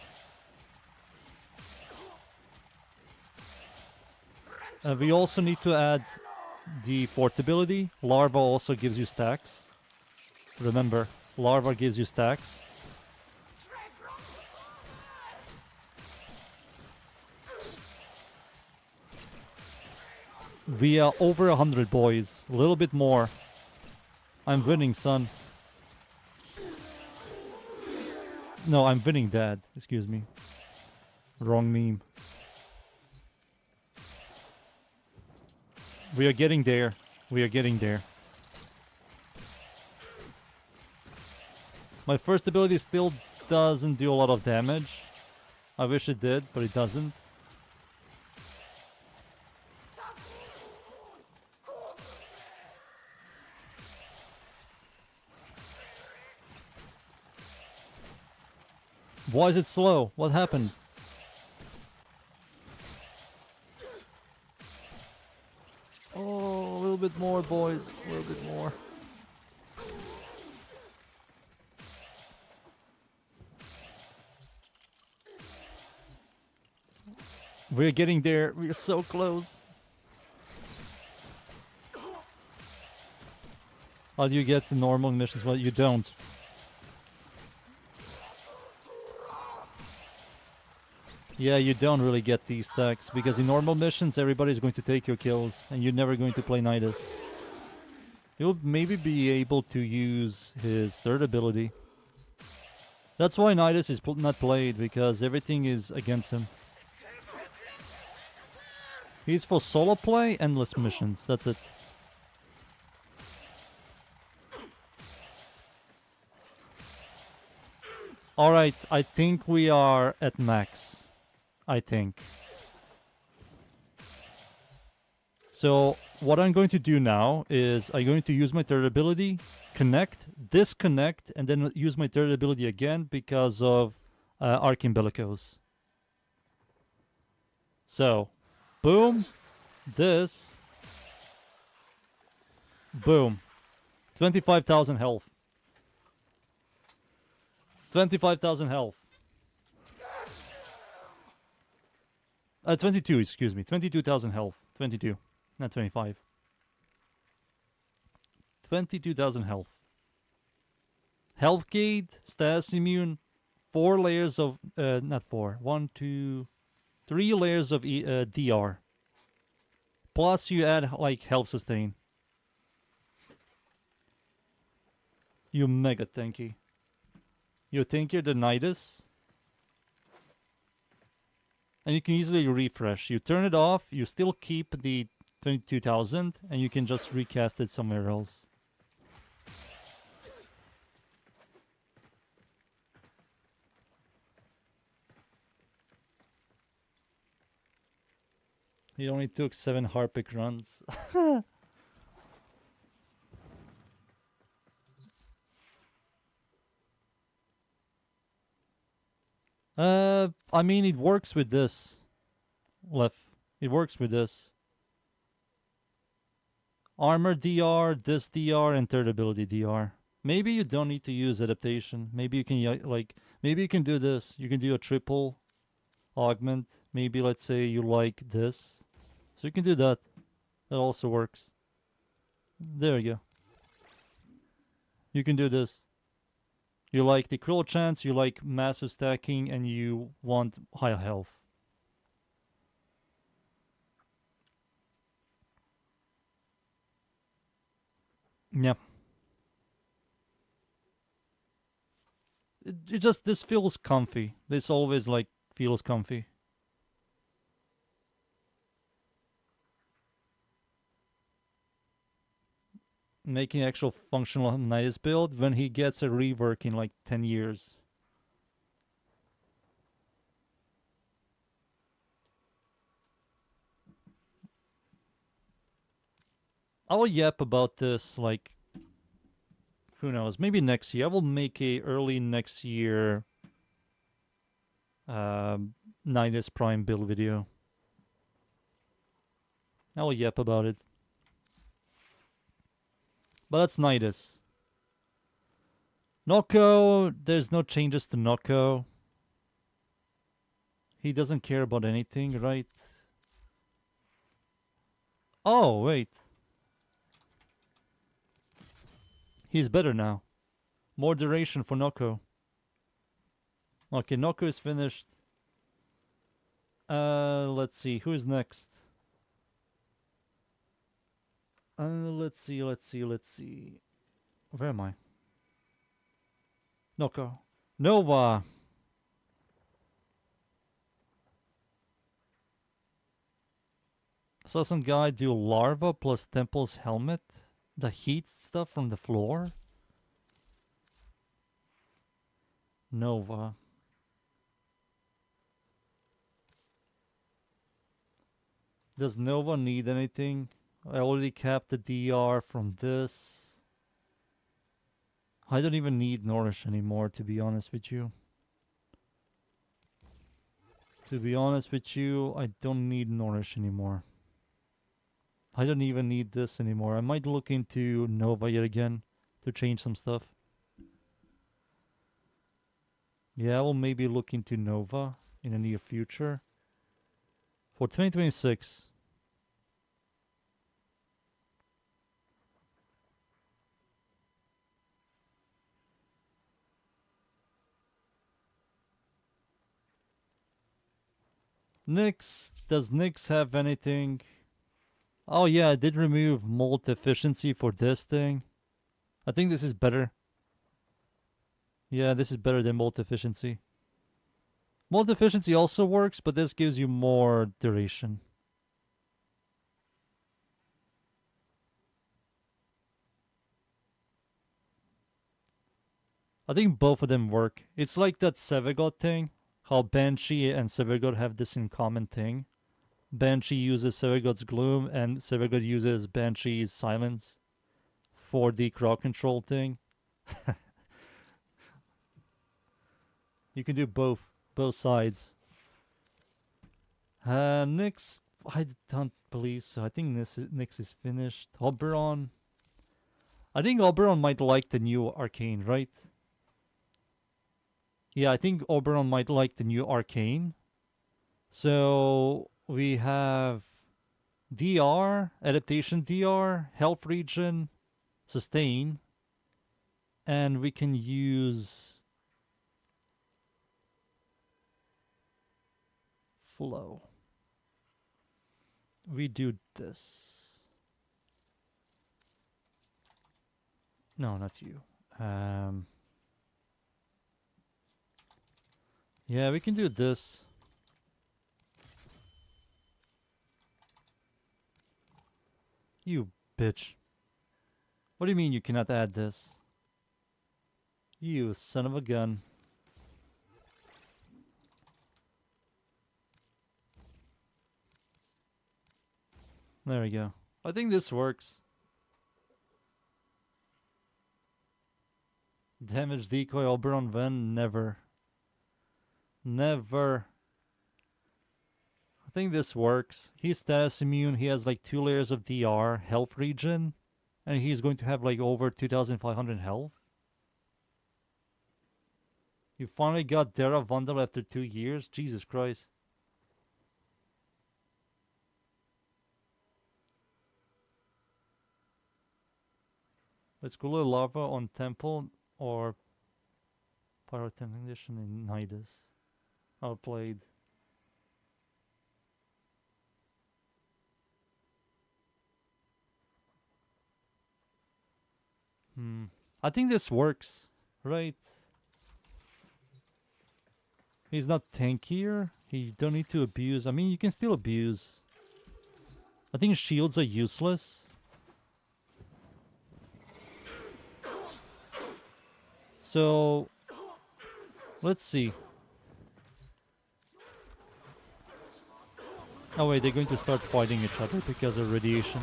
A: We also need to add the fort ability. Larva also gives you stacks. Remember, Larva gives you stacks. We are over 100, boys. A little bit more. I'm winning, son. No, I'm winning, Dad. Excuse me. Wrong meme. We are getting there. We are getting there. My first ability still doesn't do a lot of damage. I wish it did, but it doesn't. Why is it slow? What happened? Oh, a little bit more, boys. A little bit more. We're getting there. We're so close. How do you get the normal missions? Well, you don't. Yeah, you don't really get these stacks, because in normal missions everybody's going to take your kills, and you're never going to play Nidus. You'll maybe be able to use his third ability. That's why Nidus is not played, because everything is against him. He's for solo play, endless missions. That's it. Alright, I think we are at max. I think. So, what I'm going to do now is I'm going to use my third ability, connect, disconnect, and then use my third ability again because of Arcane Bellicose. So, boom, this, boom, 25,000 health. 25,000 health. 22, excuse me. 22,000 health. 22, not 25. 22,000 health. Health gate, status immune, 4 layers of, not 4, 1, 2, 3 layers of DR. Plus you add, like, health sustain. You mega tanky. You think you're the Nidus? And you can easily refresh. You turn it off, you still keep the 22,000, and you can just recast it somewhere else. He only took 7 Harpic runs. I mean, it works with this. It works with this. Armor DR, this DR, and third ability DR. Maybe you don't need to use adaptation. Maybe you can, like, maybe you can do this. You can do a triple augment. Maybe, let's say, you like this. So you can do that. That also works. There you go. You can do this. You like the critical chance, you like massive stacking, and you want high health. Yeah. It just, this feels comfy. This always, like, feels comfy. Making actual functional Nidus build when he gets a rework in like 10 years. I'll yap about this, like, who knows, maybe next year. I will make a early next year Nidus Prime build video. I'll yap about it. But that's Nidus. Noko, there's no changes to Noko. He doesn't care about anything, right? Oh, wait. He's better now. More duration for Noko. Okay, Noko is finished. Let's see, who's next? Let's see. Where am I? Noko. Nova! Saw some guy do larva plus Temple's helmet. The heat stuff from the floor. Nova. Does Nova need anything? I already capped the DR from this. I don't even need Nourish anymore, to be honest with you. To be honest with you, I don't need Nourish anymore. I don't even need this anymore. I might look into Nova yet again to change some stuff. Yeah, I will maybe look into Nova in the near future. For 2026. Nyx, does Nyx have anything? Oh yeah, I did remove mold efficiency for this thing. I think this is better. Yeah, this is better than mold efficiency. Mold efficiency also works, but this gives you more duration. I think both of them work. It's like that Sevagot thing. How Banshee and Sevagot have this in common thing. Banshee uses Sevagot's Gloom and Sevagot uses Banshee's Silence for the crowd control thing. You can do both sides. Nyx, I don't believe so. I think Nyx is finished. Oberon. I think Oberon might like the new Arcane, right? Yeah, I think Oberon might like the new Arcane. So we have DR, Adaptation DR, Health Regen, Sustain, and we can use Flow. We do this. No, not you. Yeah, we can do this. You bitch. What do you mean you cannot add this? You son of a gun. There we go. I think this works. Damage decoy Oberon Ven, never. Never. I think this works. He's status immune, he has like 2 layers of DR, health regen, and he's going to have like over 2,500 health. You finally got Dara Vandal after 2 years? Jesus Christ. Let's go to Lava on Temple or Pyrotem Condition in Nidus. Outplayed. I think this works, right? He's not tankier. He don't need to abuse. I mean, you can still abuse. I think shields are useless. So, let's see. Oh wait, they're going to start fighting each other because of radiation.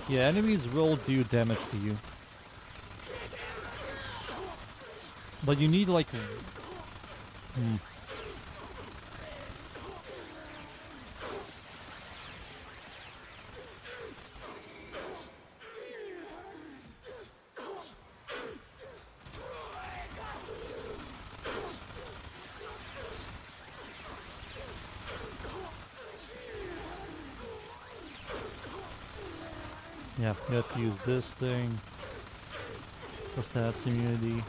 A: Yeah, enemies will do damage to you. But you need like... Yeah, you have to use this thing. Plus that's immunity.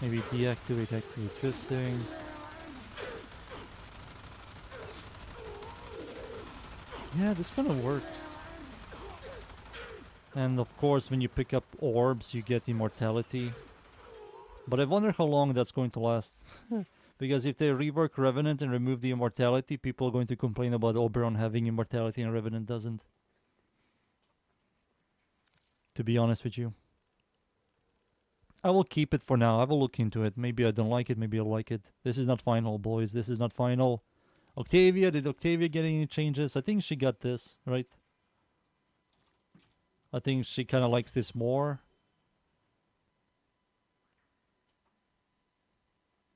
A: Maybe deactivate, activate this thing. Yeah, this kind of works. And of course, when you pick up orbs, you get immortality. But I wonder how long that's going to last. Because if they rework Revenant and remove the immortality, people are going to complain about Oberon having immortality and Revenant doesn't. To be honest with you. I will keep it for now. I will look into it. Maybe I don't like it. Maybe I'll like it. This is not final, boys. This is not final. Octavia. Did Octavia get any changes? I think she got this, right? I think she kind of likes this more.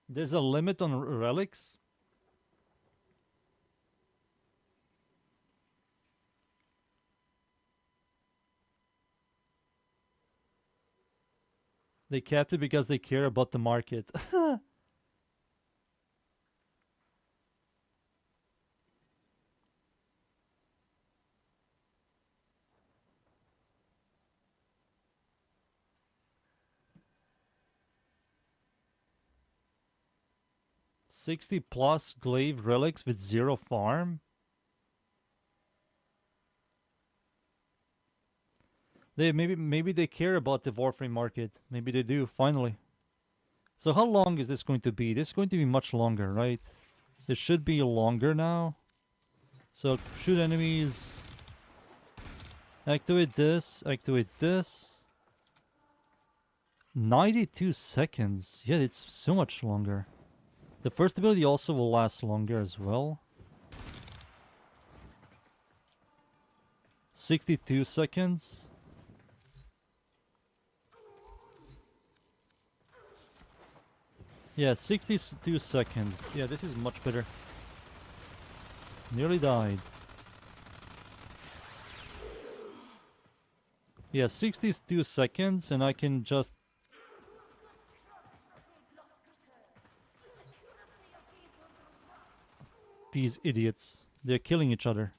A: There's a limit on relics. They kept it because they care about the market. +60 glaive relics with 0 farm. They maybe they care about the Warframe market. Maybe they do, finally. So how long is this going to be? This is going to be much longer, right? This should be longer now. So shoot enemies. Activate this, activate this. 92 seconds. Yeah, it's so much longer. The first ability also will last longer as well. 62 seconds. Yeah, 62 seconds. Yeah, this is much better. Nearly died. Yeah, 62 seconds and I can just... These idiots. They're killing each other.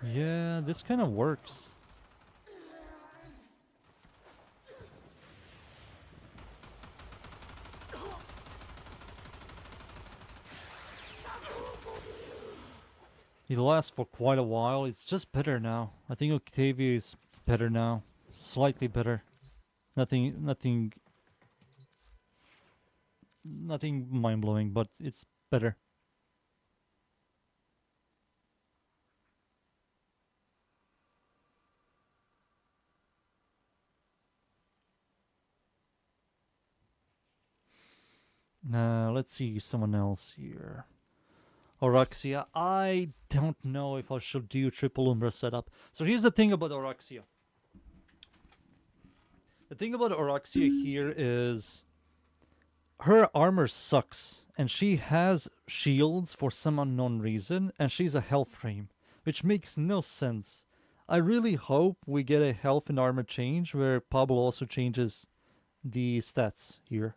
A: Yeah, this kind of works. It lasts for quite a while. It's just better now. I think Octavia is better now. Slightly better. Nothing mind-blowing, but it's better. Now, let's see someone else here. Oroxia. I don't know if I should do triple Umbra setup. So here's the thing about Oroxia. The thing about Oroxia here is her armor sucks, and she has shields for some unknown reason, and she's a health frame, which makes no sense. I really hope we get a health and armor change where Pablo also changes the stats here.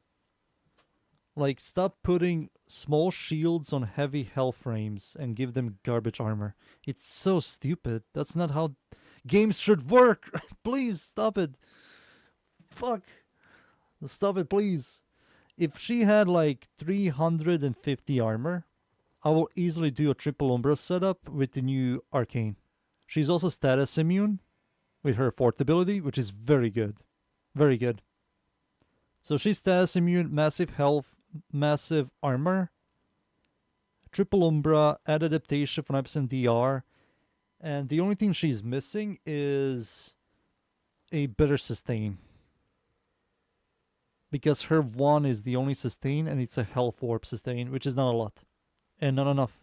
A: Like, stop putting small shields on heavy health frames and give them garbage armor. It's so stupid. That's not how games should work. Please, stop it. Fuck. Stop it, please. If she had like 350 armor, I will easily do a triple Umbra setup with the new Arcane. She's also status immune with her fourth ability, which is very good. Very good. So she's status immune, massive health, massive armor, triple Umbra, add adaptation for 9% DR, and the only thing she's missing is a better sustain. Because her 1 is the only sustain, and it's a health orb sustain, which is not a lot. And not enough.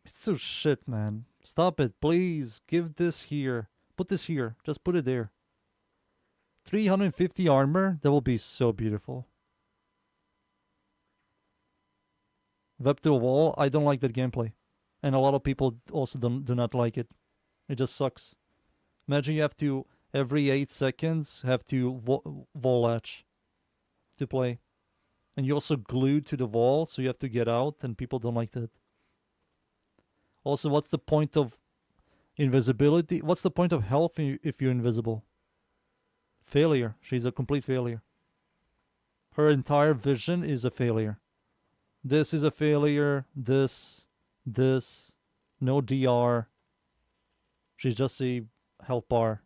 A: It's so shit, man. Stop it, please. Give this here. Put this here. Just put it there. 350 armor. That will be so beautiful. Web to a wall. I don't like that gameplay. And a lot of people also do not like it. It just sucks. Imagine you have to, every 8 seconds, have to wall latch to play. And you're also glued to the wall, so you have to get out, and people don't like that. Also, what's the point of invisibility? What's the point of health if you're invisible? Failure. She's a complete failure. Her entire vision is a failure. This is a failure. This. No DR. She's just a health bar.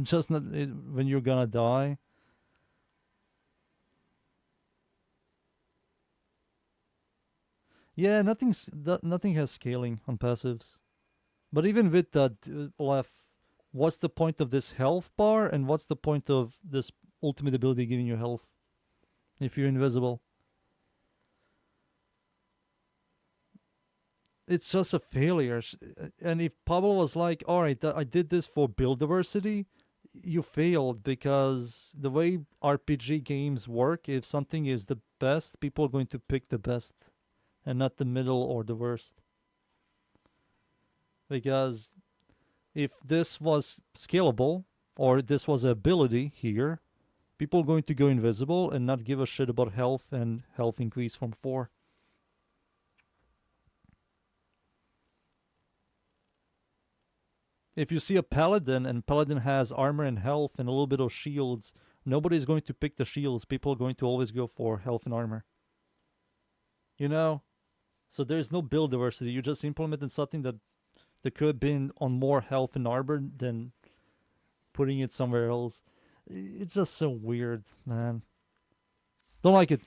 A: Just not when you're gonna die. Yeah, nothing has scaling on passives. But even with that left, what's the point of this health bar, and what's the point of this ultimate ability giving you health if you're invisible? It's just a failure. And if Pablo was like, alright, I did this for build diversity, you failed, because the way RPG games work, if something is the best, people are going to pick the best and not the middle or the worst. Because if this was scalable, or this was an ability here, people are going to go invisible and not give a shit about health and health increase from 4. If you see a paladin, and paladin has armor and health and a little bit of shields, Nobody's going to pick the shields. People are going to always go for health and armor. You know? So there's no build diversity. You just implemented something that could have been on more health and armor than putting it somewhere else. It's just so weird, man. Don't like it.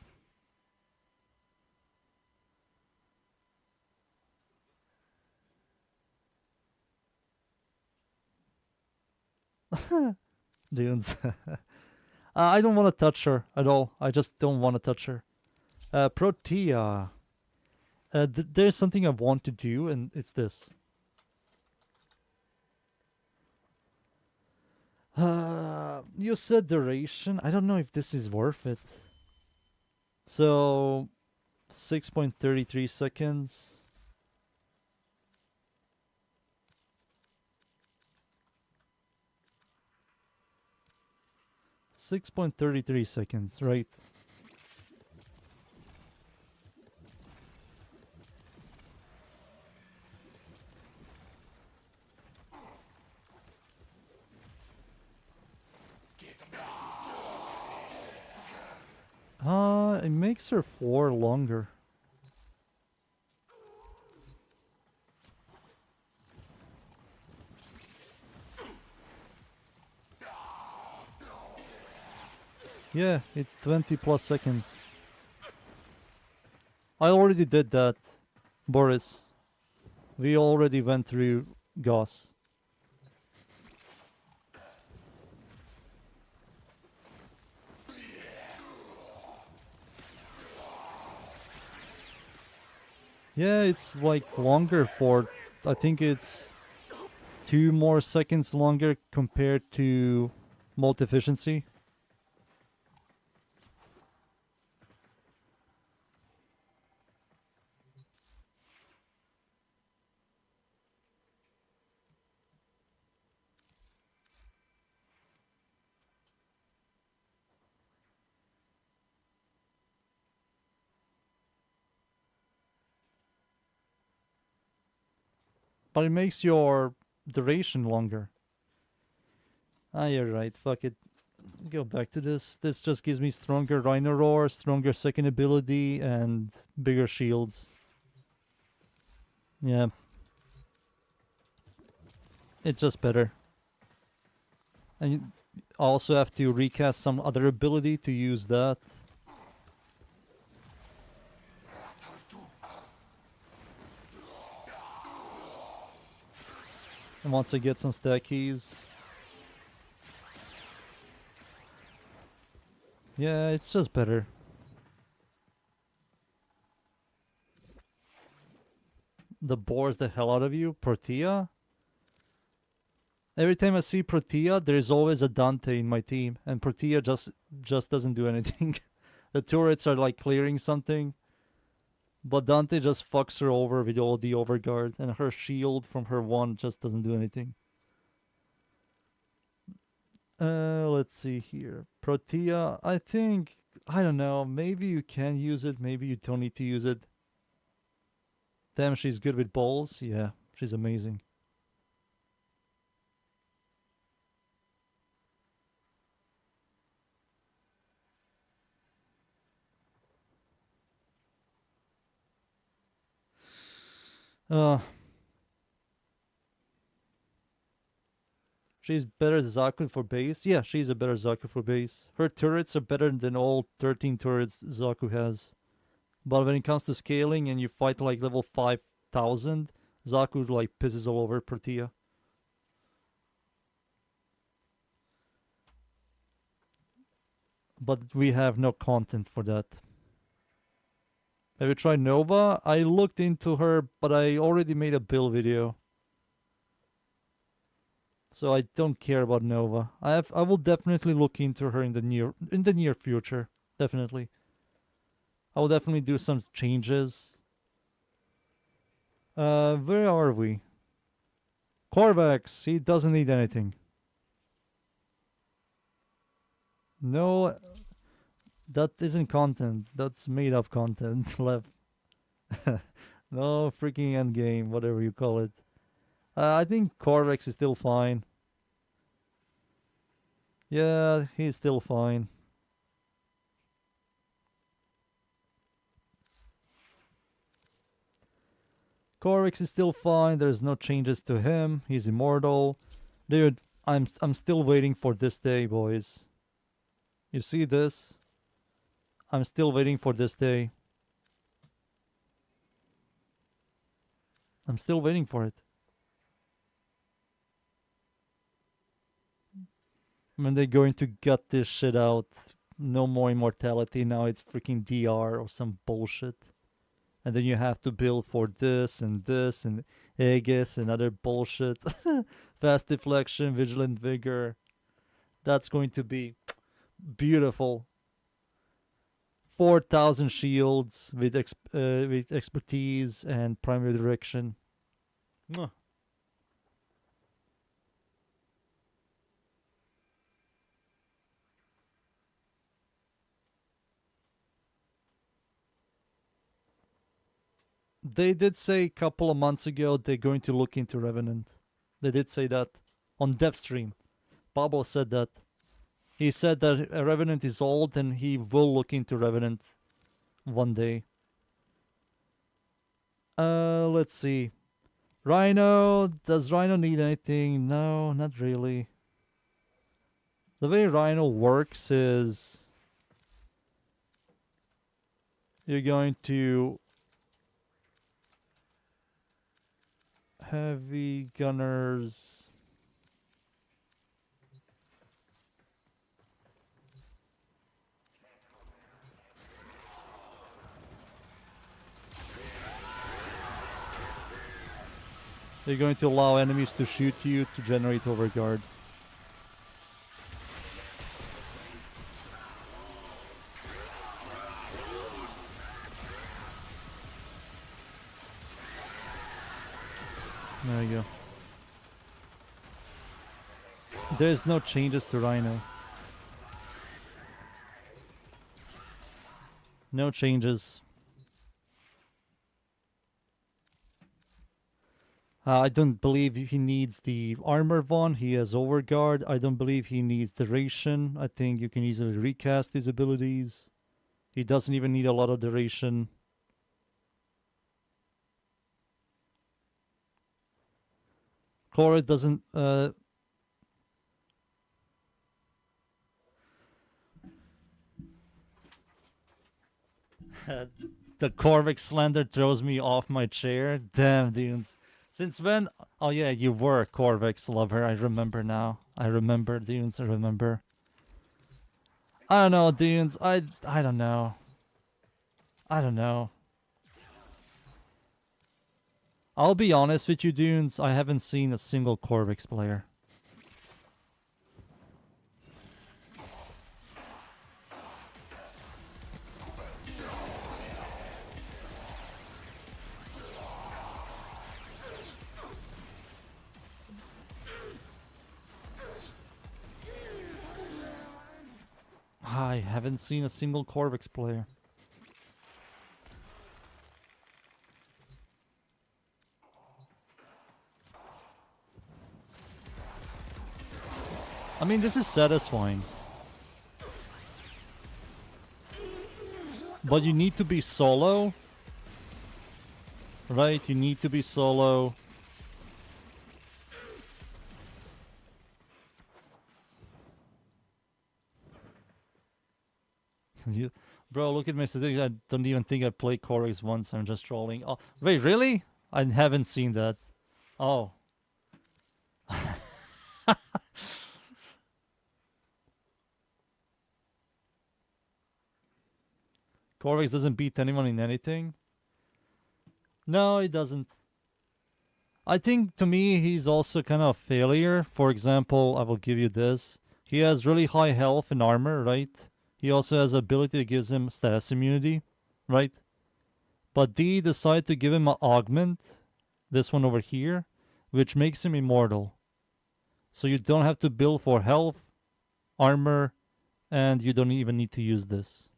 A: Dunes. I don't want to touch her at all. I just don't want to touch her. Protea. There's something I want to do, and it's this. You said duration. I don't know if this is worth it. So, 6.33 seconds. $6.33, right? It makes her 4 longer. Yeah, it's 20 plus seconds. I already did that, Boris. We already went through Gauss. Yeah, it's like longer for, I think it's 2 more seconds longer compared to multi-efficiency. But it makes your duration longer. Ah, you're right. Fuck it. Go back to this. This just gives me stronger Rhino Roar, stronger second ability, and bigger shields. Yeah. It's just better. And you also have to recast some other ability to use that. And once I get some stack keys. Yeah, it's just better. The bores the hell out of you, Protea? Every time I see Protea, there's always a Dante in my team, and Protea just doesn't do anything. The turrets are like clearing something, but Dante just fucks her over with all the overguard, and her shield from her one just doesn't do anything. Let's see here. Protea, I think, I don't know, maybe you can use it, maybe you don't need to use it. Damn, she's good with balls. Yeah, she's amazing. She's better than Zaku for base. Yeah, she's a better Zaku for base. Her turrets are better than all 13 turrets Zaku has. But when it comes to scaling and you fight like level 5000, Zaku like pisses all over Protea. But we have no content for that. Have you tried Nova? I looked into her, but I already made a build video. So I don't care about Nova. I will definitely look into her in the near future. Definitely. I will definitely do some changes. Where are we? Corvax, he doesn't need anything. No, that isn't content. That's made up content left. No freaking endgame, whatever you call it. I think Corvax is still fine. Yeah, he's still fine. Corvix is still fine. There's no changes to him. He's immortal. Dude, I'm still waiting for this day, boys. You see this? I'm still waiting for this day. I'm still waiting for it. When they're going to gut this shit out. No more immortality. Now it's freaking DR or some bullshit. And then you have to build for this and Aegis and other bullshit. Fast deflection, vigilant vigor. That's going to be beautiful. 4,000 shields with expertise and primary direction. Mwah. They did say a couple of months ago they're going to look into Revenant. They did say that on Devstream. Pablo said that. He said that Revenant is old and he will look into Revenant one day. Let's see. Rhino, does Rhino need anything? No, not really. The way Rhino works is you're going to heavy gunners. They're going to allow enemies to shoot you to generate overguard. There you go. There's no changes to Rhino. No changes. I don't believe he needs the armor one. He has overguard. I don't believe he needs duration. I think you can easily recast his abilities. He doesn't even need a lot of duration. Cora doesn't... the Corvix slander throws me off my chair. Damn, dudes. Since when? Oh yeah, you were a Corvix lover. I remember now. I remember, dudes. I remember. I don't know, dudes. I don't know. I don't know. I'll be honest with you, dudes. I haven't seen a single Corvix player. I haven't seen a single Corvix player. I mean, this is satisfying. But you need to be solo. Right? You need to be solo. Bro, look at my statistics. I don't even think I played Corvix once. I'm just trolling. Oh, wait, really? I haven't seen that. Oh. Corvix doesn't beat anyone in anything? No, he doesn't. I think, to me, he's also kind of a failure. For example, I will give you this. He has really high health and armor, right? He also has ability that gives him status immunity, right? But D decide to give him an augment, this one over here, which makes him immortal. So you don't have to build for health, armor, and you don't even need to use this.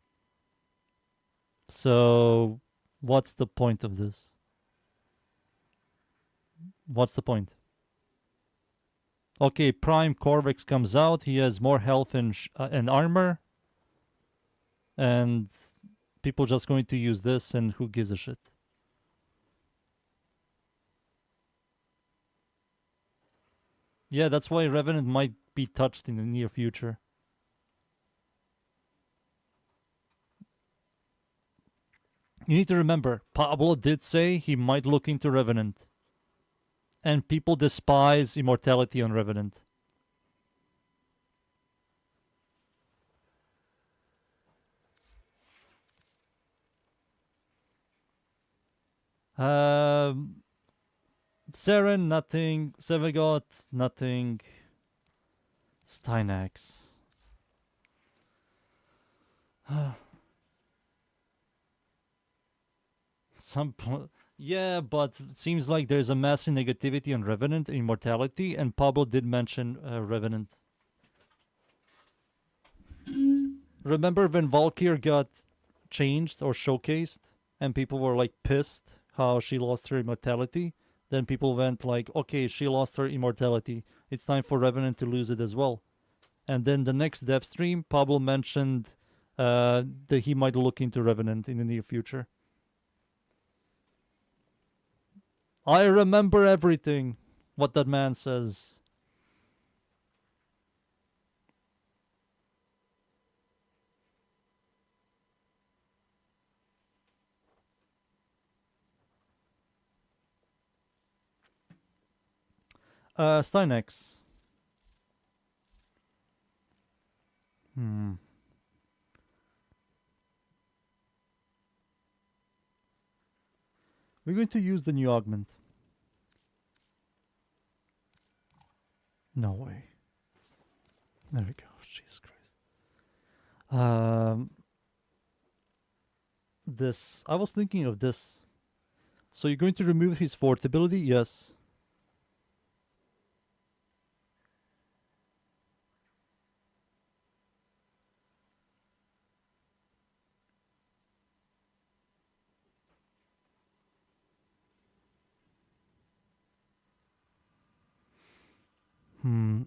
A: So, what's the point of this? What's the point? Okay, Prime Corvex comes out. He has more health and armor. And people just going to use this, and who gives a shit? Yeah, that's why Revenant might be touched in the near future. You need to remember, Pablo did say he might look into Revenant. And people despise immortality on Revenant. Seren, nothing. Sevagot, nothing. Steinax. Yeah, but it seems like there's a massive negativity on Revenant Immortality, and Pablo did mention Revenant. Remember when Valkyr got changed or showcased, and people were like pissed how she lost her immortality? Then people went like, okay, she lost her immortality. It's time for Revenant to lose it as well. And then the next dev stream, Pablo mentioned that he might look into Revenant in the near future. I remember everything, what that man says. Steinex. We're going to use the new augment. No way. There we go. Jesus Christ. This. I was thinking of this. So you're going to remove his fort ability? Yes.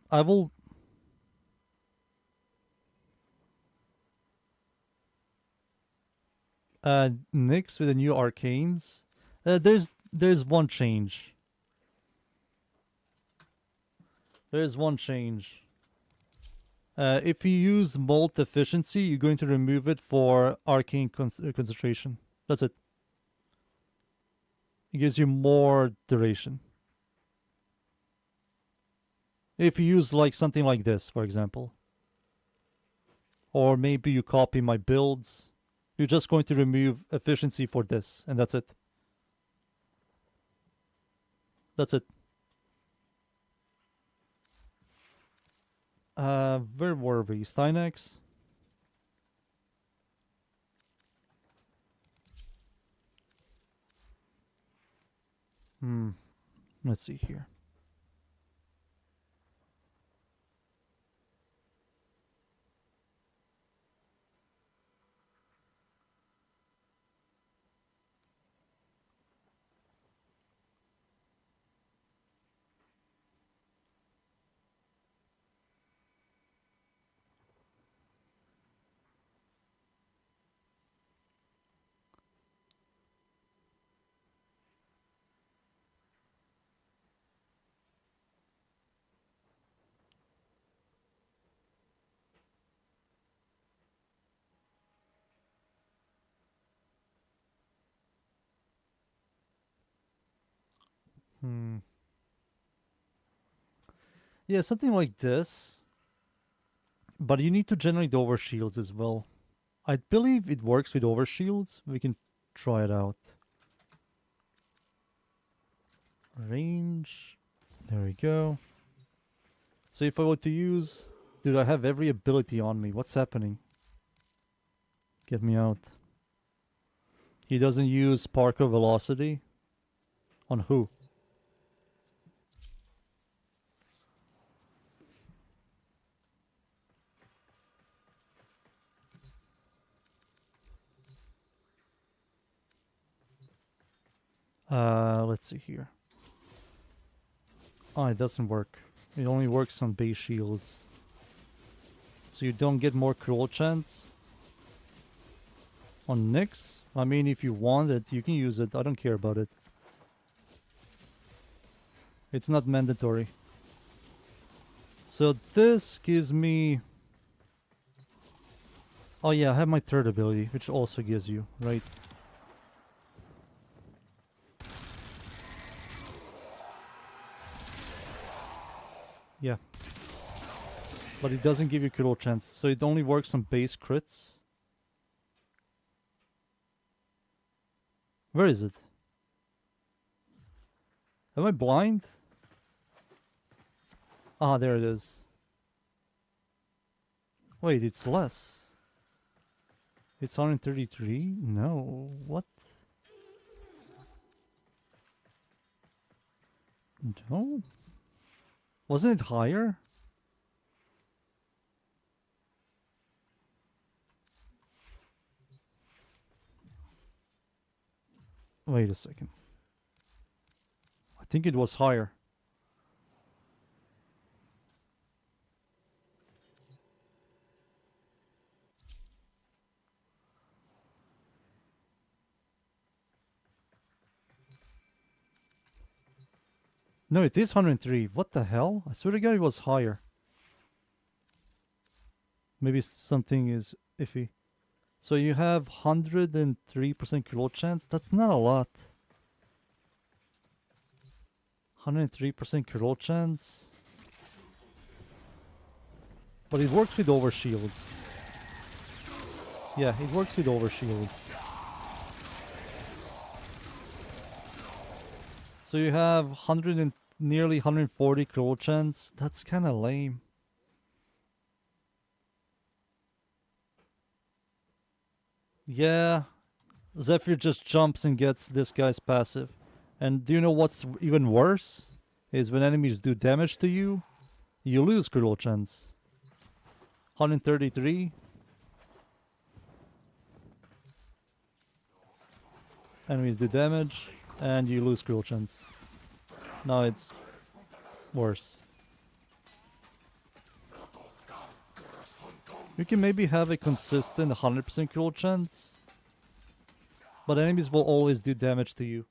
A: I will. Nyx with the new arcanes. There's one change. There's one change. If you use molt efficiency, you're going to remove it for arcane concentration. That's it. It gives you more duration. If you use like something like this, for example. Or maybe you copy my builds. You're just going to remove efficiency for this, and that's it. That's it. Where were we? Steinax? Let's see here. Yeah, something like this. But you need to generate overshields as well. I believe it works with overshields. We can try it out. Range. There we go. So if I were to use... Dude, I have every ability on me. What's happening? Get me out. He doesn't use Parkour Velocity? On who? Let's see here. Oh, it doesn't work. It only works on base shields. So you don't get more critical chance on Nyx. I mean, if you want it, you can use it. I don't care about it. It's not mandatory. So this gives me... Oh yeah, I have my third ability, which also gives you, right? Yeah. But it doesn't give you critical chance, so it only works on base crits. Where is it? Am I blind? Ah, there it is. Wait, it's less. It's 133? No, what? No? Wasn't it higher? Wait a second. I think it was higher. No, it is 103. What the hell? I swear to God it was higher. Maybe something is iffy. So you have 103% critical chance? That's not a lot. 103% critical chance? But it works with overshields. Yeah, it works with overshields. So you have 100 and nearly 140 critical chance. That's kind of lame. Yeah, Zephyr just jumps and gets this guy's passive. And do you know what's even worse? Is when enemies do damage to you, you lose critical chance. 133. Enemies do damage, and you lose critical chance. Now it's worse. You can maybe have a consistent 100% critical chance, but enemies will always do damage to you.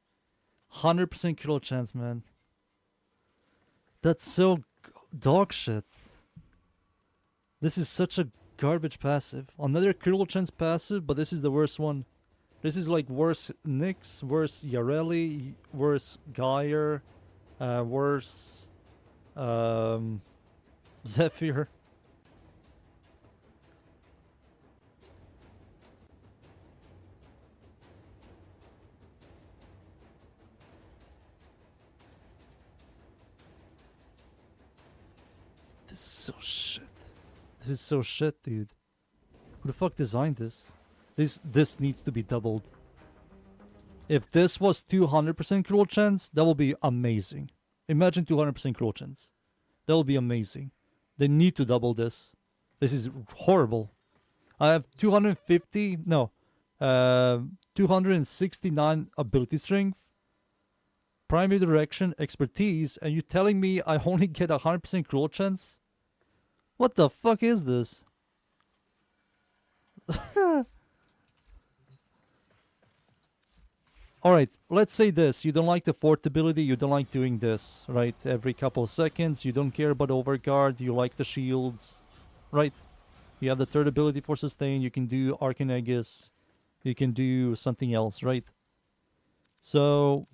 A: 100% critical chance, man. That's so dog shit. This is such a garbage passive. Another critical chance passive, but this is the worst one. This is like worse Nyx, worse Yareli, worse Geyer, worse Zephyr. This is so shit. This is so shit, dude. Who the fuck designed this? This needs to be doubled. If this was 200% critical chance, that will be amazing. Imagine 200% critical chance. That will be amazing. They need to double this. This is horrible. I have 269 ability strength, primary direction, expertise, and you telling me I only get 100% critical chance? What the fuck is this? Alright, let's say this. You don't like the fourth ability, you don't like doing this, right? Every couple of seconds, you don't care about overguard, you like the shields, right? You have the third ability for sustain, you can do Arcanegus, you can do something else, right? So,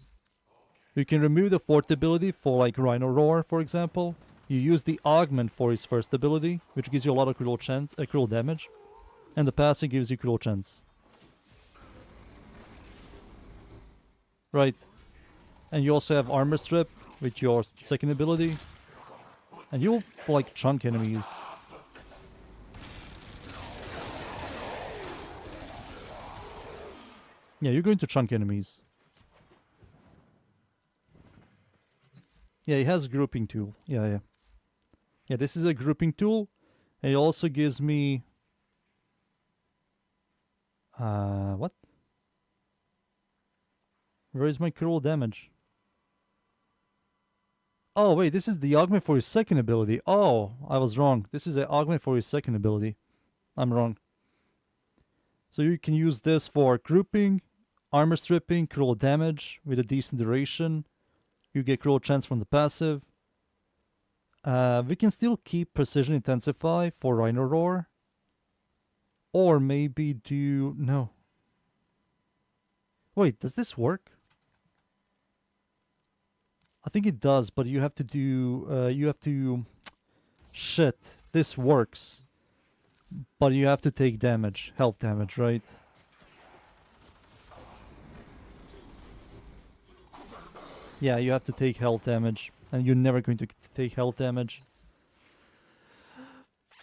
A: you can remove the fourth ability for like Rhino Roar, for example. You use the augment for his first ability, which gives you a lot of critical damage. And the passive gives you critical chance. Right. And you also have Armor Strip with your second ability. And you'll like chunk enemies. Yeah, you're going to chunk enemies. Yeah, it has a grouping tool. Yeah. Yeah, this is a grouping tool. And it also gives me... what? Where is my critical damage? Oh, wait, this is the augment for his second ability. Oh, I was wrong. This is an augment for his second ability. I'm wrong. So you can use this for grouping, armor stripping, cruel damage with a decent duration. You get cruel chance from the passive. We can still keep precision intensify for Rhino Roar. Or maybe do... no. Wait, does this work? I think it does, but you have to do... shit, this works. But you have to take damage, health damage, right? Yeah, you have to take health damage. And you're never going to take health damage.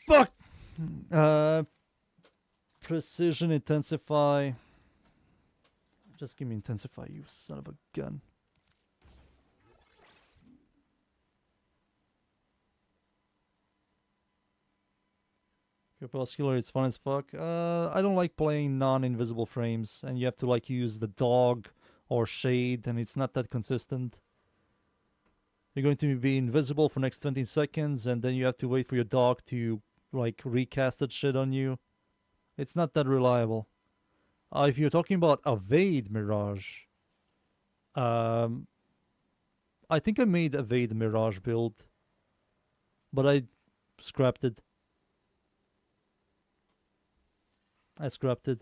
A: Fuck! Precision intensify. Just give me intensify, you son of a gun. Crepuscular, it's fun as fuck. I don't like playing non-invisible frames, and you have to like use the dog or shade, and it's not that consistent. You're going to be invisible for next 20 seconds, and then you have to wait for your dog to like recast that shit on you. It's not that reliable. If you're talking about Evade Mirage, I think I made Evade Mirage build, but I scrapped it. I scrapped it.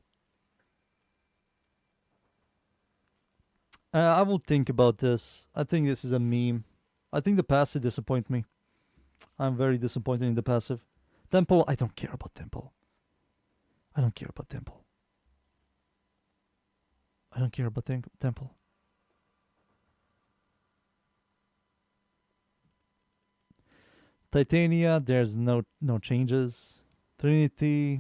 A: I will think about this. I think this is a meme. I think the passive disappoint me. I'm very disappointed in the passive. Temple, I don't care about Temple. I don't care about Temple. I don't care about Temple. Titania, there's no changes. Trinity,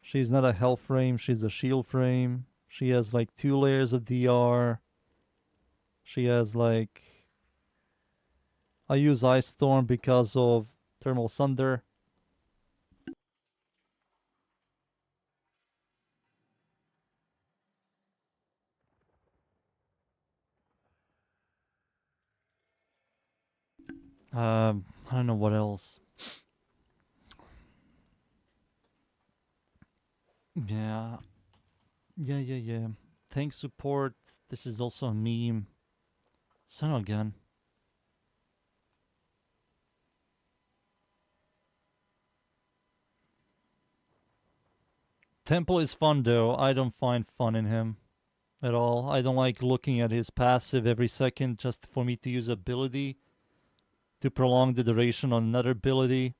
A: she's not a health frame, she's a shield frame. She has like 2 layers of DR. She has like... I use Ice Storm because of Thermal Thunder. I don't know what else. Yeah. Yeah. Tank support. This is also a meme. Son of a gun. Temple is fun though. I don't find fun in him at all. I don't like looking at his passive every second just for me to use ability to prolong the duration on another ability.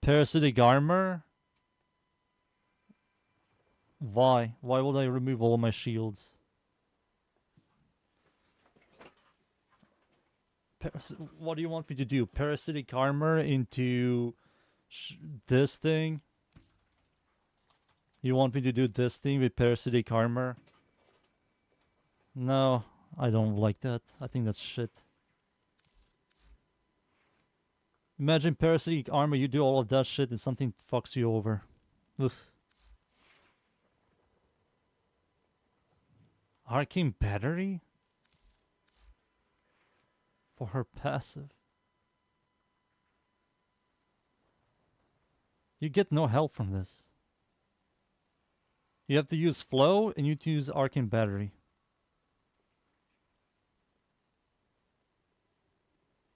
A: Parasitic armor? Why? Why would I remove all my shields? What do you want me to do? Parasitic armor into this thing? You want me to do this thing with parasitic armor? No, I don't like that. I think that's shit. Imagine parasitic armor, you do all of that shit and something fucks you over. Ugh. Arcane battery? For her passive. You get no help from this. You have to use flow and you have to use arcane battery.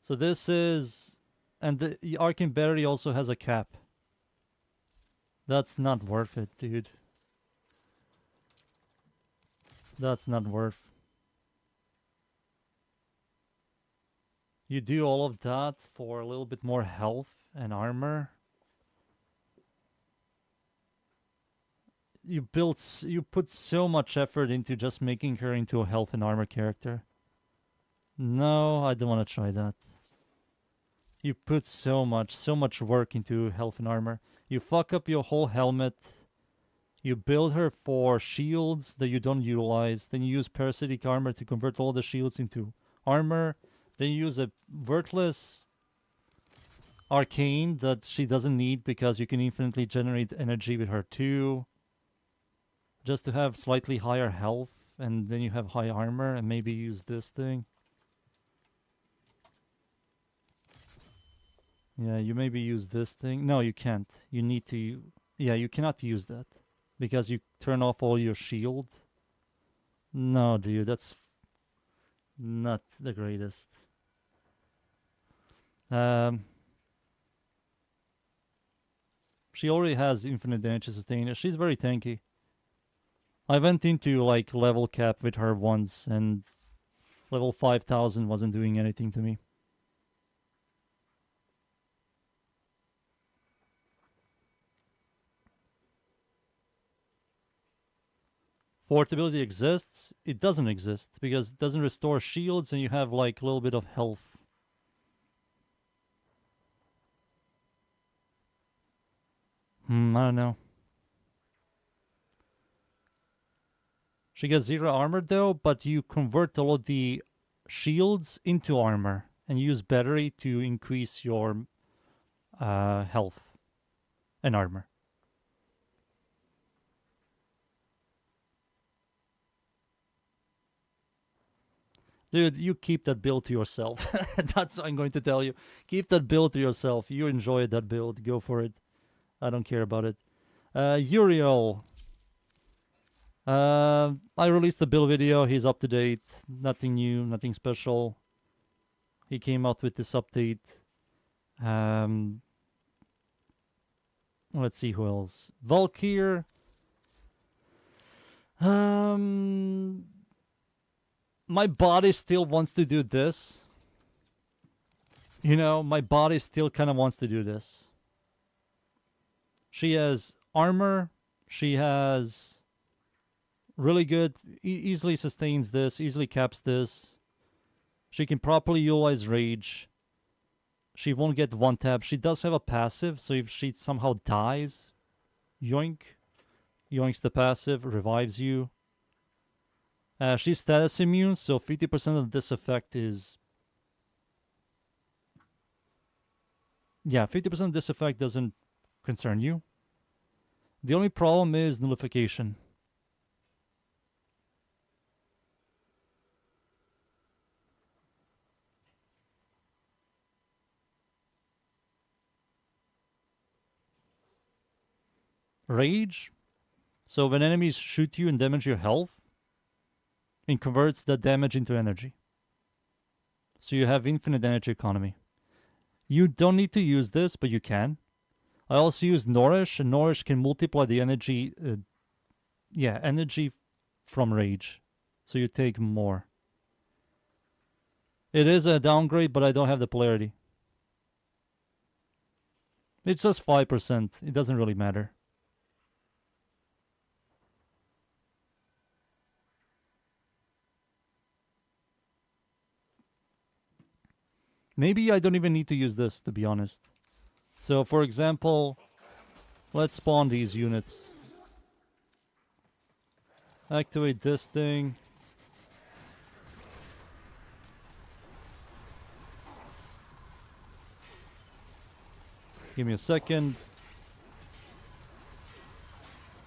A: So this is... And the arcane battery also has a cap. That's not worth it, dude. That's not worth. You do all of that for a little bit more health and armor. You put so much effort into just making her into a health and armor character. No, I don't want to try that. You put so much work into health and armor. You fuck up your whole helmet. You build her for shields that you don't utilize. Then you use parasitic armor to convert all the shields into armor. Then you use a worthless arcane that she doesn't need because you can infinitely generate energy with her too. Just to have slightly higher health and then you have high armor, and maybe use this thing. Yeah, you maybe use this thing. No, you can't. You need to... Yeah, you cannot use that. Because you turn off all your shield. No, dude, that's not the greatest. She already has infinite damage sustain. She's very tanky. I went into like level cap with her once, and level 5000 wasn't doing anything to me. Fort ability exists. It doesn't exist because it doesn't restore shields, and you have like a little bit of health. I don't know. She gets 0 armor though, but you convert all of the shields into armor and use battery to increase your health and armor. Dude, you keep that build to yourself. That's what I'm going to tell you. Keep that build to yourself. You enjoy that build. Go for it. I don't care about it. Uriel. I released the build video. He's up to date. Nothing new. Nothing special. He came out with this update. Let's see who else. Valkyr. My body still wants to do this. You know, my body still kind of wants to do this. She has armor. She has really good, easily sustains this, easily caps this. She can properly utilize rage. She won't get one tap. She does have a passive, so if she somehow dies, yoink. Yoinks the passive, revives you. She's status immune, so 50% of this effect is... Yeah, 50% of this effect doesn't concern you. The only problem is nullification. Rage. So when enemies shoot you and damage your health, it converts that damage into energy. So you have infinite energy economy. You don't need to use this, but you can. I also use Nourish, and Nourish can multiply the energy... energy from Rage. So you take more. It is a downgrade, but I don't have the polarity. It's just 5%. It doesn't really matter. Maybe I don't even need to use this, to be honest. So, for example, let's spawn these units. Activate this thing. Give me a second.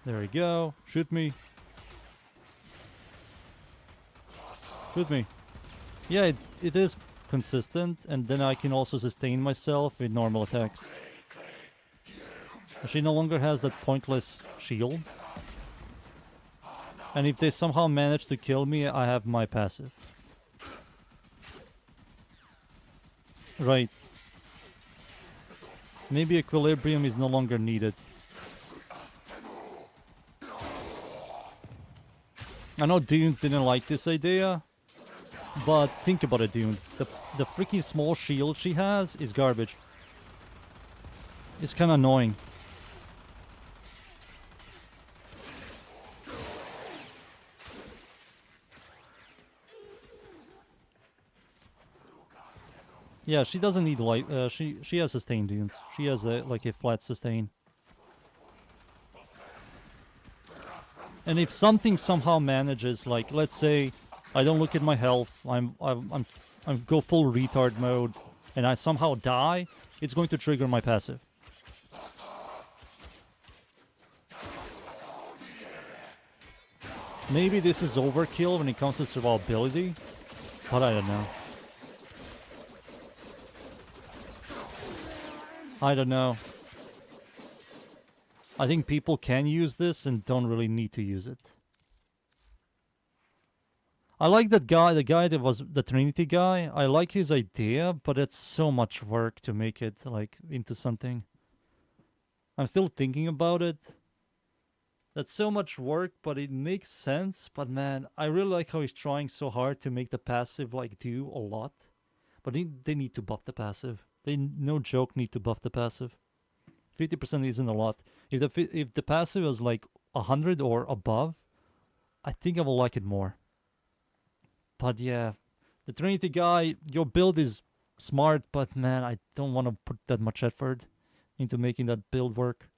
A: There we go. Shoot me. Shoot me. Yeah, it is consistent, and then I can also sustain myself with normal attacks. She no longer has that pointless shield. And if they somehow manage to kill me, I have my passive. Right. Maybe equilibrium is no longer needed. I know Dunes didn't like this idea, but think about it, Dunes. The freaking small shield she has is garbage. It's kind of annoying. Yeah, she doesn't need light. She has sustain, Dunes. She has like a flat sustain. And if something somehow manages, like let's say I don't look at my health, I'm go full retard mode, and I somehow die, it's going to trigger my passive. Maybe this is overkill when it comes to survivability, but I don't know. I don't know. I think people can use this and don't really need to use it. I like that guy, the guy that was the Trinity guy. I like his idea, but it's so much work to make it like into something. I'm still thinking about it. That's so much work, but it makes sense. But man, I really like how he's trying so hard to make the passive like do a lot. But they need to buff the passive. They, no joke, need to buff the passive. 50% isn't a lot. If the passive is like 100 or above, I think I will like it more. But yeah, the Trinity guy, your build is smart, but man, I don't want to put that much effort into making that build work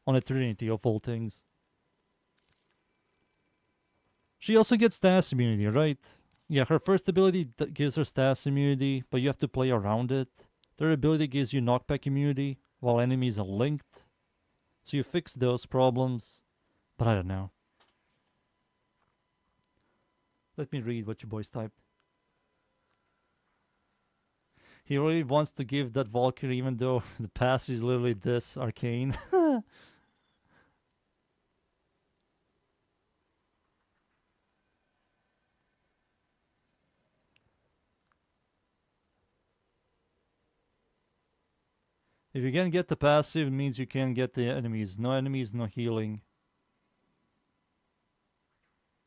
A: on a Trinity of all things. She also gets stats immunity, right? Yeah, her first ability gives her stats immunity, but you have to play around it. Their ability gives you knockback immunity while enemies are linked. So you fix those problems, but I don't know. Let me read what your boys typed. He really wants to give that Valkyrie even though the pass is literally this arcane. If you can get the passive, it means you can get the enemies. No enemies, no healing.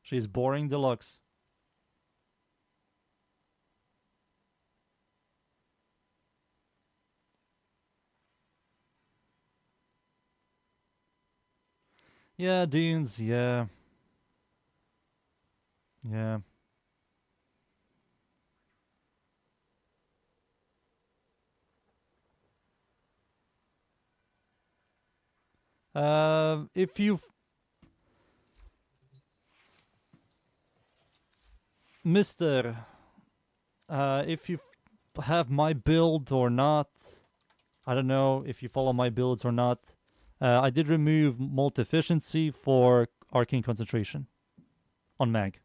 A: She's boring deluxe. Yeah, dunes, yeah. Yeah. If you've... Mister, if you have my build or not, I don't know if you follow my builds or not. I did remove multi-efficiency for arcane concentration on mag.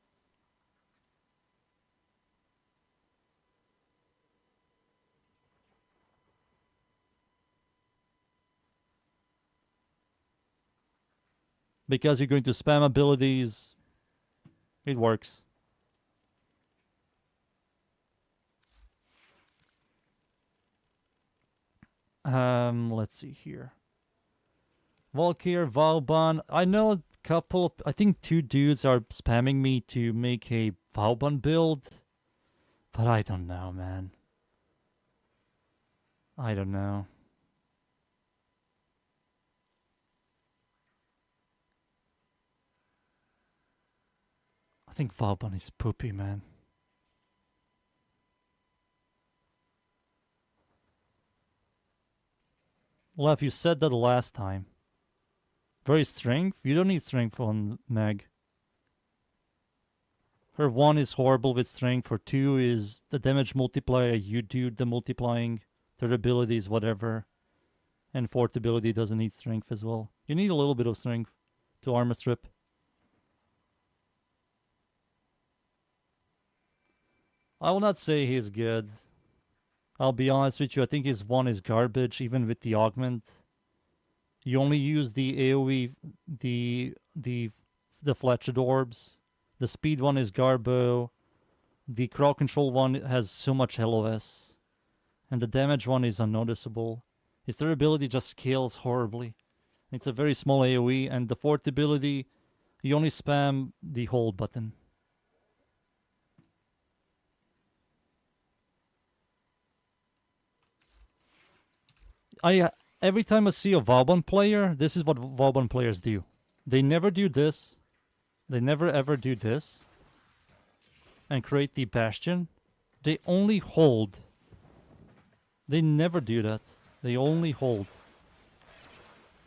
A: Because you're going to spam abilities, it works. Let's see here. Valkyr, Vauban. I know a couple, I think 2 dudes are spamming me to make a Vauban build. But I don't know, man. I don't know. I think Vauban is poopy, man. Lef, you said that last time. Very strength? You don't need strength on Meg. Her 1 is horrible with strength. Her 2 is the damage multiplier. You do the multiplying. Third ability is whatever. And 4th ability doesn't need strength as well. You need a little bit of strength to armor strip. I will not say he's good. I'll be honest with you, I think his 1 is garbage, even with the augment. You only use the AoE, the fletched orbs. The speed 1 is garbo. The crowd control 1 has so much LOS. And the damage 1 is unnoticeable. His third ability just scales horribly. It's a very small AoE, and the 4th ability, you only spam the hold button. Every time I see a Vauban player, this is what Vauban players do. They never do this. They never ever do this. And create the bastion. They only hold. They never do that. They only hold.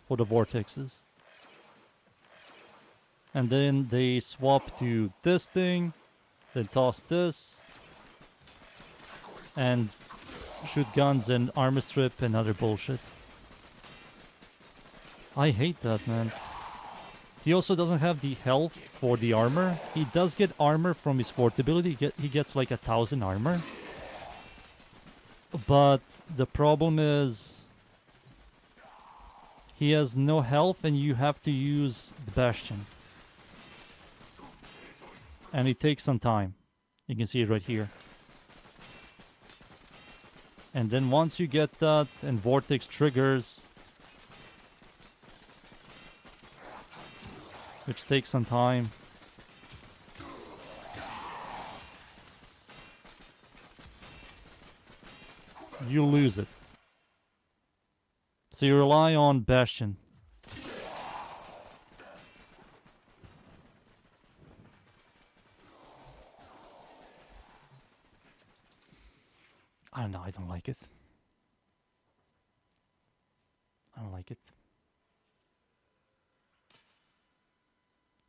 A: For the vortexes. And then they swap to this thing. Then toss this. And shoot guns and armor strip and other bullshit. I hate that, man. He also doesn't have the health for the armor. He does get armor from his fort ability. He gets like 1,000 armor. But the problem is he has no health and you have to use the Bastion. And it takes some time. You can see it right here. And then once you get that and Vortex triggers, which takes some time, you lose it. So you rely on Bastion. I don't know, I don't like it. I don't like it.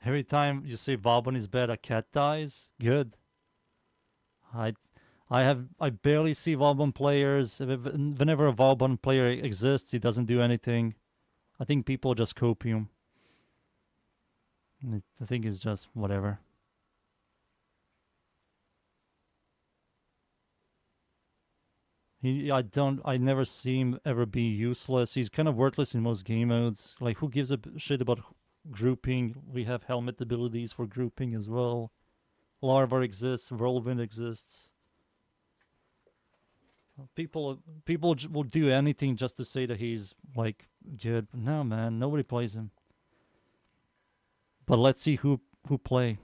A: Every time you say Vauban is bad, a cat dies. Good. I barely see Vauban players. Whenever a Vauban player exists, he doesn't do anything. I think people just copium. I think it's just whatever. I never see him ever be useless. He's kind of worthless in most game modes. Like, who gives a shit about grouping? We have helmet abilities for grouping as well. Larva exists, Whirlwind exists. People will do anything just to say that he's like good. No, man, nobody plays him. But let's see who play.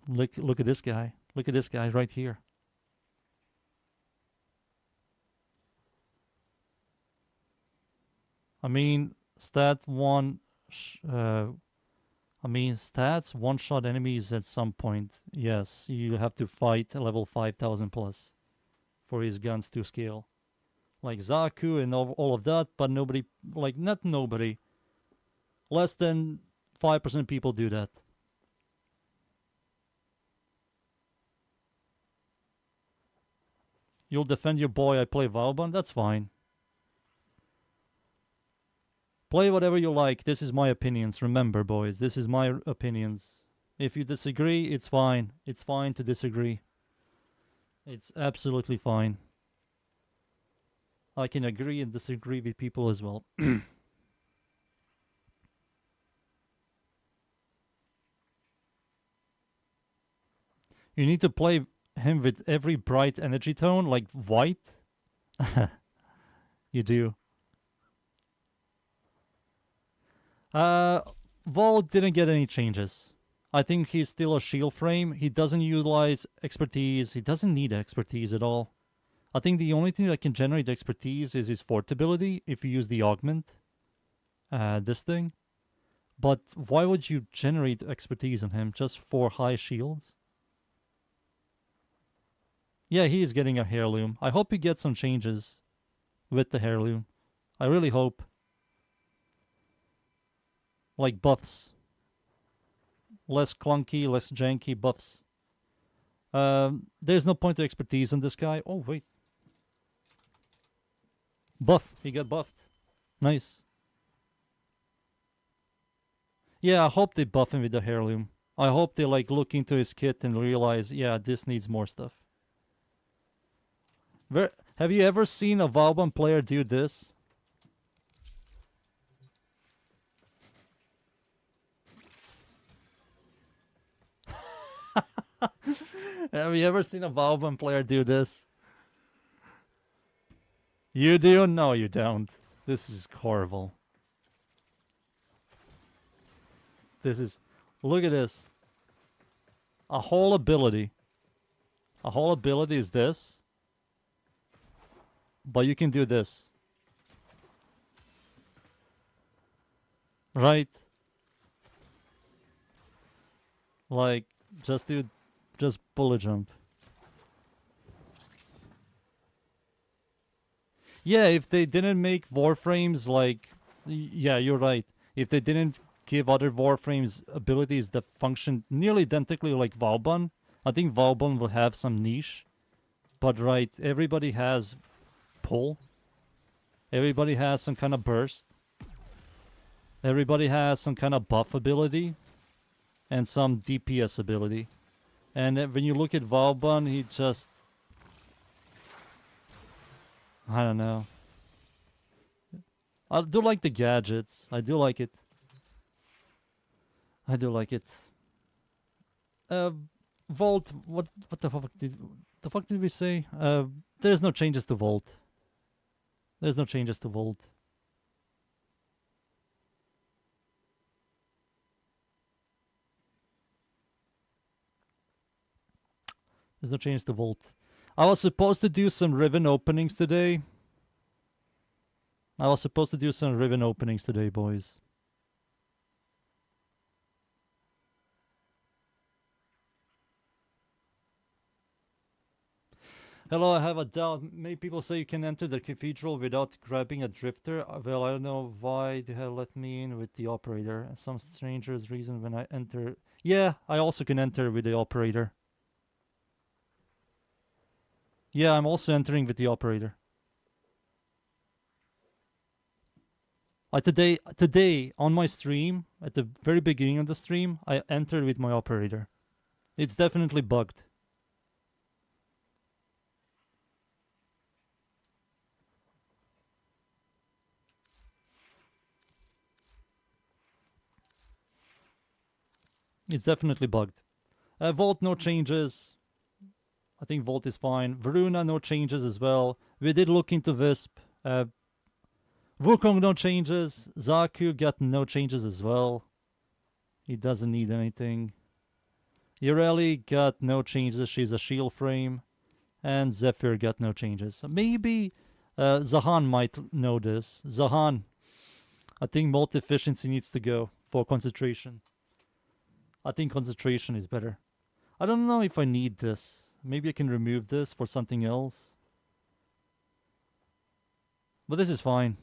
A: Look at this guy. Look at this guy right here. I mean, stats one-shot enemies at some point. Yes, you have to fight level 5,000 plus for his guns to scale. Like Zaku and all of that, but nobody, like, not nobody. Less than 5% people do that. You'll defend your boy, I play Vauban? That's fine. Play whatever you like. This is my opinions. Remember, boys, this is my opinions. If you disagree, it's fine. It's fine to disagree. It's absolutely fine. I can agree and disagree with people as well. You need to play him with every bright energy tone, like white. You do. Vol didn't get any changes. I think he's still a shield frame. He doesn't utilize expertise. He doesn't need expertise at all. I think the only thing that can generate expertise is his fort ability if you use the augment. This thing. But why would you generate expertise on him just for high shields? Yeah, he is getting a heirloom. I hope he gets some changes with the heirloom. I really hope. Like buffs. Less clunky, less janky buffs. There's no point to expertise on this guy. Oh, wait. Buff. He got buffed. Nice. Yeah, I hope they buff him with the heirloom. I hope they like look into his kit and realize, yeah, this needs more stuff. Have you ever seen a Vauban player do this? Have you ever seen a Vauban player do this? You do? No, you don't. This is horrible. This is... Look at this. A whole ability. A whole ability is this. But you can do this. Right? Like, just do... Just bullet jump. Yeah, if they didn't make Warframes like... Yeah, you're right. If they didn't give other Warframes abilities that function nearly identically like Vauban, I think Vauban will have some niche. But right, everybody has pull. Everybody has some kind of burst. Everybody has some kind of buff ability. and some DPS ability. And when you look at Vauban, he just... I don't know. I do like the gadgets. I do like it. I do like it. Vault, what the fuck did we say? There's no changes to Vault. There's no changes to Vault. There's no changes to Vault. I was supposed to do some Riven openings today. Boys. Hello, I have a doubt. Many people say you can enter the cathedral without grabbing a drifter. Well, I don't know why they have let me in with the operator. Some stranger's reason when I enter... Yeah, I also can enter with the operator. Yeah, I'm also entering with the operator. Today, on my stream, at the very beginning of the stream, I entered with my operator. It's definitely bugged. It's definitely bugged. Vault, no changes. I think Vault is fine. Varuna, no changes as well. We did look into Visp. Wukong, no changes. Zaku got no changes as well. He doesn't need anything. Yoreli got no changes. She's a shield frame. And Zephyr got no changes. Maybe Zahan might know this. Zahan, I think multi-efficiency needs to go for concentration. I think concentration is better. I don't know if I need this. Maybe I can remove this for something else. But this is fine.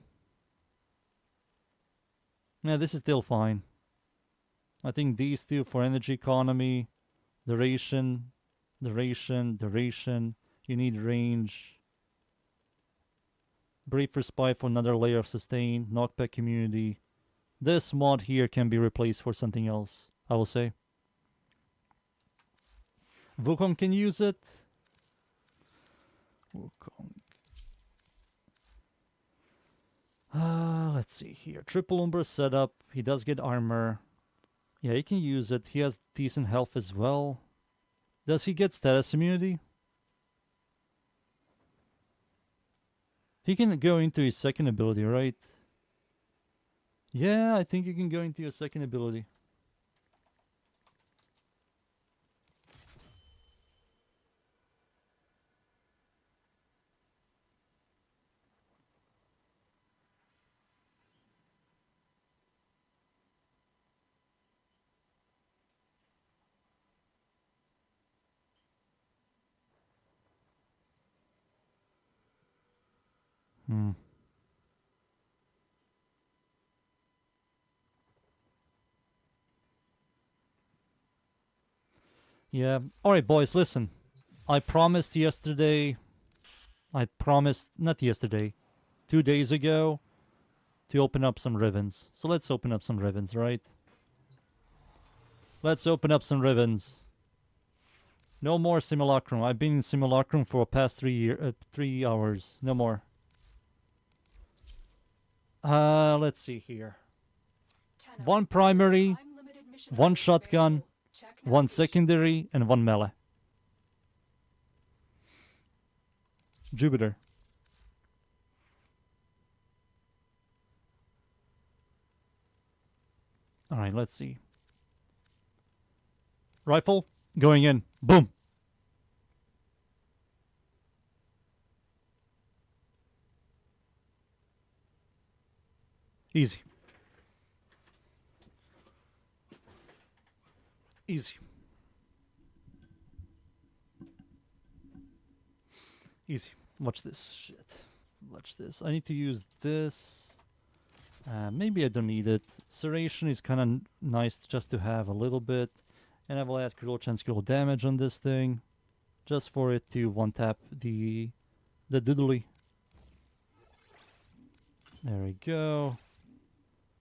A: Yeah, this is still fine. I think these two for energy economy, duration. You need range. Brief respite for another layer of sustain. Knockback immunity. This mod here can be replaced for something else, I will say. Wukong can use it. Wukong. Let's see here. Triple Umbra setup. He does get armor. Yeah, he can use it. He has decent health as well. Does he get status immunity? He can go into his second ability, right? Yeah, I think you can go into your second ability. Yeah. Alright, boys, listen. I promised yesterday... not yesterday. 2 days ago to open up some Rivens. So let's open up some Rivens, right? Let's open up some Rivens. No more Simulacrum. I've been in Simulacrum for the past 3 hours. No more. Let's see here. One primary, one shotgun, one secondary, and one melee. Jupiter. Alright, let's see. Rifle, going in. Boom. Easy. Easy. Easy. Watch this shit. Watch this. I need to use this. Maybe I don't need it. Serration is kind of nice just to have a little bit. And I will add critical chance critical damage on this thing. Just for it to one-tap the doodly. There we go.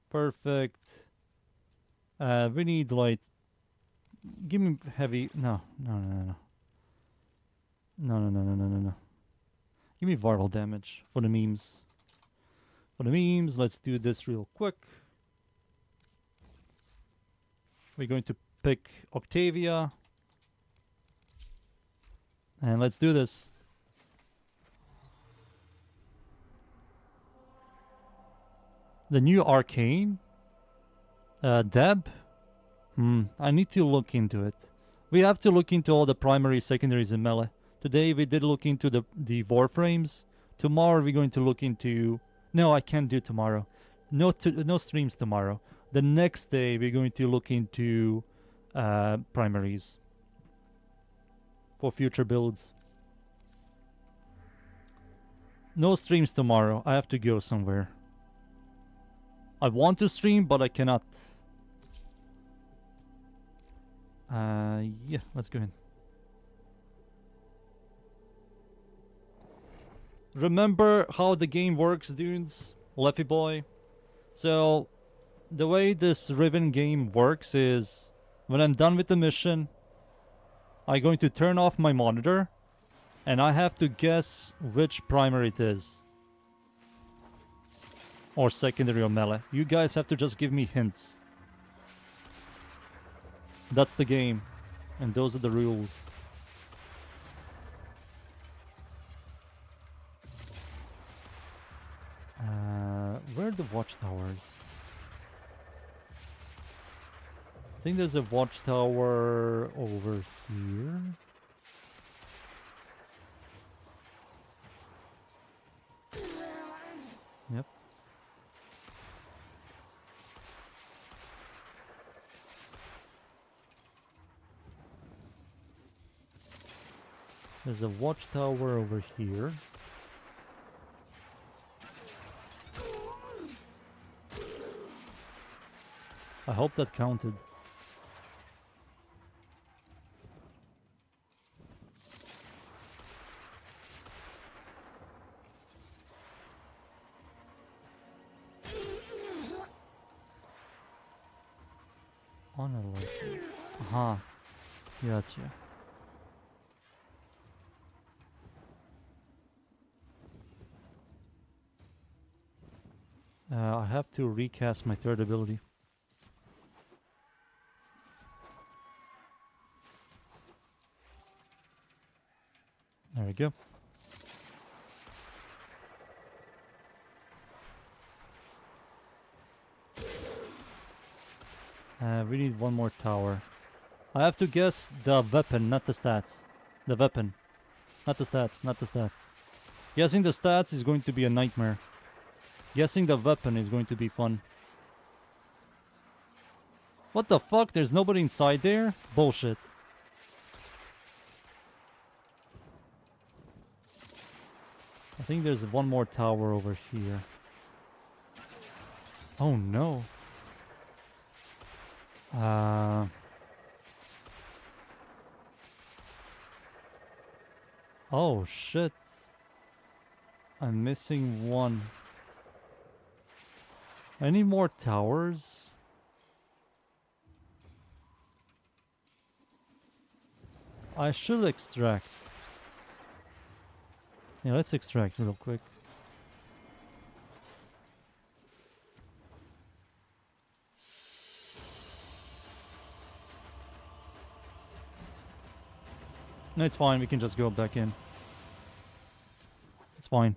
A: Perfect. We need like Give me heavy. No. No. Give me viral damage for the memes. For the memes, let's do this real quick. We're going to pick Octavia. And let's do this. The new arcane? Deb? I need to look into it. We have to look into all the primaries, secondaries, and melee. Today we did look into the warframes. Tomorrow we're going to look into... No, I can't do tomorrow. No streams tomorrow. The next day we're going to look into primaries. For future builds. No streams tomorrow. I have to go somewhere. I want to stream, but I cannot. Yeah, let's go in. Remember how the game works, dudes? Leffy boy. So, the way this Riven game works is, when I'm done with the mission, I'm going to turn off my monitor, and I have to guess which primary it is. Or secondary or melee. You guys have to just give me hints. That's the game. And those are the rules. Where are the watchtowers? I think there's a watchtower over here. Yep. There's a watchtower over here. I hope that counted. Unlikely. Aha. Gotcha. I have to recast my third ability. There we go. We need one more tower. I have to guess the weapon, not the stats. The weapon. Not the stats, not the stats. Guessing the stats is going to be a nightmare. Guessing the weapon is going to be fun. What the fuck? There's nobody inside there? Bullshit. I think there's one more tower over here. Oh no. Oh shit. I'm missing one. Any more towers? I should extract. Yeah, let's extract real quick. No, it's fine. We can just go back in. It's fine.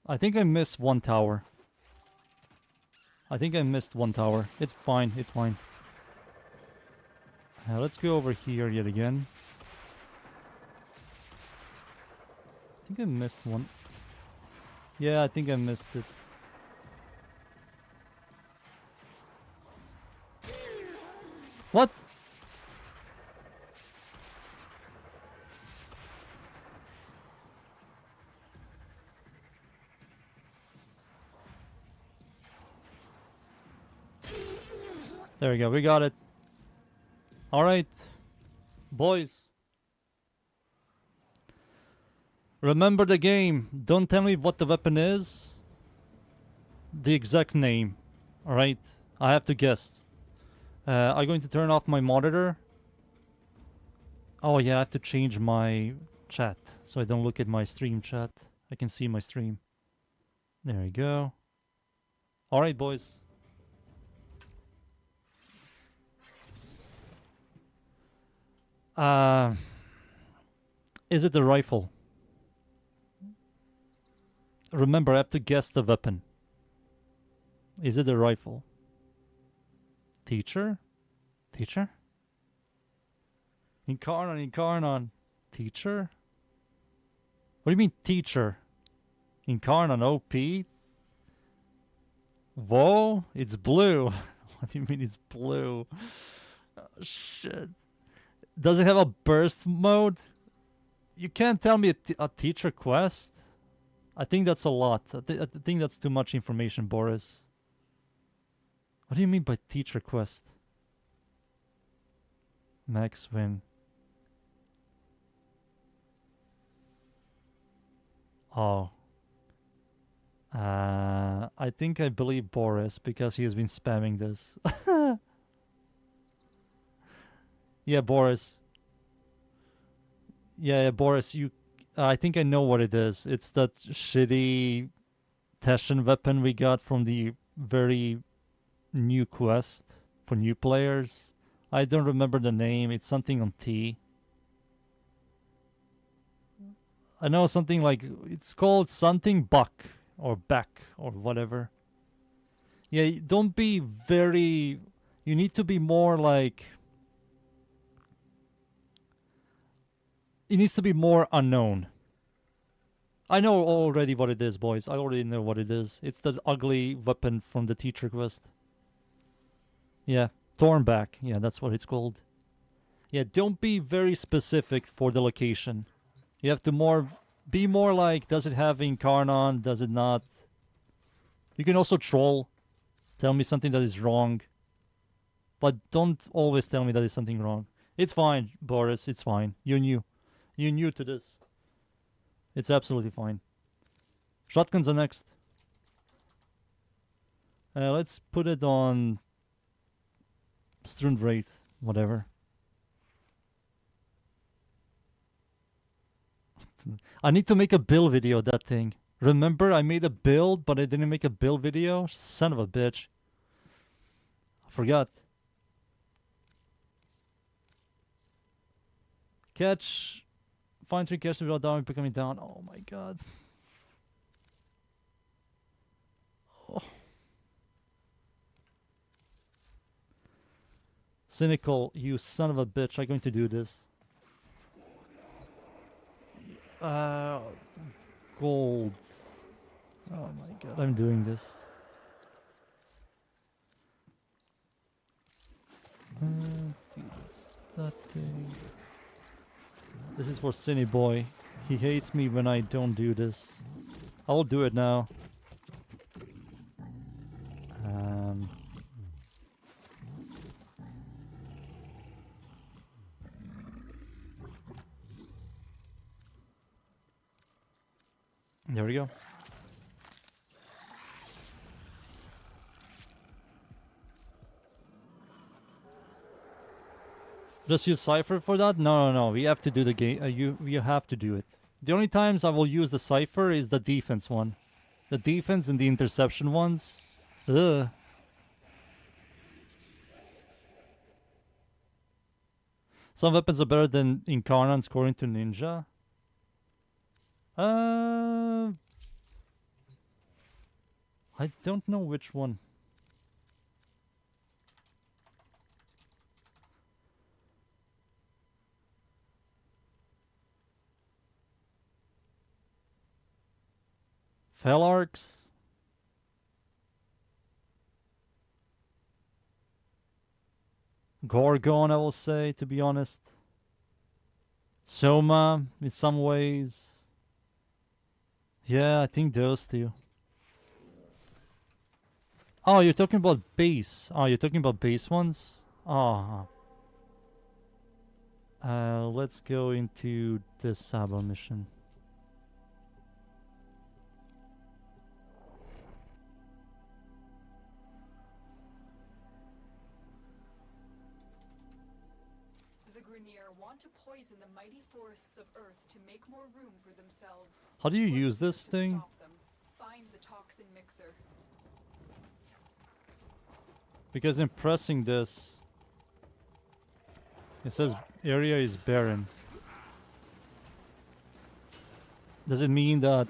A: I think I missed one tower. It's fine. It's fine. Let's go over here yet again. I think I missed one. Yeah, I think I missed it. What? There we go, we got it. Alright, boys. Remember the game. Don't tell me what the weapon is. The exact name. Alright, I have to guess. I'm going to turn off my monitor. Oh yeah, I have to change my chat so I don't look at my stream chat. I can see my stream. There we go. Alright, boys. Is it the rifle? Remember, I have to guess the weapon. Is it the rifle? Teacher? Teacher? Incarnon. Teacher? What do you mean, teacher? Incarnon, OP? Whoa, it's blue. What do you mean it's blue? Oh, shit. Does it have a burst mode? You can't tell me a teacher quest? I think that's a lot. I think that's too much information, Boris. What do you mean by teacher quest? Max win. Oh. I think I believe Boris because he has been spamming this. Yeah, Boris. Yeah, Boris, you... I think I know what it is. It's that shitty Teshin weapon we got from the very new quest for new players. I don't remember the name. It's something on T. I know something like... It's called something Buck. Or Beck. Or whatever. Yeah, don't be very... You need to be more like... It needs to be more unknown. I know already what it is, boys. I already know what it is. It's that ugly weapon from the teacher quest. Yeah, Thornback. Yeah, that's what it's called. Yeah, don't be very specific for the location. You have to be more like, does it have Incarnon? Does it not? You can also troll. Tell me something that is wrong. But don't always tell me that is something wrong. It's fine, Boris. It's fine. You're new. You're new to this. It's absolutely fine. Shotguns are next. Let's put it on... Strunvrate. Whatever. I need to make a build video, that thing. Remember, I made a build, but I didn't make a build video? Son of a bitch. I forgot. Catch... Find 3 catches without down becoming down. Oh my god. Oh. Cynical, you son of a bitch. I'm going to do this. Gold. Oh my god, I'm doing this. That thing. This is for Cinny Boy. He hates me when I don't do this. I will do it now. There we go. Just use Cypher for that? No. We have to do the game. You have to do it. The only times I will use the Cypher is the defense one. The defense and the interception ones. Ugh. Some weapons are better than Incarnon scoring to Ninja. I don't know which one. Felarx. Gorgon, I will say, to be honest. Soma, in some ways. Yeah, I think those two. Oh, you're talking about base. Oh, you're talking about base ones? Oh. Let's go into the Sabo mission.
B: Grineer want to poison the mighty forests of Earth to make more room for themselves.
A: How do you
B: Work
A: use
B: here
A: this
B: to
A: thing?
B: Stop them. Find the toxin mixer.
A: Because in pressing this, it says area is barren. Does it mean that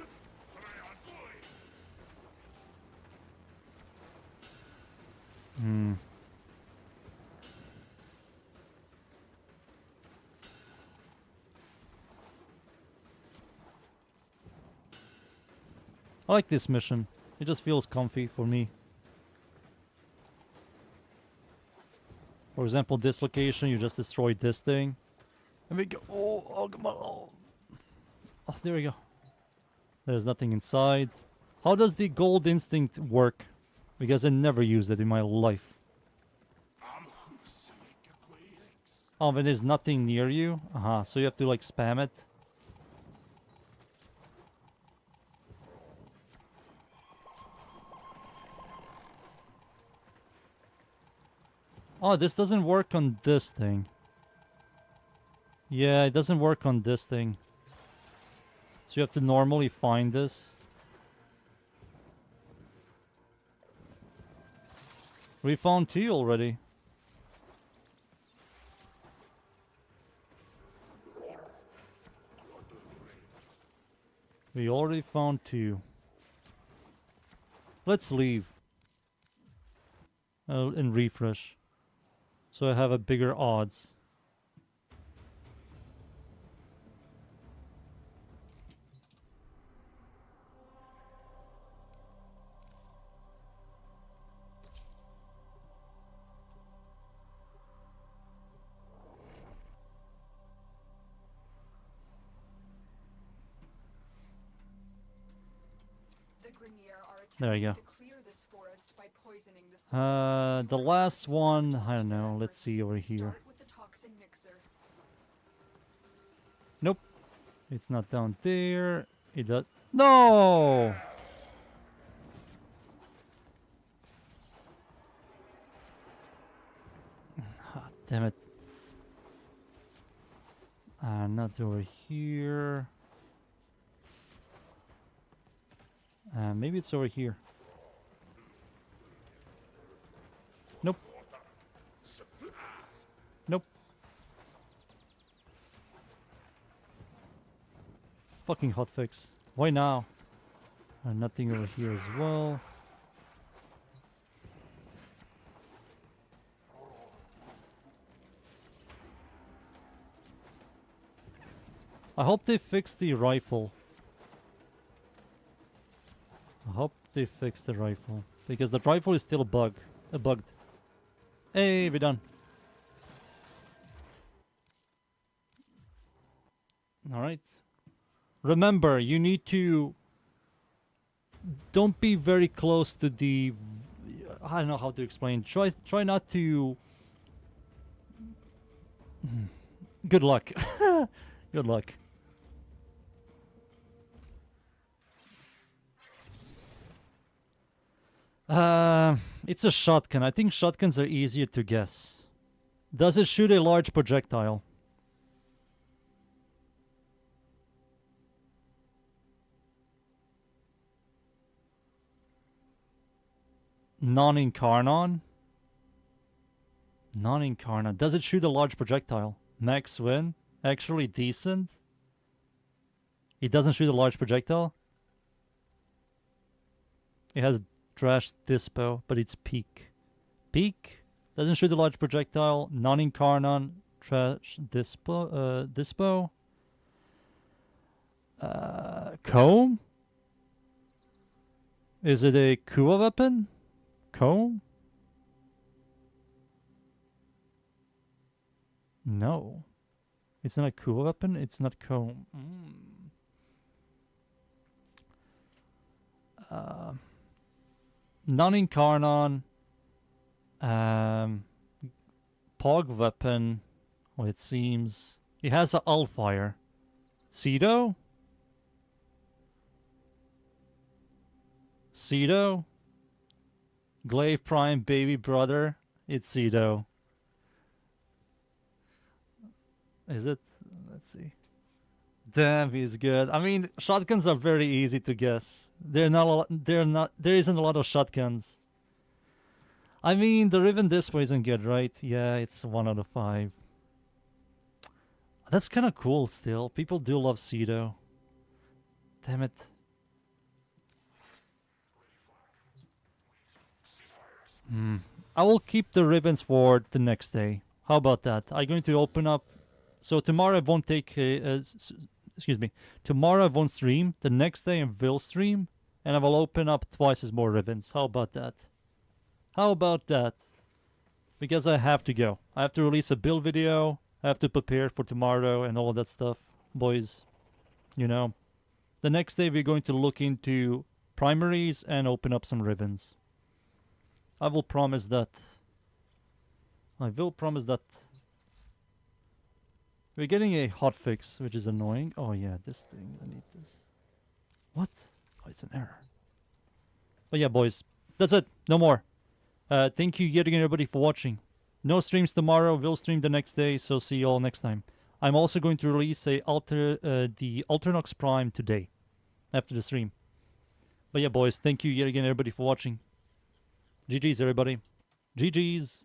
A: I like this mission. It just feels comfy for me. For example, this location, you just destroyed this thing. And we go, oh, come on, oh, there we go. There's nothing inside. How does the gold instinct work? Because I never used it in my life. Oh, when there's nothing near you? So you have to like spam it. Oh, this doesn't work on this thing. Yeah, it doesn't work on this thing. So you have to normally find this. We found 2 already. We already found 2. Let's leave. And refresh. So I have a bigger odds.
B: The Grineer are
A: There you
B: attempting
A: go.
B: to clear this forest by poisoning the soil.
A: The last one, I don't know. Let's see over here.
B: Start with the toxin mixer.
A: Nope. It's not down there. It does. No! Ah, damn it. Not over here. Maybe it's over here. Nope. Nope. Fucking hotfix. Why now? Nothing over here as well. I hope they fix the rifle. I hope they fix the rifle. Because the rifle is still bugged. Hey, we're done. Alright. Remember, you need to... Don't be very close to the... I don't know how to explain. Try not to... Good luck. Good luck. It's a shotgun. I think shotguns are easier to guess. Does it shoot a large projectile? Non-incarnon? Non-incarnon. Does it shoot a large projectile? Max win? Actually decent? It doesn't shoot a large projectile? It has trash dispo, but it's peak. Peak? Doesn't shoot a large projectile. Non-incarnon. Trash dispo. Comb? Is it a Kua weapon? Comb? No. It's not a Kua weapon? It's not comb. Non-incarnon. Pog weapon. Well, it seems. It has a Ulfire. Cedo? Cedo? Glaive Prime baby brother. It's Cedo. Is it? Let's see. Damn, he's good. I mean, shotguns are very easy to guess. They're not. There isn't a lot of shotguns. I mean, the Riven this way isn't good, right? Yeah, it's 1 out of 5. That's kind of cool. Still, people do love Cedo. Damn it. I will keep the ribbons for the next day. How about that? I'm going to open up. So tomorrow I won't take. Excuse me. Tomorrow I won't stream. The next day I will stream, and I will open up twice as more ribbons. How about that? How about that? Because I have to go. I have to release a build video. I have to prepare for tomorrow and all that stuff, boys. You know. The next day we're going to look into primaries and open up some ribbons. I will promise that. I will promise that. We're getting a hotfix, which is annoying. Oh yeah, this thing. I need this. What? Oh, it's an error. But yeah, boys. That's it. No more. Thank you yet again, everybody, for watching. No streams tomorrow. We'll stream the next day, so see you all next time. I'm also going to release the Alternox Prime today, after the stream. But yeah, boys, thank you yet again, everybody, for watching. GG's, everybody. GG's.